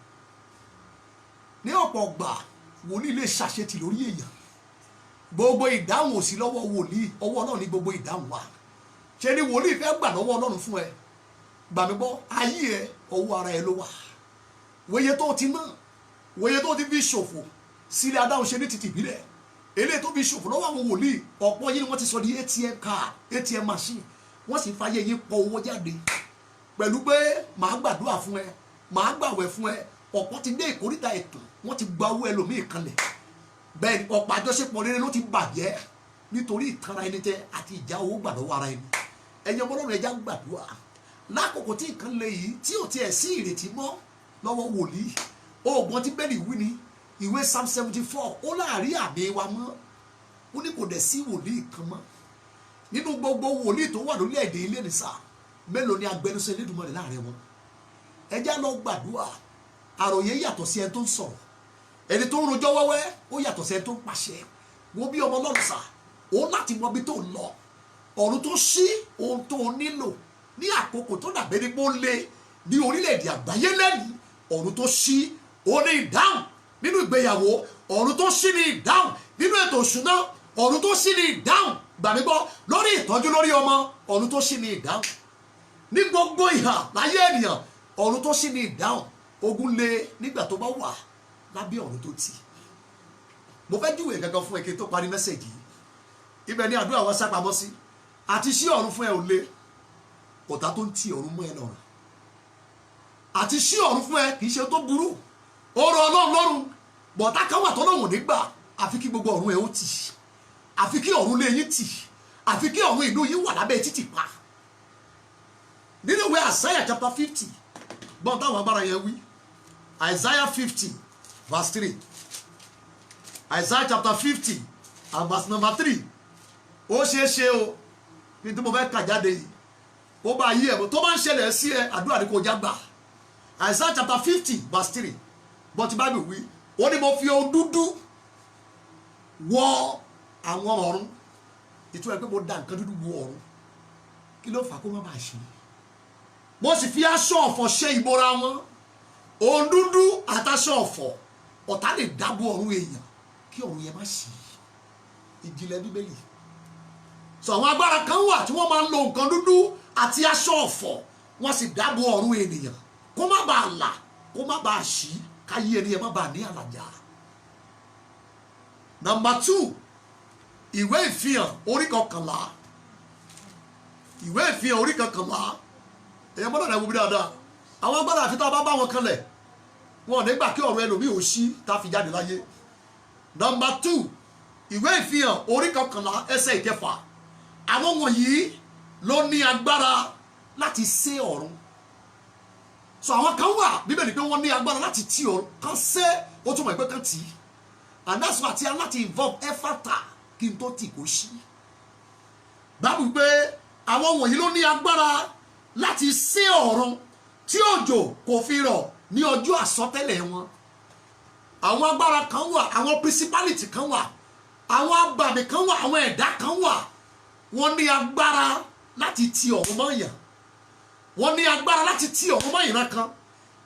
Ní ọ̀pọ̀ ọgbà wòlíì lè ṣàṣetì lórí èèyàn. Gbogbo ìdáhùn ò sí lọ́wọ́ wòlíì, ọwọ́ Ọlọ́run ní gbogbo ìdáhùn wà. Ṣé ni wòlíì fẹ́ gbà lọ́wọ́ Ọlọ́run fún ẹ? Gbà mí gbọ́, ayé ẹ ọwọ́ ara ẹ ló wà. Wòye tó ti ná, wòye tó ti fi ṣòfò sílẹ̀ adáhùn ṣe ní títì ìbílẹ̀. Eléyìí tó fi ṣòfò lọ́wọ́ àwọn wòlíì, ọ̀pọ̀ yìí ni wọ́n ti sọ di ATM card, ATM machine. Wọ́n sì fàyè yín pọ owó jáde. Pẹ̀lú pé màá gbàdúrà fún ẹ, màá gbàwẹ̀ fún ẹ. Ọ̀pọ̀ ti dé ìkórìtà ètò, wọ́n ti gba owó ẹlòmíì kanlẹ̀. Bẹ́ẹ̀ ni ọ̀pọ̀ àjọṣepọ̀ rere ló ti bàjẹ́ nítorí ìtara ẹni tẹ àti ìjà owó gbà lọ́wọ́ ara ẹni. Ẹ̀yin ọmọ Ọlọ́run ẹja gbàdúrà lákòókò tí nǹkan le yìí tí ò tiẹ̀ sí ìrètí mọ́ lọ́wọ́ wòlíì. Oògùn tí bẹ́ẹ̀ni wí ni ìwé Psalm 74 ó láàrí àmì wa mọ́. Ó ní kò dẹ̀ sí wòlíì kan mọ́. Nínú gbogbo wòlíì tó wà lórílẹ̀-èdè ilé nìsà, mélòó ni agbẹnusọ Elédùmarè láàrin wọn? Ẹja lọ gbàdúrà. Àròyé yàtọ̀ sí ẹni tó ń sọ̀rọ̀. Ẹni tó ń rojọ́ wẹ́wẹ́ ó yàtọ̀ sí ẹni tó ń pàṣẹ. Wo bí ọmọ Ọlọ́run sà, ó láti mọ ibi tó ń lọ. Ọ̀run tó ṣí ohun tó nílò ní àkókò tó dàbẹ́ ní pé ó lé ní orílẹ̀-èdè àgbáyé lẹ́nu. Ọ̀run tó ṣí ó ní ìdáhùn nínú ìgbéyàwó. Ọ̀run tó ṣí ní ìdáhùn nínú ètò òṣùná. Ọ̀run tó ṣí ní ìdáhùn gbàmí gbọ́ lórí ìtọ́jú lórí ọmọ. Ọ̀run tó ṣí ní ìdáhùn ní gbogbo ìhà láyé ènìyàn. Ọ̀run tó ṣí ní ìdáhùn. Ogun lé nígbà tó bá wà lábẹ́ ọ̀run tó tì. Mo fẹ́ júwèé gangan fún ẹ kí n tó parí mẹ́sẹ̀gì yìí. Ibẹ̀ ni àdúrà wa sápamọ́ sí. Àti ṣí ọ̀run fún ẹ ò le. Ọ̀tá tó ń ti ọ̀run mọ́ ẹ lọ́rùn. Àti ṣí ọ̀run fún ẹ kì í ṣe tó burú. Ọ̀rọ̀ Ọlọ́run lọ́rùn. Bọ̀tá kan wà tọ́lọ́run nígbà. Àfi kí gbogbo ọ̀run ẹ ó tì. Àfi kí ọ̀run lé yín tì. Àfi kí ọ̀run ìlú yín wà lábẹ́ títì pa. Nínú ìwé Isaiah chapter 50. Gbọ́n táwọn agbára yẹn wí. Isaiah 50 verse 3. Isaiah chapter 50 and verse number 3. Ó ṣe o ní tí mo fẹ́ kà jáde yìí. Ó bá yí ẹ̀ bó tó bá ń ṣẹlẹ̀ sí ẹ àdúrà ní kò já gbà. Isaiah chapter 50 verse 3. But Bible wí, ó ní mo fi ohun dúdú wọ àwọn ọ̀run. Ìtumọ̀ ẹ̀ pé mo dá nǹkan dúdú wọ ọ̀run. Kí ló fà kó má bàa ṣe? mo sì fi aṣọ ọ̀fọ̀ ṣe ìbora wọn ohun dúdú àtàṣọ ọ̀fọ̀ ọ̀tá lè dábò ọ̀run èèyàn kí ọ̀run yẹn má ṣí ìjìnlẹ̀ bíbélì sọ àwọn agbára kan wà tí wọ́n máa ń lo nǹkan dúdú àti aṣọ ọ̀fọ̀ wọ́n sì dábò ọ̀run ènìyàn kó má bàa là kó má bàa ṣí káyé ènìyàn má bàa ní àlàjá. Number 2, ìwé ìfihàn orí 11 ìwé ìfihàn orí 11 èyàn gbọ́dọ̀ rẹ̀ wú bí dáadáa àwọn agbára àfi tá a bá bá wọn kanlẹ̀ wọn ò ní gbà kí ọ̀rọ̀ ẹlòmíì ò ṣí tá a fi jáde láyé. Number 2, ìwé ìfihàn orí 11 ẹsẹ̀ 9 àwọn wọ̀nyí ló ní agbára láti sé ọ̀run. So àwọn kan wà bíbélì pé wọ́n ní agbára láti tì ọ̀run kan sé ó túmọ̀ pé kan tì í and that's why a láti involve ẹ̀fàtà kí n tó tì kó ṣí. báwo pé àwọn wọ̀nyí ló ní agbára láti sé ọ̀run tí òjò kò fi rọ̀ ní ọjọ́ àsọtẹ́lẹ̀ wọn. àwọn agbára kan wà àwọn principality kan wà àwọn abàmì kan wà àwọn ẹ̀dá kan wà wọ́n ní agbára láti tì ọ̀run mọ́ èèyàn wọ́n ní agbára láti tì ọ̀run mọ́ ìran kan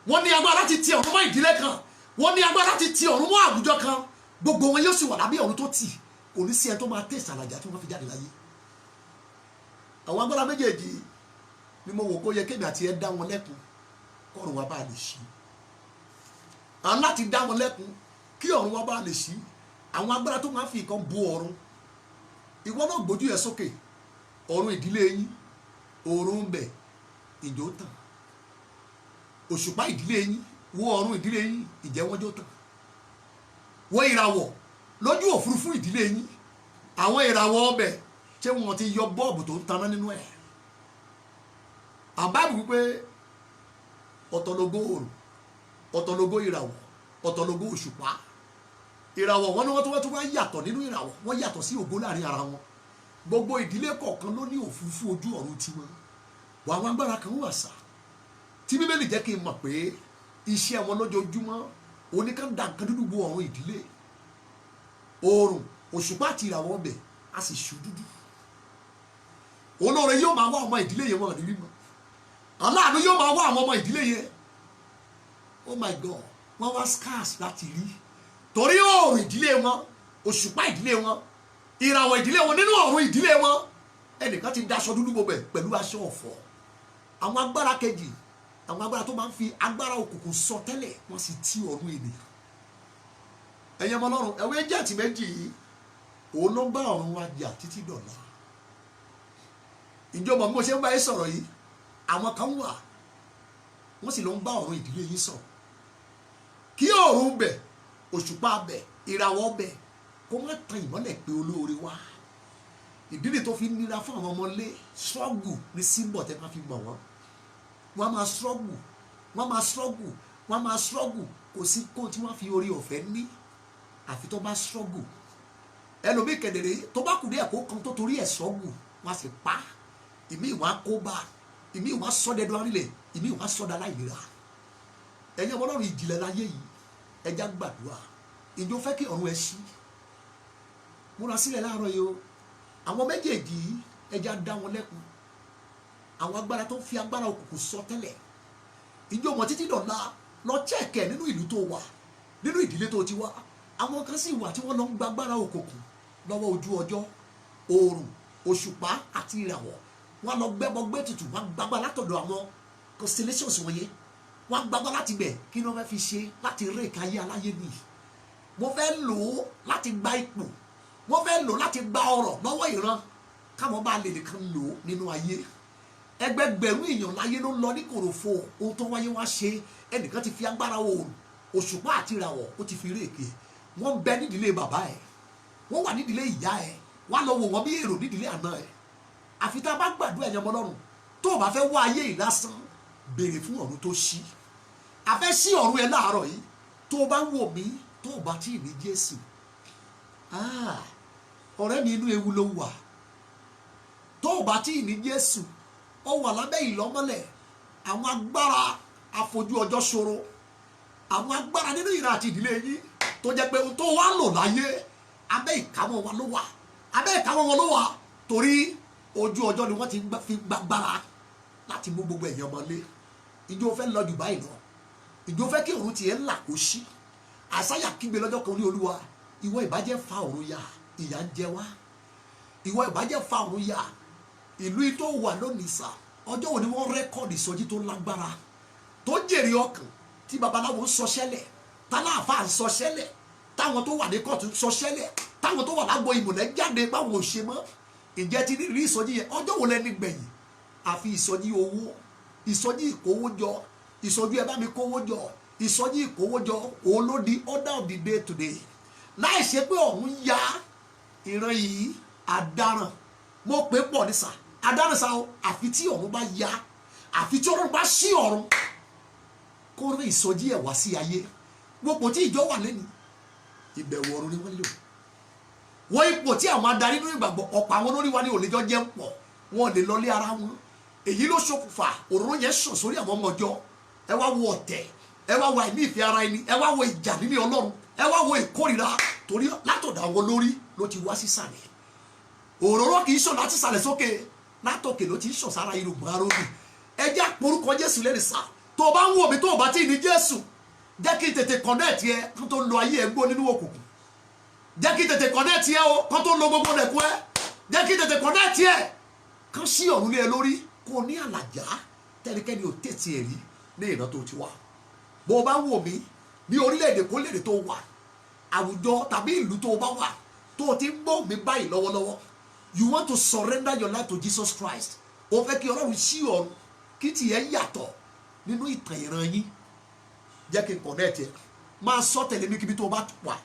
wọ́n ní agbára láti tì ọ̀run mọ́ ìdílé kan wọ́n ní agbára láti tì ọ̀run mọ́ àwùjọ kan gbogbo wọn yóò sì wà lábẹ́ ọ̀run tó tì kò ní sí ẹni tó máa tẹ̀sán àlàjá tí wọ́n fi jáde láyé. àwọn agbára méjèèjì ni mo wò kó yẹ kémi àti ẹ dá wọn lẹ́kun kọ́run wa bá lè ṣí à ń láti dá wọn lẹ́kun kí ọ̀run wa bá lè ṣí. àwọn agbára tó máa fi nǹkan bo ọ̀run ìwọ náà gbójú ẹ sókè ọ̀run ìdílé yín ọ̀run ń bẹ ìjó tàn òṣùpá ìdílé yín wo ọ̀run ìdílé yín ìjẹ́wọ́jó tàn wo ìràwọ̀ lójú òfurufú ìdílé yín àwọn ìràwọ̀ ọbẹ̀ ṣé wọn ti yọ bọ́ọ̀bù tó ń taná nínú ẹ̀. àbábù wípé ọ̀tọ̀lógó òrùn ọ̀tọ̀lógó ìràwọ̀ ọ̀tọ̀lógó òṣùpá ìràwọ̀ wọn ni wọ́n tó wá yàtọ̀ nínú ìràwọ̀ wọ́n yàtọ̀ sí ògo láàrin ara wọn gbogbo ìdílé kọ̀ọ̀kan ló ní òfurufú ojú ọ̀run tiwọn wà àwọn agbára kan wà sá tí bíbélì jẹ́ kí n mọ̀ pé iṣẹ́ wọn lójoojúmọ́ oníkàndá nǹkan dúdú bo ọ̀run ìdílé oòrùn òṣùpá àti ìràwọ̀ ọbẹ̀ a sì ṣú dúdú olóore yóò máa wá ọmọ ìdílé yẹn wọn níbí mọ́ aláàánú yóò máa wá àwọn ọmọ ìdílé yẹn oh my god wọ́n wá scarce láti rí torí oòrùn ìdílé wọn òṣùpá ìdílé wọn ìràwọ̀ ìdílé wọn nínú ọ̀run ìdílé wọn ẹnìkan ti daṣọ dúdú bọbẹ̀ pẹ̀lú aṣọ ọ̀fọ̀. àwọn agbára kejì àwọn agbára tó máa ń fi agbára òkùnkùn sọ tẹ́lẹ̀ wọ́n sì tì ọ̀run ènìyàn. ẹ̀yin ọmọ Ọlọ́run ẹ̀wé jẹ́ẹ̀tì méjì yìí òun ló ń bá ọ̀run wa jà títí dọ̀la. ìjọba bí mo ṣe ń bá yín sọ̀rọ̀ yìí àwọn kan wà wọ́n sì ló ń bá ọ̀run ìdílé yín sọ̀rọ̀ kí ọ̀run bẹ̀ òṣùpá bẹ̀ ìràwọ̀ bẹ̀ kó má tan ìmọ́lẹ̀ pé olóore wá. ìdílé tó fi nira fún àwọn ọmọlé struggle ní símbọ̀ tẹ́ máa fi mọ̀ wọ́n. wọ́n máa struggle wọ́n máa struggle wọ́n máa struggle kò sí kó tí wọ́n fi orí ọ̀fẹ́ ní àfi tó bá struggle. ẹlòmíì kẹ̀dẹ̀rẹ̀ tó bá kù dé ẹ̀kọ́ kan tó torí ẹ̀ struggle wọ́n á sì pa ìmí ìwà kó bá ìmí ìwà sọ́dẹ̀dọ̀ arílẹ̀ ìmí ìwà sọ́dọ̀ aláìlera. ẹ̀yin ọmọ Ọlọ́run ìjìnlẹ̀ láyé yìí ẹja gbàdúrà ìjọ fẹ́ kí ọ̀run ẹ ṣí múra sílẹ̀ láàárọ̀ yìí o àwọn méjèèjì ẹja dá wọn lẹ́kun àwọn agbára tó ń fi agbára òkùnkùn sọ tẹ́lẹ̀ ìjọ wọn títí dọ̀la lọ chẹ́ẹ̀kẹ̀ nínú ìlú tó wà nínú ìdílé tó ti wá àwọn kan sì wà tí wọ́n lọ ń gba agbára òkùnkùn lọ́wọ́ ojú ọjọ́ oòrùn òṣùpá àti ìràwọ̀ wọ́n lọ gbẹ́bọ gbé tutù wọ́n gbàgbá látọ̀dọ̀ àwọn constellations wọ̀nyẹn wọ́n gbàgbá láti bẹ̀ kí ni wọ́n fẹ́ fi ṣe láti ré ìkáyé aláyé nìyí wọ́n fẹ́ lò ó láti gba ipò wọ́n fẹ́ lò láti gba ọrọ̀ lọ́wọ́ ìran káwọn bá lè nìkan lò ó nínú ayé ẹgbẹgbẹ̀rún èèyàn láyé ló ń lọ ní kòròfo ohun tó wáyé wá ṣe ẹnìkan ti fi agbára oòrùn òṣùpá àti ìràwọ̀ ó ti fi rí èké wọ́n bẹ nídìílé bàbá ẹ̀ wọ́n wà nídìílé ìyá ẹ̀ wọ́n lọ wò wọ́n bí èrò nídìílé àná ẹ̀ àfi tá a bá gbàdúrà ẹ̀yàn ọmọlọ́run tó o bá fẹ́ wá ayé yìí lásán béèrè fún ọ̀run tó ṣí a fẹ́ ṣí ọ̀run ẹ̀ láàárọ̀ yìí tó o bá ń wò mí tó o bá tí ì ní Jésù ọ̀rẹ́ mi inú ewu ló wà tó o bá tí ì ní Jésù ó wà lábẹ́ ìlọ́mọ́lẹ̀ àwọn agbára àfojú ọjọ́ ṣòro àwọn agbára nínú ìran àti ìdílé yìí tó jẹ́ pé ohun tó wà lò láyé abẹ́ ìkáwọ́ wọn ló wà abẹ́ ìkáwọ́ wọn ló wà torí ojú ọjọ́ ni wọ́n ti fi gbàgbára láti mú gbogbo ẹ̀yàn ọmọlé. Ìjọ fẹ́ lọ jù báyìí lọ. Ìjọ fẹ́ kí ọ̀run tiẹ̀ ńlá kó ṣí. Àìsáyà kígbe lọ́jọ́ kan ní Olúwa, ìwọ ìbàjẹ́ fa ọ̀run ya, ìyà ń jẹ wá. Ìwọ ìbàjẹ́ fa ọ̀run ya. Ìlú tó wà lónìí sà, ọjọ́ wo ni wọ́n rẹ́kọ̀dì ìsọjí tó lágbára, tó jèrè ọkàn, tí babaláwo ń sọṣẹ́lẹ̀, táláàfà ń sọṣẹ́lẹ̀, táwọn tó wà ní kóòtù ń sọṣẹ́lẹ̀, táwọn tó wà lágbo ìmùlẹ̀ jáde báwọn ò ṣe mọ́. Ǹjẹ́ ti rí ìsọjí yẹn? Ọjọ́ wo lẹ́ni gbẹ̀yìn? Àfi ìsọjí owó, ìsọjí ìkówójọ, ìsọjí ẹ bá mi kówójọ, ìsọjí ìkówójọ, òun ló di order of the day today. Láì ṣe pé ọ̀run ya ìran yìí àdáràn, mo pè pọ̀ ní sà, àdáràn sà o, àfi tí ọ̀run bá ya, àfi tí ọ̀run bá ṣí ọ̀run kó rí ìsọjí ẹ̀ wá sí ayé. Gbogbo tí ìjọ wà lẹ́nu ìbẹ̀wò ọ̀run ni wọ́n lò. Wọ́n ipò tí àwọn adarí nínú ìgbàgbọ́, ọ̀pọ̀ àwọn olórí wa ní òlejọ́ jẹ́ pọ̀, wọn lè lọlé ara wọn. Èyí ló ṣokùnfà òróró yẹn sàn sórí àwọn ọmọ ọjọ́. Ẹ wá wo ọ̀tẹ̀, ẹ wá wo àìní ìfẹ́ ara ẹni, ẹ wá wo ìjà nílé Ọlọ́run, ẹ wá wo ìkórìíra, torí látọ̀dọ̀ àwọn olórí ló ti wá sísàlẹ̀. Òróró kì í sàn láti sàlẹ̀ sókè, látòkè ló ti ń sàn sára irùngbọ̀n Árónì. Ẹ jẹ́ àporúkọ Jésù lẹ́nu sá. Tó o bá ń wò mí tó o bá tí ì ní Jésù, jẹ́ kí n tètè connect yẹ kí n tó lo ayé ẹ gbó nínú òkùnkùn. Jẹ́ kí n tètè connect yẹ o kí n tó lo gbogbo rẹ̀ kú ẹ. Jẹ́ kí n tètè connect yẹ kán sí ọ̀run lé ẹ lórí kó o ní àlàjá tẹ́nikẹ́ni ò tètè ẹ̀ rí ní ìran tó ti wá. Bó o bá ń wò mí ní orílẹ̀-èdè kó lédè tó wà, àwùjọ tàbí ìlú tó o bá wà, tó o ti ń gbọ́ mi báyìí lọ́wọ́lọ́wọ́, you want to surrender your life to Jesus Christ. O fẹ́ kí Ọlọ́run sí ọ̀run kí tìyẹ́ yàtọ̀ nínú ìtàn ìran yín. Jẹ́ kí n connect ẹ, máa sọ tẹ̀lé mi kíbi tó o bá wà.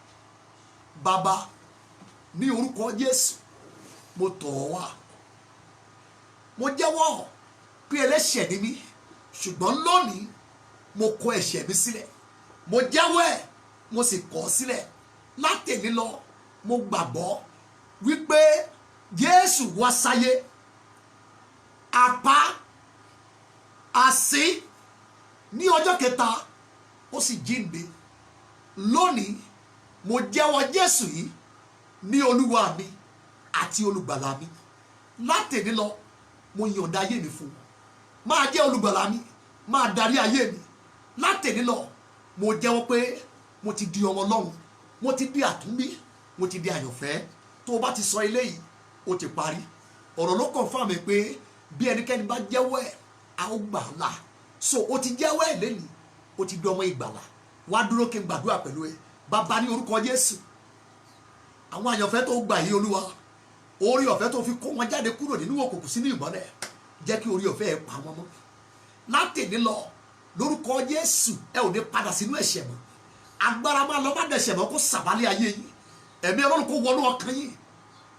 Bàbá, ní orúkọ Jésù, mo tọ̀ ọ́ wá. Mo jẹ́wọ́ pé ẹlẹ́ṣẹ̀ ni mí, ṣùgbọ́n lónìí mo kọ̀ ẹ̀ṣẹ̀ mi sílẹ̀. Mo jẹ́wọ́ ẹ̀, mo sì kọ̀ ọ́ sílẹ̀. Látẹ̀ní lọ, mo gbàgbọ́ wípé Jésù wá sáyé, apá àsín ní ọjọ́ kẹta, ó sì jíǹde. Lónìí mo jẹ́wọ́ Jésù yìí ní Olúwa mi àti olùgbàlà mi. Látẹ̀ní lọ, mo yọ̀ǹda ayé mi fún un. Máa jẹ́ olùgbàlà mi, máa darí ayé mi. Látẹ̀ní lọ, mo jẹ́wọ́ pé mo ti di ọmọ Ọlọ́run, mo ti di àtúnbí, mo ti di àyànfẹ́. Tó o bá ti sọ eléyìí, ó ti parí. Ọ̀rọ̀ ló confirm mi pé bí ẹnikẹ́ni bá jẹ́wọ́ ẹ̀, a ó gbà á là. So o ti jẹ́wọ́ ẹ̀ lẹ́nìí, o ti di ọmọ ìgbàlà. Wá dúró kí n gbàdúrà pẹ̀lú ẹ. Bàbá, ní orúkọ Jésù, àwọn àyànfẹ́ tó gbà yí Olúwa, orí ọ̀fẹ́ tó fi kó wọn jáde kúrò nínú òkùnkùn sínú ìmọ́lẹ̀, jẹ́ kí orí ọ̀fẹ́ ẹ pa wọn mọ́. Látẹ̀ní lọ, lórúkọ Jésù, ẹ ò ní padà sínú ẹ̀ṣẹ̀ mọ́. Agbára máa lọ má dẹ̀ṣẹ̀ mọ́ kó sàbálẹ̀ ayé yín. Ẹ̀mí Ọlọ́run kó wọnú ọkàn yín,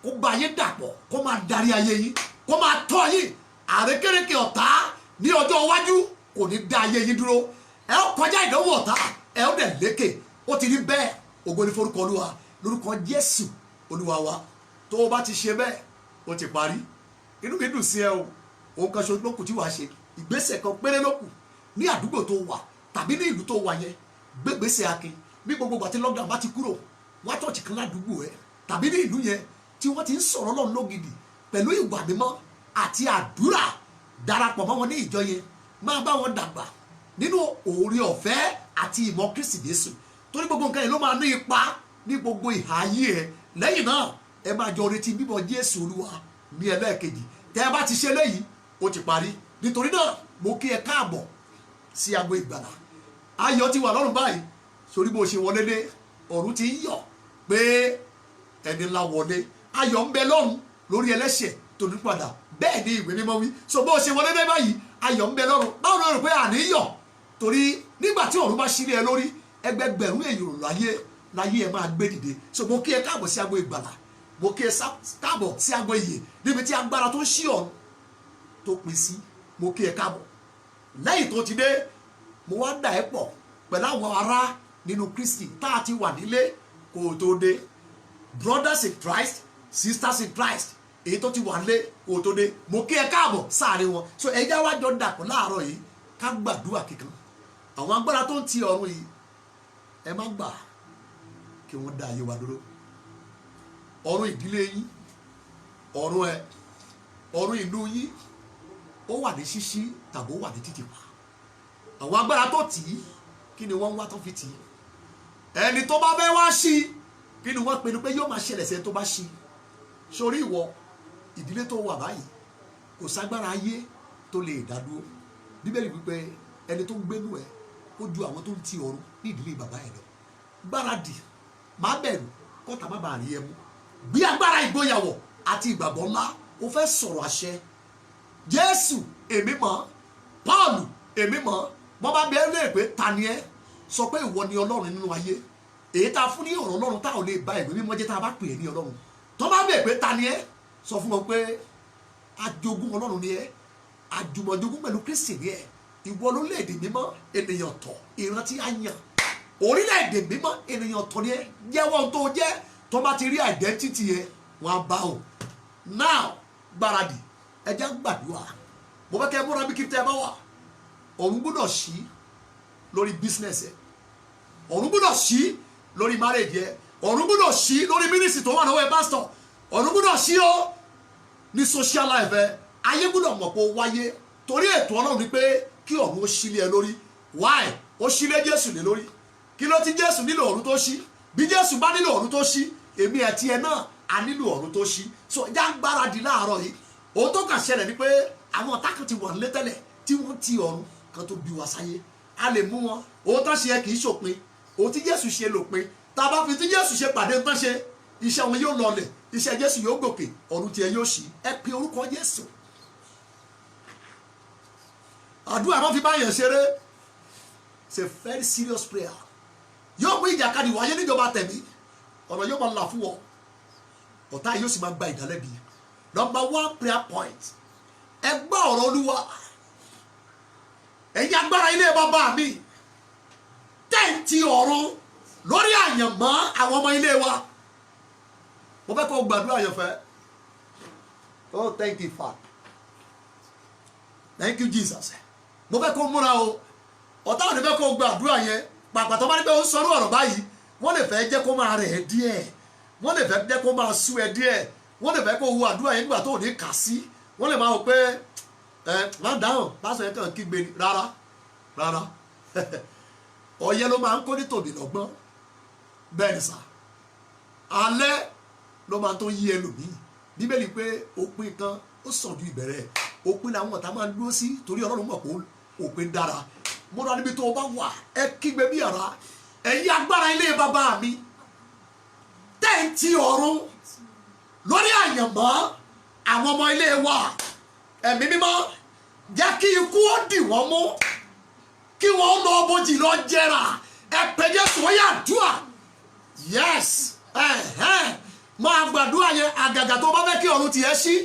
kó bá yín dàpọ̀, kó máa darí ayé yín, kó máa tọ́ yín. Àrékérekè ọ̀tá ní ọjọ́ iwájú kò ní dá ayé yín dúró. Ẹ ó kọjá ìdánwò ọ̀tá, ẹ ó dẹ̀ lékè. Ó ti rí bẹ́ẹ̀, ògo ni forúkọ Olúwa, lórúkọ Jésù Olúwa wa. Tó o bá ti ṣe bẹ́ẹ̀, ó ti parí. Inú mi dùn sí ẹ o. Òun kan ṣoṣo ló kù tí wàá ṣe. Ìgbésẹ̀ kan péré ló kù ní àdúgbò tó wà tàbí ní ìlú tó wà yẹn. Gbégbèsè akin bí gbogbo ìgbà tí lockdown bá ti kúrò, wá church kan ládùúgbò ẹ tàbí ní ìlú yẹn tí wọ́n ti ń sọ̀rọ̀ Ọlọ́run lógidì pẹ̀lú ìwà mímọ́ àti àdúrà. Darapọ̀ mọ́ wọn ní ìjọ yẹn, máa bá wọn dàgbà nínú oore ọ̀fẹ́ àti ìmọ̀ Kristi Jésù. Torí gbogbo nǹkan yẹn ló máa ní ipa ní gbogbo ìhà ayé ẹ. Lẹ́yìn náà, ẹ máa jọ retí bíbọ̀ Jésù Olúwa ní ẹlẹ́ẹ̀kejì. Tẹ́ ẹ bá ti ṣe léyìí, ó ti parí. Nítorí náà, mo kí ẹ káàbọ̀ sí agbo ìgbàlà. Ayọ̀ ti wà lọ́rùn báyìí. Sórí bó ṣe wọlé dé, ọ̀run ti ń yọ̀ pé ẹni ńlá wọlé. Ayọ̀ ń bẹ lọ́run lórí ẹlẹ́ṣẹ̀ tó ní padà. Bẹ́ẹ̀ ni ìwé mímọ́ wí. So bó ṣe wọlé dé báyìí, ayọ̀ ń bẹ lọ́run. Báwo ló rò pé àní yọ̀? Torí nígbà tí ọ̀run bá ṣílé ẹ lórí, ẹgbẹgbẹ̀rún èèyàn láyé ẹ máa gbé dìde. So mo kí ẹ káàbọ̀ sí agbo ìgbàlà. Mo kí ẹ káàbọ̀ sí agbo ìyè níbi tí agbára tó ṣí ọ̀run tó pín sí. Mo kí ẹ káàbọ̀. Lẹ́yìn tó ti dé, mo wá dà ẹ́ pọ̀ pẹ̀lú àwọn ará nínú Kristi tá a ti wà nílé kó o tó dé. Brothers in Christ, sisters in Christ, èyí tó ti wà nílé kó o tó dé. Mo kí ẹ káàbọ̀ sáàrin wọn. So ẹja wá jọ dàpọ̀ láàárọ̀ yìí ká gbàdúrà kíkan. Àwọn agbára tó ń ti ọ̀run yìí, ẹ má gbà kí wọ́n dá ayé wa dúró. Ọ̀run ìdílé yín, ọ̀run ẹ, ọ̀run ìlú yín, ó wà ní ṣíṣí tàbí ó wà ní títìpa. Àwọn agbára tó tì í kí ni wọ́n ń wá tó fi tì í. Ẹni tó bá fẹ́ wá ṣí kí ni wọ́n pinnu pé yóò máa ṣẹlẹ̀ sẹ́ni tó bá ṣí. Sórí ìwọ ìdílé tó wà báyìí kò ságbára ayé tó lè dádúró. Bíbélì wípé ẹni tó ń gbénú ẹ ó ju àwọn tó ń ti ọ̀run ní ìdílé bàbá ẹ lọ. Gbáradì, má bẹ̀rù kọ́ta má bàa rí ẹ mú. Bí agbára ìgboyàwó àti ìgbàgbọ́ ńlá ó fẹ́ sọ̀rọ̀ àṣẹ. Jésù èmi mọ̀, Pọ́ọ̀lù èmi mọ̀, bọ́ bá bẹ́ẹ̀ lè pé ta ni ẹ́, sọ pé ìwọ ni Ọlọ́run nínú ayé. Èyí tá a fún ní ọ̀rọ̀ Ọlọ́run tá ò lè bá ìwé mímọ́ jẹ́ tá a bá pè é ní Ọlọ́run. Tó bá bẹ́ẹ̀ pé ta ni ẹ́, sọ fún wọn pé ajogún Ọlọ́run ni ẹ́, àjùmọ̀jogún pẹ̀lú Kristi ni ẹ́. Ìwọ lórílẹ̀-èdè mímọ́ ènìyàn tọ̀, ìran tí a yàn. Orílẹ̀-èdè mímọ́ ènìyàn tọ̀ ni ẹ́. Jẹ́wọ́ tó jẹ́, tó bá ti rí identity ẹ wọ́n á bá o. Now gbáradì ẹ jẹ́ gbàdúrà. Mo fẹ́ kẹ́ múra bí kí tẹ́ ẹ bá wà. Ọ̀run gbọ́dọ̀ ṣí lórí business ẹ. Ọ̀run gbọ́dọ̀ ṣí lórí marriage ẹ. Ọ̀run gbọ́dọ̀ ṣí lórí ministry tó wà lọ́wọ́ ẹ pastor. Ọ̀run gbọ́dọ̀ ṣí o ní social life ẹ. Ayé gbọ́dọ̀ mọ̀ pé ó wáyé torí ètò Ọlọ́run ni pé kí ọ̀run ó ṣí lé ẹ lórí. Why? Ó ṣí lé Jésù lé lórí. Kí ló ti Jésù nílò ọ̀run tó ṣí? Bí Jésù bá nílò ọ̀run tó ṣí, èmi àti ẹ náà a nílò ọ̀run tó ṣí. So já gbáradì láàárọ̀ yìí. Ohun tó kàn ṣẹlẹ̀ ni pé àwọn ọ̀tá kan ti wà nílé tẹ́lẹ̀ tí wọ́n ti ọ̀run kan tó bí wa sáyé. A lè mú wọn. Ohun tó ṣe kì í ṣòpin. Ohun tí Jésù ṣe lòpin. Tá a bá fi tí Jésù ṣe pàdé tán ṣe, iṣẹ́ wọn yóò lọlẹ̀, iṣẹ́ Jésù yóò gòkè, ọ̀run tiẹ̀ yóò ṣí. Ẹ pe orúkọ Jésù. Àdúrà máa fi báyàn ṣeré. It's a very serious prayer. Yóò mú ìjàkadì wáyé níjọba tẹ̀mí. Ọ̀rọ̀ yóò máa là fún wọn. Ọ̀tá yóò sì máa gba ìdálẹ́bi. Number 1 prayer point. Ẹ gbọ́ ọ̀rọ̀ Olúwa. Ẹ̀yin agbára ilé bàbá mi. Tẹ́ǹtì ọ̀run lórí àyànmọ́ àwọn ọmọ ilé wa. Mo fẹ́ kó o gbàdúrà yẹn fẹ́. Oh, thank you, Father. Thank you, Jesus. Mo fẹ́ kó o múra o. Ọ̀tá ò ní fẹ́ kó o gbàdúrà yẹn. Pàpà tó bá ní pé ó ń sọ̀rọ̀ ọ̀rọ̀ báyìí, wọ́n lè fẹ́ jẹ́ kó máa rẹ̀ ẹ́ díẹ̀. Wọ́n lè fẹ́ jẹ́ kó máa sú ẹ díẹ̀. Wọ́n lè fẹ́ kó wo àdúrà yẹn nígbà tó ò ní kà sí. Wọ́n lè máa wò pé má dáhùn pásọ̀ yẹn kàn kígbe ni. Rárá. Ọ̀yẹ́ ló máa ń kó ní tòbí lọ́gbọ́n. Bẹ́ẹ̀ ni sà. Alẹ́ ló máa tó yí ẹlòmíì. Bíbélì pé òpin kan ó sàn ju ìbẹ̀rẹ̀. Òpin làwọn ọ̀tá máa ń dúró sí torí Ọlọ́run mọ̀ pé òpin dára. Mo rà níbi tó o bá wà ẹ kígbe bí ara. Ẹ̀yin agbára ilé bàbá mi. Tẹ́ǹtì ọ̀run lórí àyànmọ́ àwọn ọmọ ilé wa. Ẹ̀mí mímọ́ jẹ́ kí ikú ó dì wọ́n mú. Kí wọ́n lọ bójì lọ jẹrà. Ẹ pè Jésù ó yá dùà. Yes. Máa gbàdúrà yẹn àgàgà tó bá fẹ́ kí ọ̀run tiẹ̀ ṣí.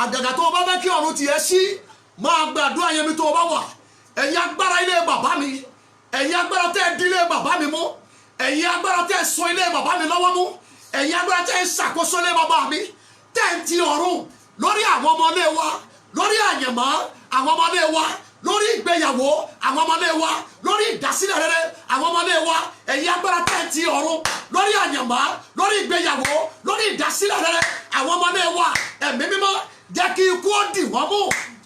Àgàgà tó bá fẹ́ kí ọ̀run tiẹ̀ ṣí. Máa gbàdúrà yẹn mi tó bá wà. Ẹ̀yin agbára ilé bàbá mi. Ẹ̀yin agbára tẹ́ di ilé bàbá mi mú. Ẹ̀yin agbára tẹ́ so ilé bàbá mi lọ́wọ́ mú. Ẹ̀yin agbára tẹ́ ṣàkóso ilé bàbá mi. Tẹ́ǹtì ọ̀run lórí àwọn ọmọdé wa. Lórí àyànmọ́ àwọn ọmọdé wa. Lórí ìgbéyàwó àwọn ọmọdé wa. Lórí ìdásílẹ̀ rere àwọn ọmọdé wa. Ẹ̀yin agbára tẹ́ǹtì ọ̀run lórí àyànmọ́. Lórí ìgbéyàwó. Lórí ìdásílẹ̀ rere àwọn ọmọdé wa. Ẹ̀mí mímọ́ jẹ́ kí ikú ó dì wọ́n mú.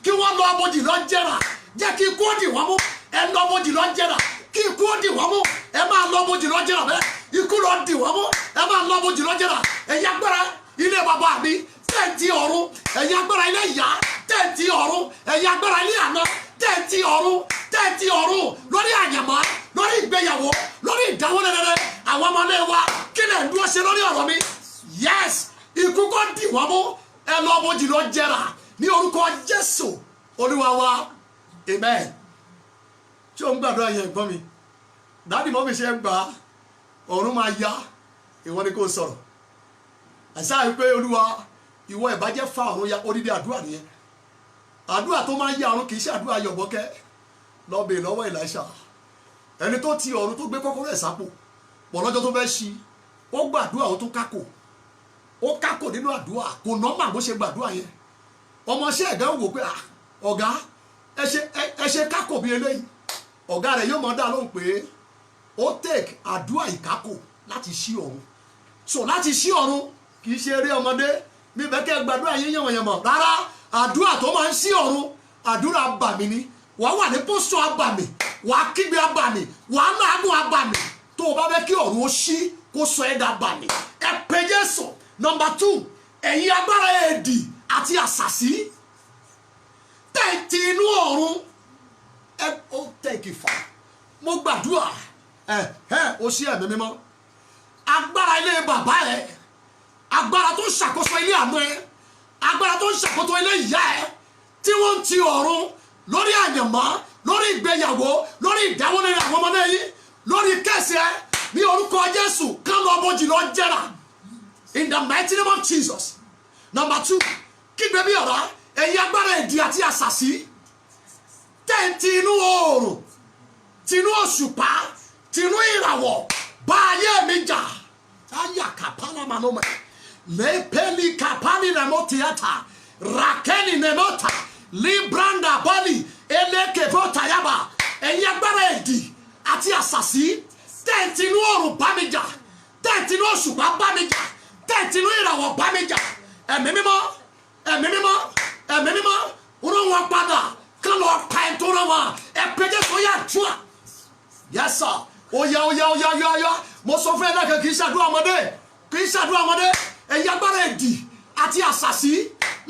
Kí wọ́n lọ abojì lọ jẹ́ra. Jẹ́ kí ikú ó dì wọ́n mú. Ẹ lọ abojì lọ jẹ́ra. Kí ikú ó dì wọ́n mú. Ẹ máa lọ abojì lọ jẹ́ra bẹ́ẹ̀. Ikú lọ dì wọ́n mú. Ẹ máa lọ abojì lọ jẹ́ra. Ẹ̀yin agbára ilé bàbá mi. Tẹ́ǹtì ọ̀run. Ẹ̀yin agbára ilé ìyá. Tẹ́ǹtì ọ̀run. Ẹ̀yin agbára ilé àná. Tẹ́ǹtì ọ̀run. Tẹ́ǹtì ọ̀run. Lórí àyànmọ́. Lórí ìgbéyàwó. Lórí ìdáwọ́lé rere. Àwọn ọmọdé wa. Kí lè dúró ṣe lórí ọ̀rọ̀ mi? Yes. Ikú kò dì wọ́n mú. Ẹ lọ abojì lọ jẹ́ra. Ní orúkọ Jésù Olúwa wa. Amen. Ṣé o ń gbàdúrà yẹn gbọ́n mi? Dáàdì mọ́ mi ṣe ń gbà á. Ọ̀run máa yá. Ìwọ ni kò sọ̀rọ̀. Àṣà wípé Olúwa ìwọ ìbàjẹ́ fa ọ̀run ya odidi àdúrà nìyẹn. Àdúrà tó máa ń yá ọ̀run kì í ṣe àdúrà yọ̀bọ̀kẹ́. Lọ́bẹ̀ lọ́wọ́ Èlíṣà. Ẹni tó ti ọ̀run tó gbé kọ́kọ́rọ́ ẹ̀ sápò. Pọ̀ lọ́jọ́ tó fẹ́ ṣí. Ó gbàdúrà ó tún kákò. Ó kákò nínú àdúrà. Kò nọ́mà bó ṣe gbàdúrà yẹn. Ọmọọṣẹ́ ẹ̀gá wò pé ọ̀gá ẹ ṣe kákò bí eléyìí. Ọ̀gá rẹ̀ yóò máa dá lóhùn pé ó take àdúrà ìkákò láti ṣí ọ̀run. So láti ṣí ọ̀run kì í ṣe eré ọmọdé. Mi bẹ́ẹ̀ kẹ́ gbàdúrà yín yẹ̀wọ̀nyẹ̀mọ̀ rárá. Àdúrà tó máa ń ṣí ọ̀run àdúrà abàmì ni wàá wà ní pósítọ̀ abàmì wàá kígbe abàmì wàá láàgùn abàmì tó o bá fẹ́ kí ọ̀run ó ṣí kó sọ ẹ́ dà abàmì ẹ pé Jésù. Number 2, ẹ̀yin agbára èdì àti àṣàsí tẹ̀tì inú ọ̀run ẹ ó tẹ̀kì fà mo gbàdúrà ó ṣí ẹ̀mí mímọ́ agbára ilé bàbá ẹ agbára tó ń ṣàkóso ilé àná ẹ agbára tó ń ṣàkóso ilé ìyá ẹ tí wọ́n ń ti ọ̀run lórí àyànmọ́ lórí ìgbéyàwó lórí ìdáwọ́lé àwọn ọmọdé yìí lórí kẹsì ẹ ní orúkọ Jésù kán lọ bójì lọ jẹrà in the mighty name of Jesus. Number 2, kígbe bí ọ̀rá ẹ̀yin agbára èdì àti àṣàsí tẹ̀ǹtì inú oòrùn tinú òṣùpá tinú ìràwọ̀ bá ayé mi jà ayà kàpálà manome lẹ́pẹ́lì kàpálì nẹ̀mọ́tìyàtà ràkẹ́ni nẹ̀mọ́tà libranda bọ́ọ̀lì elékèbọ́tàyàbà ẹ̀yin agbára èdì àti àṣàsí tẹ̀ǹtì inú oòrùn bá mi jà tẹ̀ǹtì inú òṣùpá bá mi jà tẹ̀ǹtì inú ìràwọ̀ bá mi jà ẹ̀mí mímọ́ ẹ̀mí mímọ́ ẹ̀mí mímọ́ rán wọn padà kán lọ pa ẹ̀ tó rán wọn ẹ̀ péjẹ́ tó yà tú à. Yes sir. Oya mo sọ fún ẹ náà kì í ṣàdúrà ọmọdé kì í ṣàdúrà ọmọdé ẹ̀yin agbára èdì àti àṣàsí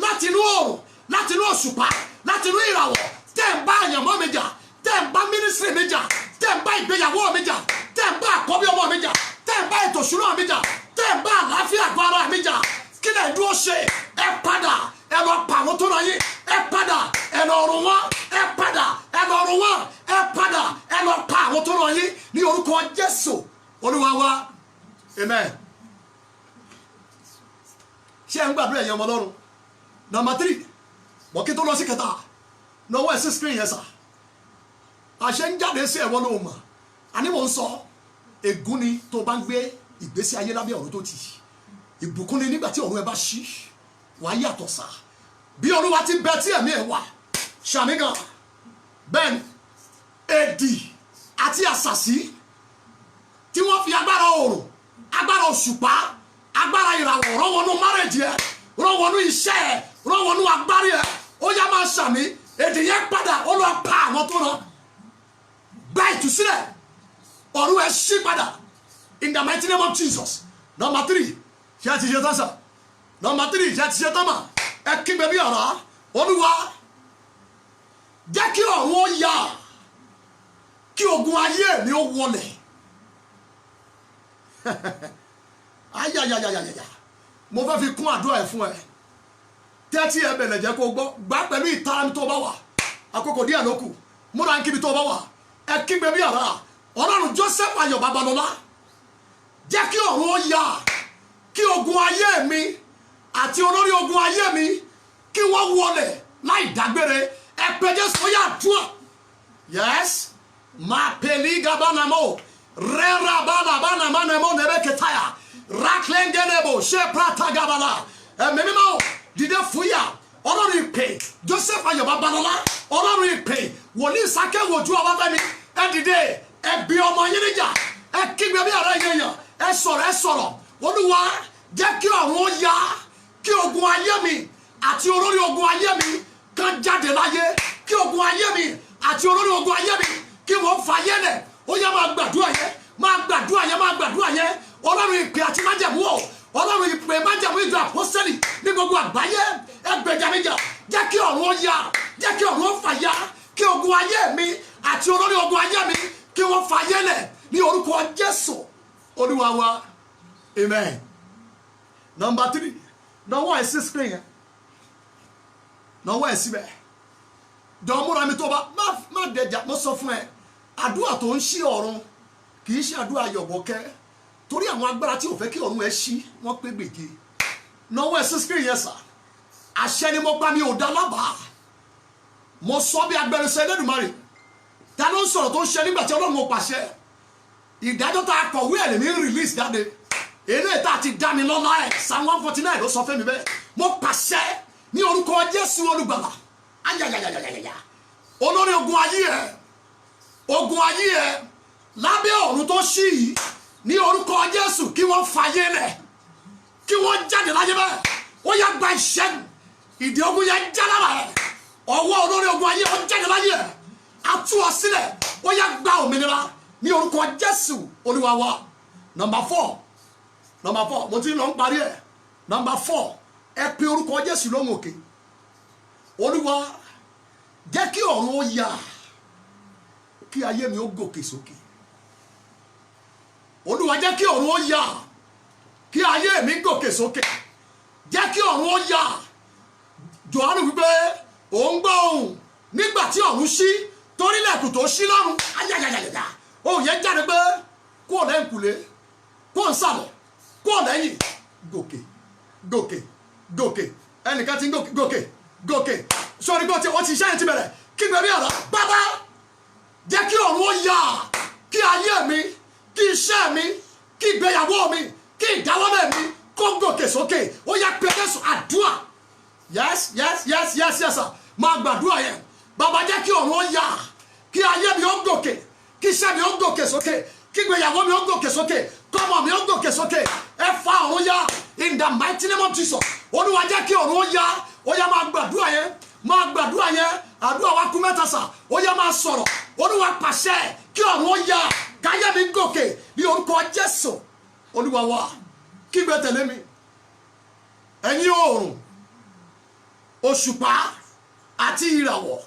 láti inú oòrùn láti inú òṣùpá láti inú ìràwọ̀ tẹ̀ ń bá àyànmọ́ mi jà tẹ̀ ń bá mínísírì mi jà tẹ̀ ń bá ìgbéyàwó mi jà tẹ̀ ń bá àkọ́bí ọmọ mi jà tẹ̀ ń bá ètò ìṣúná mi jà tẹ̀ ń bá àlàáfíà àgọ́ ara mi jà kí lè dúró ṣe ẹ padà ẹ lọ pa àwọn tó lọ yín ẹ padà ẹ lọ run wọn ẹ padà ẹ lọ run wọn ẹ padà ẹ lọ pa àwọn tó lọ yín ní orúkọ Jésù Olúwa wa amen. ṣé ẹ ń gbàdúrà ẹ̀yin ọmọ Ọlọ́run. Number 3, bọ́kí tó lọ sí kẹta náwó ẹ̀ sí screen yẹn sà àṣẹ ń jáde sí ẹ̀wọ́n ló mọ̀ àní mò ń sọ ègún ni tó bá ń gbé ìgbésí ayé lábẹ́ ọ̀run tó ti ìbùkún ni nígbà tí ọ̀run ẹ bá ṣí wàá yàtọ̀ sá bí Olúwa ti bẹ tí ẹ̀mí ẹ̀ wà ṣàmì gan bẹ́ẹ̀ ni èdì àti àṣàsí tí wọ́n fi agbára oòrùn agbára òṣùpá agbára ìràwọ̀ rán wọnú márèjì ẹ̀ rán wọnú iṣẹ́ ẹ̀ rán wọnú agbárí ẹ̀ ó yá máa ṣàmì èdè yẹn padà ó lọ pa àwọn tó rán gba ìtúsílẹ̀ ọ̀run ẹ̀ ṣí padà in the mighty name of Jesus. Number 3, ṣé a ti ṣe tán sà. Number 3, ṣé a ti ṣe tán mà ẹ kígbe bí ọ̀rá Olúwa jẹ́ kí ọ̀run ó yá kí ogun ayé mi ó wọlẹ̀ ayayayayaya mo fẹ́ fi kún àdúrà ẹ̀ fún ẹ tẹ́tí ẹ bẹ̀rẹ̀ jẹ́ kó gbọ́ gbá pẹ̀lú ìtara mi tó bá wà àkókò díẹ̀ ló kù múra ń kíbi tó bá wà ẹ kígbe bí ọ̀rá Ọlọ́run Joseph Ayọ̀ Babalọ́lá jẹ́ kí ọ̀run ó yá kí ogun ayé mi àti olórí ogun ayé mi kí wọ́n wọlẹ̀ láì dágbére ẹ pé Jésù ó yá dùn. Yes ma peli gabanamo rera bana bana manamo nebeketaya raklengenebo she prata gabala ẹ̀mí mímọ́ dìde fúyà Ọlọ́run ìpè Joseph Ayọ̀ Babalọ́lá Ọlọ́run ìpè wòlíì sákẹ́wòjú ọbáfẹ́mi ẹ dìde ẹ bí ọmọ yín níjà ẹ kígbe bí ọ̀rẹ́ yẹn yàn ẹ sọ̀rọ̀ Olúwa jẹ́ kí ọ̀run ó yá kí ogun ayé mi àti olórí ogun ayé mi kan jáde láyé kí ogun ayé mi àti olórí ogun ayé mi kí wọ́n fàyè lẹ̀ ó yá máa gbàdúrà yẹn Ọlọ́run ìpè àti májẹ̀mú o Ọlọ́run ìpè májẹ̀mú ìjọ àpọ́sítélì ní gbogbo àgbáyé ẹ gbèjà mi jà jẹ́ kí ọ̀run ó yá jẹ́ kí ọ̀run ó fàyà kí ogun ayé mi àti olórí ogun ayé mi kí wọ́n fàyè lẹ̀ ní orúkọ Jésù Olúwa wa amen. Number 3, náwó ẹ̀ sí screen yẹn náwó ẹ̀ síbẹ̀ dọ̀múra mi tó bá má dẹjà mo sọ fún ẹ àdúrà tó ń ṣí ọ̀run kì í ṣe àdúrà yọ̀bọ̀kẹ́ torí àwọn agbára tí ò fẹ́ kí ọ̀run ẹ ṣí wọ́n pé gbèje náwó ẹ̀ sí screen yẹn sà àṣẹ ni mo pa mi ò dá lábàá mo sọ bí agbẹnusọ Ẹlẹ́dùmarè ta ló ń sọ̀rọ̀ tó ń ṣe nígbà tí Ọlọ́run ò pàṣẹ ìdájọ́ tá a kọ̀wé ẹ̀ lèmi release jáde eléyìí tá a ti dá mi lọ́lá ẹ̀ Psalm 149 ló sọ fún mi bẹ́ẹ̀ mo pàṣẹ ní orúkọ Jésù olùgbàlà ayayayayaya olórí ogun ayé ẹ lábẹ́ ọ̀run tó ṣí yìí ní orúkọ Jésù kí wọ́n fàyè lẹ̀ kí wọ́n jáde láyé bẹ́ẹ̀ ó yá gba ìṣẹ́gun ìdí ogun yẹn já lára ẹ̀ ọwọ́ olórí ogun ayé ó jáde láyé ẹ̀ á tú ọ sílẹ̀ ó yá gba òmìnira ní orúkọ Jésù Olúwa wa. Number 4 mo ti lọ ń parí ẹ̀. Number 4 ẹ pe orúkọ Jésù lóhùn òkè. Olúwa jẹ́ kí ọ̀run ó yá kí ayé mi ó gòkè sókè. Olúwa jẹ́ kí ọ̀run ó yá kí ayé mi gòkè sókè. Jẹ́ kí ọ̀run ó yá. Jòhánù wípé òun gbọ́ ohùn nígbà tí ọ̀run ṣí torí lẹ́kùn tó ṣí lọ́run ayayayaya ohùn yẹn jáde pé kó o lẹ́yìn kùlé kó o ń sàlẹ̀ kó o lẹ́yìn gòkè gòkè gòkè ẹnìkan ti ń gòkè gòkè sórí bó ti wọ́n ti iṣẹ́ yẹn ti bẹ̀rẹ̀ kí gbẹ̀mí ọ̀rọ̀ bàbá jẹ́ kí ọ̀run ó yá kí ayé mi kí iṣẹ́ mi kí ìgbéyàwó mi kí ìdáwọ́lé mi kó gòkè sókè ó yá pé Jésù àdúrà yes sir máa gbàdúrà yẹn bàbá jẹ́ kí ọ̀run ó yá kí ayé mi ó gòkè kí iṣẹ́ mi ó gòkè sókè kí ìgbéyàwó mi ó gòkè sókè kọ́mọ mi ó gòkè sókè ẹ fa ọ̀run yá in the mighty name of Jesus. Olúwa jẹ́ kí ọ̀run ó yá ó yá máa gbàdúrà yẹn àdúrà wa kú mẹ́ta sà ó yá máa sọ̀rọ̀ Olúwa pàṣẹ kí ọ̀run ó yá káyé mi gòkè ní orúkọ Jésù Olúwa wa. Kígbe tẹ̀lé mi ẹ̀yin oòrùn òṣùpá àti ìràwọ̀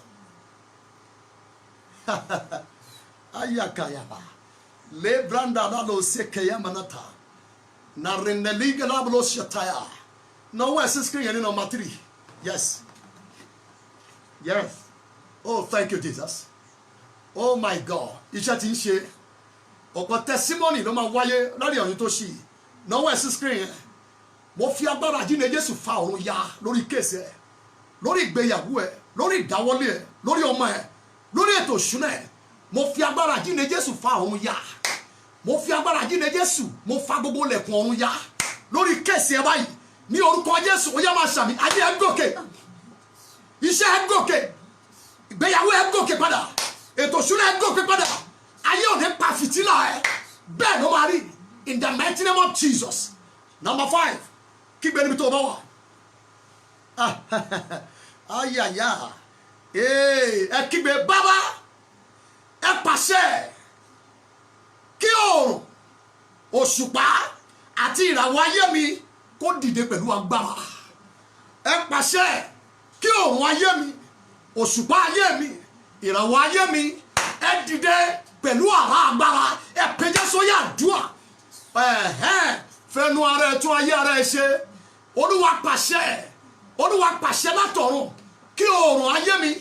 ayakayaba lebranda lalo sekeya manata na reneliga lablo shataya. Now where is screen in number 3? Yes. Oh, thank you, Jesus. Oh my God. Iṣẹ́ tí ń ṣe ọ̀pọ̀ testimony ló máa wáyé lórí ọ̀yún tó ṣì. Now where is screen? Mo fi agbára àjíǹde Jésù fa ọ̀run ya lórí kéèsì ẹ̀, lórí ìgbéyàwó ẹ̀, lórí ìdáwọ́lé ẹ̀, lórí ọmọ ẹ̀, lórí ètò ìṣúná ẹ̀. Mo fi agbára àjíǹde Jésù fa ọ̀run ya. Mo fi agbára àjíǹde Jésù mo fa gbogbo ilẹ̀kùn ọ̀run ya lórí kéèsì ẹ̀ báyìí. Ní orúkọ Jésù ó yá máa ṣàmì ayé ẹ̀ gòkè, iṣẹ́ ẹ̀ gòkè, ìgbéyàwó ẹ̀ gòkè padà, ètò ìṣúná ẹ̀ gòkè padà, ayé ò ní pa fìtílà ẹ̀ bẹ́ẹ̀ ló máa rí in the mighty name of Jesus. Number 5 kígbe níbi tó bá wà. Ayaya ẹ kígbe bàbá ẹ pàṣẹ kí oòrùn òṣùpá àti ìràwọ̀ ayé mi kó dìde pẹ̀lú agbára. Ẹ pàṣẹ kí oòrùn ayé mi òṣùpá ayé mi ìràwọ̀ ayé mi ẹ dìde pẹ̀lú àrá agbára. Ẹ pè Jésù yá àdúrà fẹnu ara ẹ tún ayé ara ẹ ṣe. Olúwa pàṣẹ látọ̀run kí oòrùn ayé mi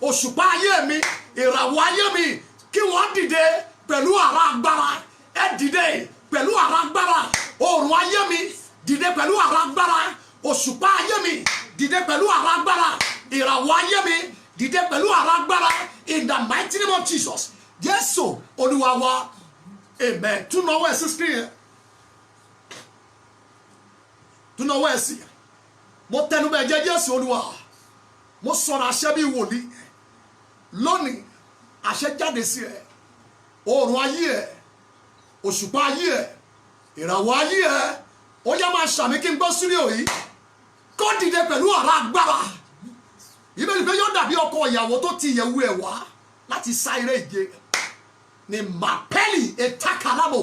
òṣùpá ayé mi ìràwọ̀ ayé mi kí wọ́n dìde pẹ̀lú àrá agbára. Ẹ dìde pẹ̀lú àrá agbára. Oòrùn ayé mi dìde pẹ̀lú àrá agbára. Òṣùpá ayé mi dìde pẹ̀lú àrá agbára. Ìràwọ̀ ayé mi dìde pẹ̀lú àrá agbára in the mighty name of Jesus. Jésù Olúwa wa. Amen. Tún náwó ẹ̀ sí screen yẹn. Tún náwó ẹ̀ sí. Mo tẹnubẹ̀ jẹ́ Jésù Olúwa. Mo sọ̀rọ̀ àṣẹ bí wòlíì. Lónìí àṣẹ jáde sí ẹ. Oòrùn ayé ẹ, òṣùpá ayé ẹ, ìràwọ̀ ayé ẹ, ó yá máa ṣàmì kí n gbọ́ sírí òyì. Kó dìde pẹ̀lú àrá agbára. Ìbéèrè pé yóò dàbí ọkọ ìyàwó tó ti ìyẹ̀wù ẹ̀ wá láti sá eré ìje. Ni màpẹ́lì ètàkàlámò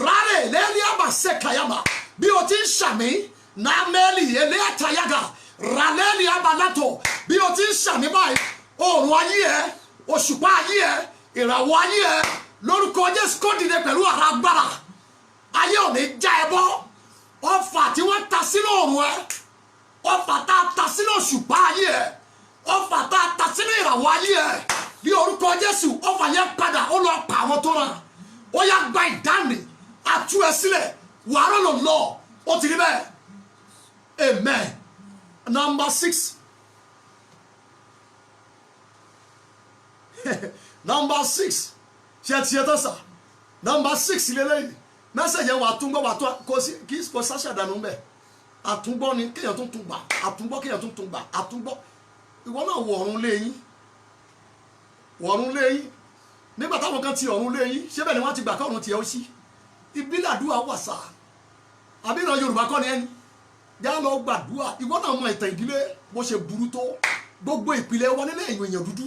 rárẹ̀ lẹ́lẹ́àbà sẹ́kàyàmà bí o ti ń ṣàmì náà mẹ́lì eléàtàyàgà rálẹ́lì abalátọ̀ bí o ti ń ṣàmì báyìí oòrùn ayé ẹ òṣùpá ayé ẹ ìràwọ̀ ayé ẹ lórúkọ Jésù kó dìde pẹ̀lú àrá agbára. Ayé ò ní já ẹ bọ́. Ọfà tí wọ́n ta sínú oòrùn ẹ, ọfà tá a ta sínú òṣùpá ayé ẹ, ọfà tá a ta sínú ìràwọ̀ ayé ẹ bí orúkọ Jésù ọfà yẹn padà ó lọ pa àwọn tó ràn. Ó yá gba ìdáǹdè àtú ẹ sílẹ̀ wàá lọ lọ ó ti rí bẹ́ẹ̀. Amen. Number 6. Number 6. Ṣé ti ṣe tó sà? Number 6 lélẹ́yìn. Mẹ́sẹ̀jì yẹn wà á tún gbọ́ wà á tún kí kò sáṣàdánù mbẹ́. Àtúngbọ́ ni kéèyàn tún gbà. Àtúngbọ́ kéèyàn tún gbà. Àtúngbọ́. Ìwọ náà wọ ọ̀run léyìn. Wọ ọ̀run léyìn. Nígbà táwọn kan ti ọ̀run léyìn. Ṣé bẹ́ẹ̀ ni wọ́n ti gbà kọ́run tiẹ̀ ó sí? Ìbílẹ̀ àdúrà wà sá. Àbí ìran Yorùbá kọ́ ni ẹni. Já lọ gbàdúrà. Ìwọ náà mọ ìtàn ìdílé bó ṣe burú tó. gbogbo ìpìlẹ̀ wa nílẹ̀ èèyàn dúdú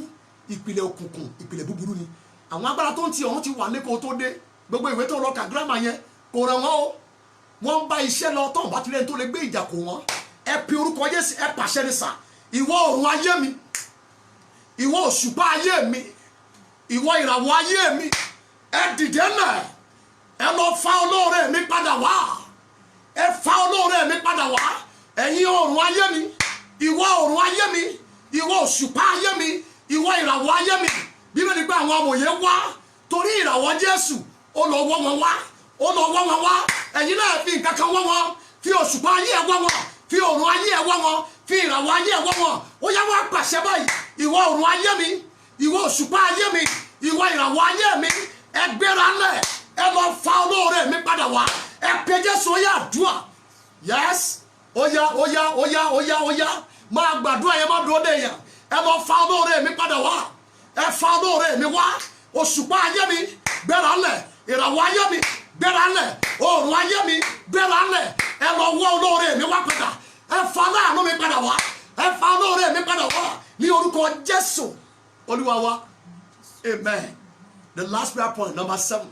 ìpìlẹ̀ òkùnkùn ìpìlẹ̀ búburú ni àwọn agbára tó ń ti ọ̀run ti wà ní kó tó dé gbogbo ìwé tó lọ kà gírámà yẹn kò ràn wọ́n o wọ́n ń bá iṣẹ́ lọ tó ń bá tilẹ̀ tó lè gbé ìjà kò wọ́n ẹ pe orúkọ Jésù ẹ pàṣẹ ní sà ìwọ òrùn ayé mi ìwọ òṣùpá ayé mi ìwọ ìràwọ̀ ayé mi ẹ dìde náà ẹ lọ fa olóore mi padà wá ẹ fa olóore mi padà wá ẹ̀yin òrùn ayé mi ìwọ òrùn ayé mi ìwọ òṣùpá ayé mi ìwọ ìràwọ̀ ayé mi Bíbélì pé àwọn amòye wá torí ìràwọ̀ Jésù ó lọ wọ́ wọn wá ó lọ wọ́ wọn wá ẹ̀yin náà fi nǹkan kan wọ́ wọn fi òṣùpá ayé ẹ̀ wọ́ wọn fi òrùn ayé ẹ̀ wọ́ wọn fi ìràwọ̀ ayé ẹ̀ wọ́ wọn ó yá wá pàṣẹ báyìí ìwọ òrùn ayé mi ìwọ òṣùpá ayé mi ìwọ ìràwọ̀ ayé mi ẹ gbéra lẹ̀ ẹ lọ fa olóore mi padà wá ẹ pe Jésù ó yá àdúrà yes ó yá ó yá ó yá ó yá ó yá máa gbàdúrà yẹn má dúró dé yẹn ẹ lọ fa olóore mi padà wá ẹ fa olóore mi wá òṣùpá ayé mi gbéra lẹ̀ ìràwọ̀ ayé mi gbéra lẹ̀ òòrùn ayé mi gbéra lẹ̀ ẹ lọ wọ́ olóore mi wá padà ẹ fa láàánú mi padà wá ẹ fa olóore mi padà wá ní orúkọ Jésù Olúwa wa amen. The last prayer point number 7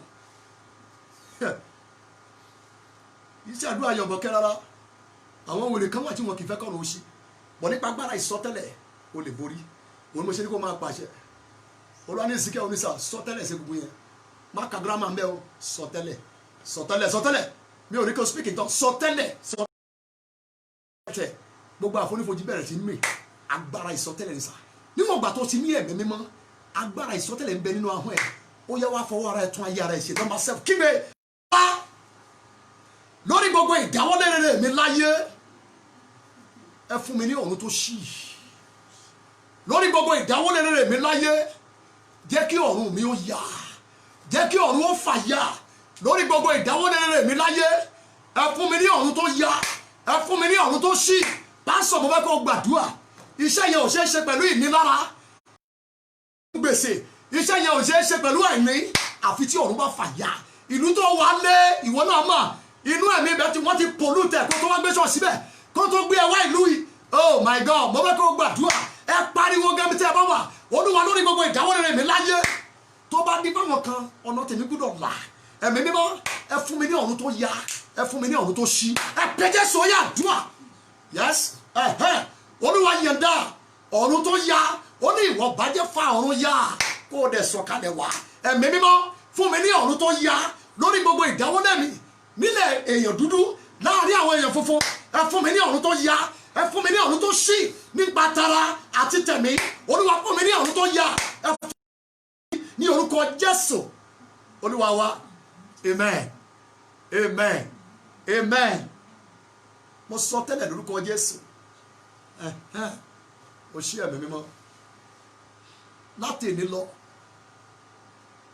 iṣẹ́ àdúrà yọ̀bọ̀ kẹ́ rárá àwọn wèrè kan wà tí wọn kì í fẹ́ kọ́ ló ṣí bọ̀ nípa agbára ìsọtẹ́lẹ̀ o lè borí òun mo ṣe ní kó máa pàṣẹ olúwa ní ìsìnkẹ́ oníṣà sọtẹ́lẹ̀ ṣe gbogbo yẹn má ka gírámà mbẹ́ o sọtẹ́lẹ̀ sọtẹ́lẹ̀ sọtẹ́lẹ̀ mi ò ní kó speak in tongues sọtẹ́lẹ̀ sọtẹ́lẹ̀ gbogbo àfonífojì bẹ̀rẹ̀ sí ní mi agbára ìsọtẹ́lẹ̀ ní sà níwọ̀n gbà tó ti ní ẹ̀mí mímọ́ agbára ìsọtẹ́lẹ̀ ń bẹ nínú ahọ́n ẹ̀ ó yẹ wá fọwọ́ ara ẹ̀ tún ayé ara ẹ̀ ṣe number 7 kígbe wá lórí gbogbo ìdáwọ́lé rere mi láyé ẹ fún mi ní ọ̀run tó ṣí lórí gbogbo ìdáwọ́lé rere mi láyé jẹ́ kí ọ̀run mi ó yá jẹ́ kí ọ̀run ó fà yá lórí gbogbo ìdáwọ́lé rere mi láyé ẹ fún mi ní ọ̀run tó yá ẹ fún mi ní ọ̀run tó ṣí pásọ̀ mo fẹ́ kó gbàdúrà iṣẹ́ yẹn ò ṣeé ṣe pẹ̀lú ìnilára gbèsè iṣẹ́ yẹn ò ṣeé ṣe pẹ̀lú àìní àfi tí ọ̀run bá fà yá ìlú tó wà lé ìwọ náà mà inú ẹ̀mí ibẹ̀ tí wọ́n ti pollute kó tó wá gbé ṣọ́ọ̀ṣì bẹ̀ kó tó gbé ẹwà ìlú yìí oh my God mo fẹ́ kó gbàdúrà ẹ pariwo gẹ́gẹ́ bí tí ẹ bá wà Olúwa lórí gbogbo ìdáwọ́lé rere mi láyé tó bá ní báwọn kan ọ̀nà tèmi gbúdọ̀ là ẹ̀mí mímọ́ ẹ fún mi ní ọ̀run tó yá ẹ fún mi ní ọ̀run tó ṣí ẹ pẹ́jẹ́ sọ́yà àdúrà yes Olúwa yẹ̀ǹda ọ̀run tó yá ó ní ìwọ bàjẹ́ fa ọ̀run yá kó o dẹ̀ sọ̀kalẹ̀ wá ẹ̀mí mímọ́ fún mi ní ọ̀run tó yá lórí gbogbo ìdáwọ́lé mi nílẹ̀ èèyàn dúdú láàrin àwọn èèyàn funfun ẹ fún mi ní ọ̀run tó yá ẹ fún mi ní ọ̀run tó ṣí nípa tara àti tẹ̀mí Olúwa fún mi ní ọ̀run tó yá ẹ fún mi ní orúkọ Jésù Olúwa wa amen amen amen mo sọ tẹ́lẹ̀ lórúkọ Jésù mo ṣí ẹ̀mí mímọ́ láti èní lọ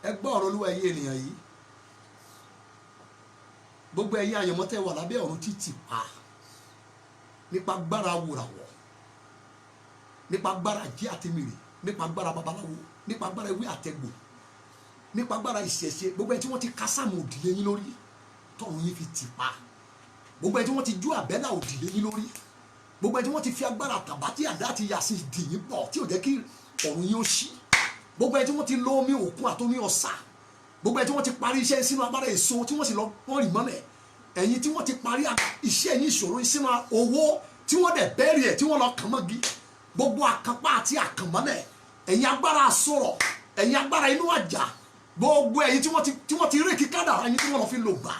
ẹ gbọ́ ọ̀rọ̀ Olúwa ẹ̀yin ènìyàn yìí gbogbo ẹ̀yin àyànmọ́ tẹ́ wà lábẹ́ ọ̀run títì pa nípa gbára wòràwọ̀ nípa gbára jí àtẹmìrì nípa gbára babaláwo nípa gbára ewé àtẹgbò nípa gbára ìṣẹ̀ṣe gbogbo ẹ̀ tí wọ́n ti kásámù òdìlé yín lórí tọ̀run yín fi tì pa gbogbo ẹ̀ tí wọ́n ti jú àbẹ́là òdìlé yín lórí gbogbo ẹ̀ tí wọ́n ti fi agbára tàbátì àdá àti yàsí dì yín pọ̀ tí ò jẹ́ kí ọ̀run yín ó ṣí gbogbo ẹ̀ tí wọ́n ti lo omi òkun àtomi ọ̀sà gbogbo ẹ̀ tí wọ́n ti parí iṣẹ́ sínú agbára èso tí wọ́n sì lọ wọ́n rì mọ́lẹ̀ ẹ̀yin tí wọ́n ti parí iṣẹ́ yín ìṣòro sínú owó tí wọ́n dẹ̀ bẹ́ẹ̀rì ẹ̀ tí wọ́n lọ kàn mọ́gi gbogbo àkànpá àti àkànmọ́lẹ̀ ẹ̀yin agbára àsọ̀rọ̀ ẹ̀yin agbára inú àjà gbogbo ẹ̀yin tí wọ́n ti rékì kádàrá yín tí wọ́n lọ fi lò gbà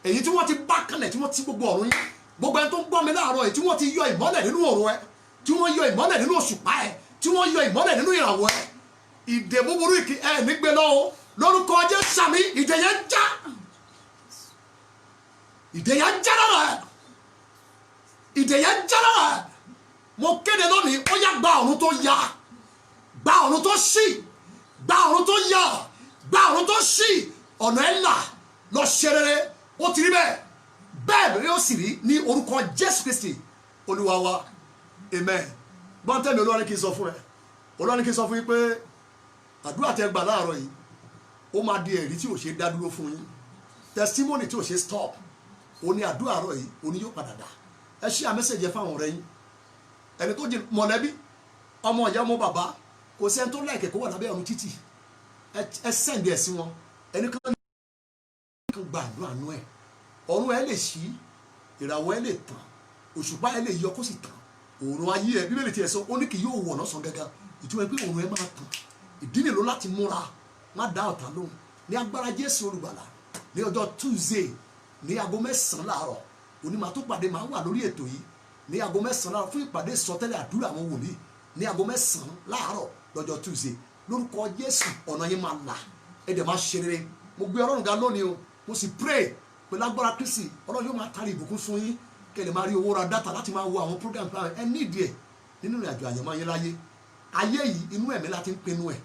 ẹ̀yin tí wọ́n ti bá kanlẹ̀ tí wọ́n ti gbogbo ọ̀run yín gbogbo ẹni tó ń gbọ́ mi láàárọ̀ yìí tí wọ́n ti yọ ìmọ́lẹ̀ nínú ọ̀run ẹ tí wọ́n yọ ìmọ́lẹ̀ nínú òṣùpá ẹ tí wọ́n yọ ìmọ́lẹ̀ nínú ìràwọ̀ ẹ ìdè búburú ìkí ẹ nígbè lọ́wọ́ lórúkọ Jésù sàmì ìdè yẹn já ìdè yẹn já lára ẹ ìdè yẹn já lára ẹ mo kéde lónìí ó yá gba ọ̀run tó yá gba ọ̀run tó ṣí gba ọ̀run tó yá gba ọ̀run tó ṣí ọ̀nà ẹ̀ là lọ ṣe rere ó ti rí bẹ́ẹ̀ bẹ́ẹ̀ ni ó sì rí ní orúkọ Jésù Kristi Olúwa wa amen gbọ́ntẹ́mi Olúwa ní kí n sọ fún ẹ Olúwa ní kí n sọ fún yín pé àdúrà tẹ gbà láàárọ̀ yìí ó máa di ẹ̀rí tí ò ṣe dá dúró fún yín testimony tí ò ṣe stop ó ní àdúrà àárọ̀ yìí ó ní yóò padà dà ẹ ṣí àmẹ́sẹ̀jẹ fáwọn ọ̀rẹ́ yín ẹni tó jẹ mọ̀lẹ́bí ọmọ ìyá ọmọ bàbá kò sí ẹni tó láìkẹ́ kó wà lábẹ́ ọ̀run títì ẹ sẹ́ǹdì ẹ̀ sí wọn ẹni kan gbàdúrà nú ẹ̀ ọ̀run ẹ lè ṣí ìràwọ̀ ẹ lè tàn òṣùpá ẹ lè yọ kó sì tàn òòrùn ayé ẹ bíbélì tiẹ̀ sọ ó ní kì yóò wọ̀ lọ́sàn gángan ìtumọ̀ pé òòrùn ẹ máa tàn ìdí nìló láti múra má dá ọ̀tá lóhùn ní agbára Jésù olùgbàlà ní ọjọ́ Tuesday ní aago 9 láàárọ̀ onímọ̀ tó pàdé máa wà lórí ètò yìí ní aago 9 láàárọ̀ fún ìpàdé ìsọtẹ́lẹ̀ àdúrà àwọn wòlíì ní aago 9 láàárọ̀ lọ́jọ́ Tuesday lórúkọ Jésù ọ̀nà yín máa là ẹ̀dẹ̀ máa ṣe rere mo gbé Ọlọ́run ga lónìí o mo sì pray pé lágbára Kristi Ọlọ́run yóò máa tarí ìbùkún fún yín kẹ́lẹ̀ máa rí owó ra dátà láti máa wo àwọn program ẹ ní ìdí ẹ̀ nínú ìrìn àjò àyẹ̀mọ́ ayé láyé ayé yìí inú ẹ̀mí láti ń pinnu ẹ̀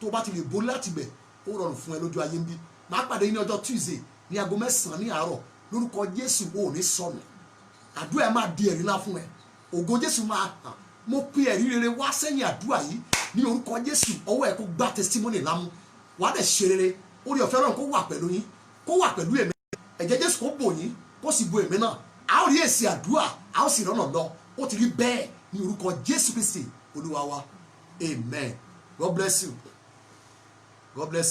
tó bá ti lè borí láti bẹ̀ ó rọrùn fún ẹ lójú ayé ń bí máa pàdé ní ọjọ́ Tuesday ní aago 9 ní àárọ̀ lórúkọ Jésù ò ní sọnù àdúrà ẹ máa di ẹ̀rí ńlá fún ẹ ògo Jésù máa hàn mo pe ẹ̀rí rere wá sẹ́yìn àdúrà yìí ní orúkọ Jésù ọwọ́ ẹ kó gbá testimony lámú wà á dẹ̀ ṣe rere orí ọ̀fẹ́ Ọlọ́run kó wà pẹ̀lú yín kó wà pẹ̀lú èmi ẹ̀jẹ̀ Jésù kó bò yín kó sì bo èmi náà a ó rí èsì àdúrà a ó sì rọ́nà lọ ó ti rí bẹ́ẹ̀ ní orúkọ Jésù Kristi Olúwa wa amen. God bless you. God bless you.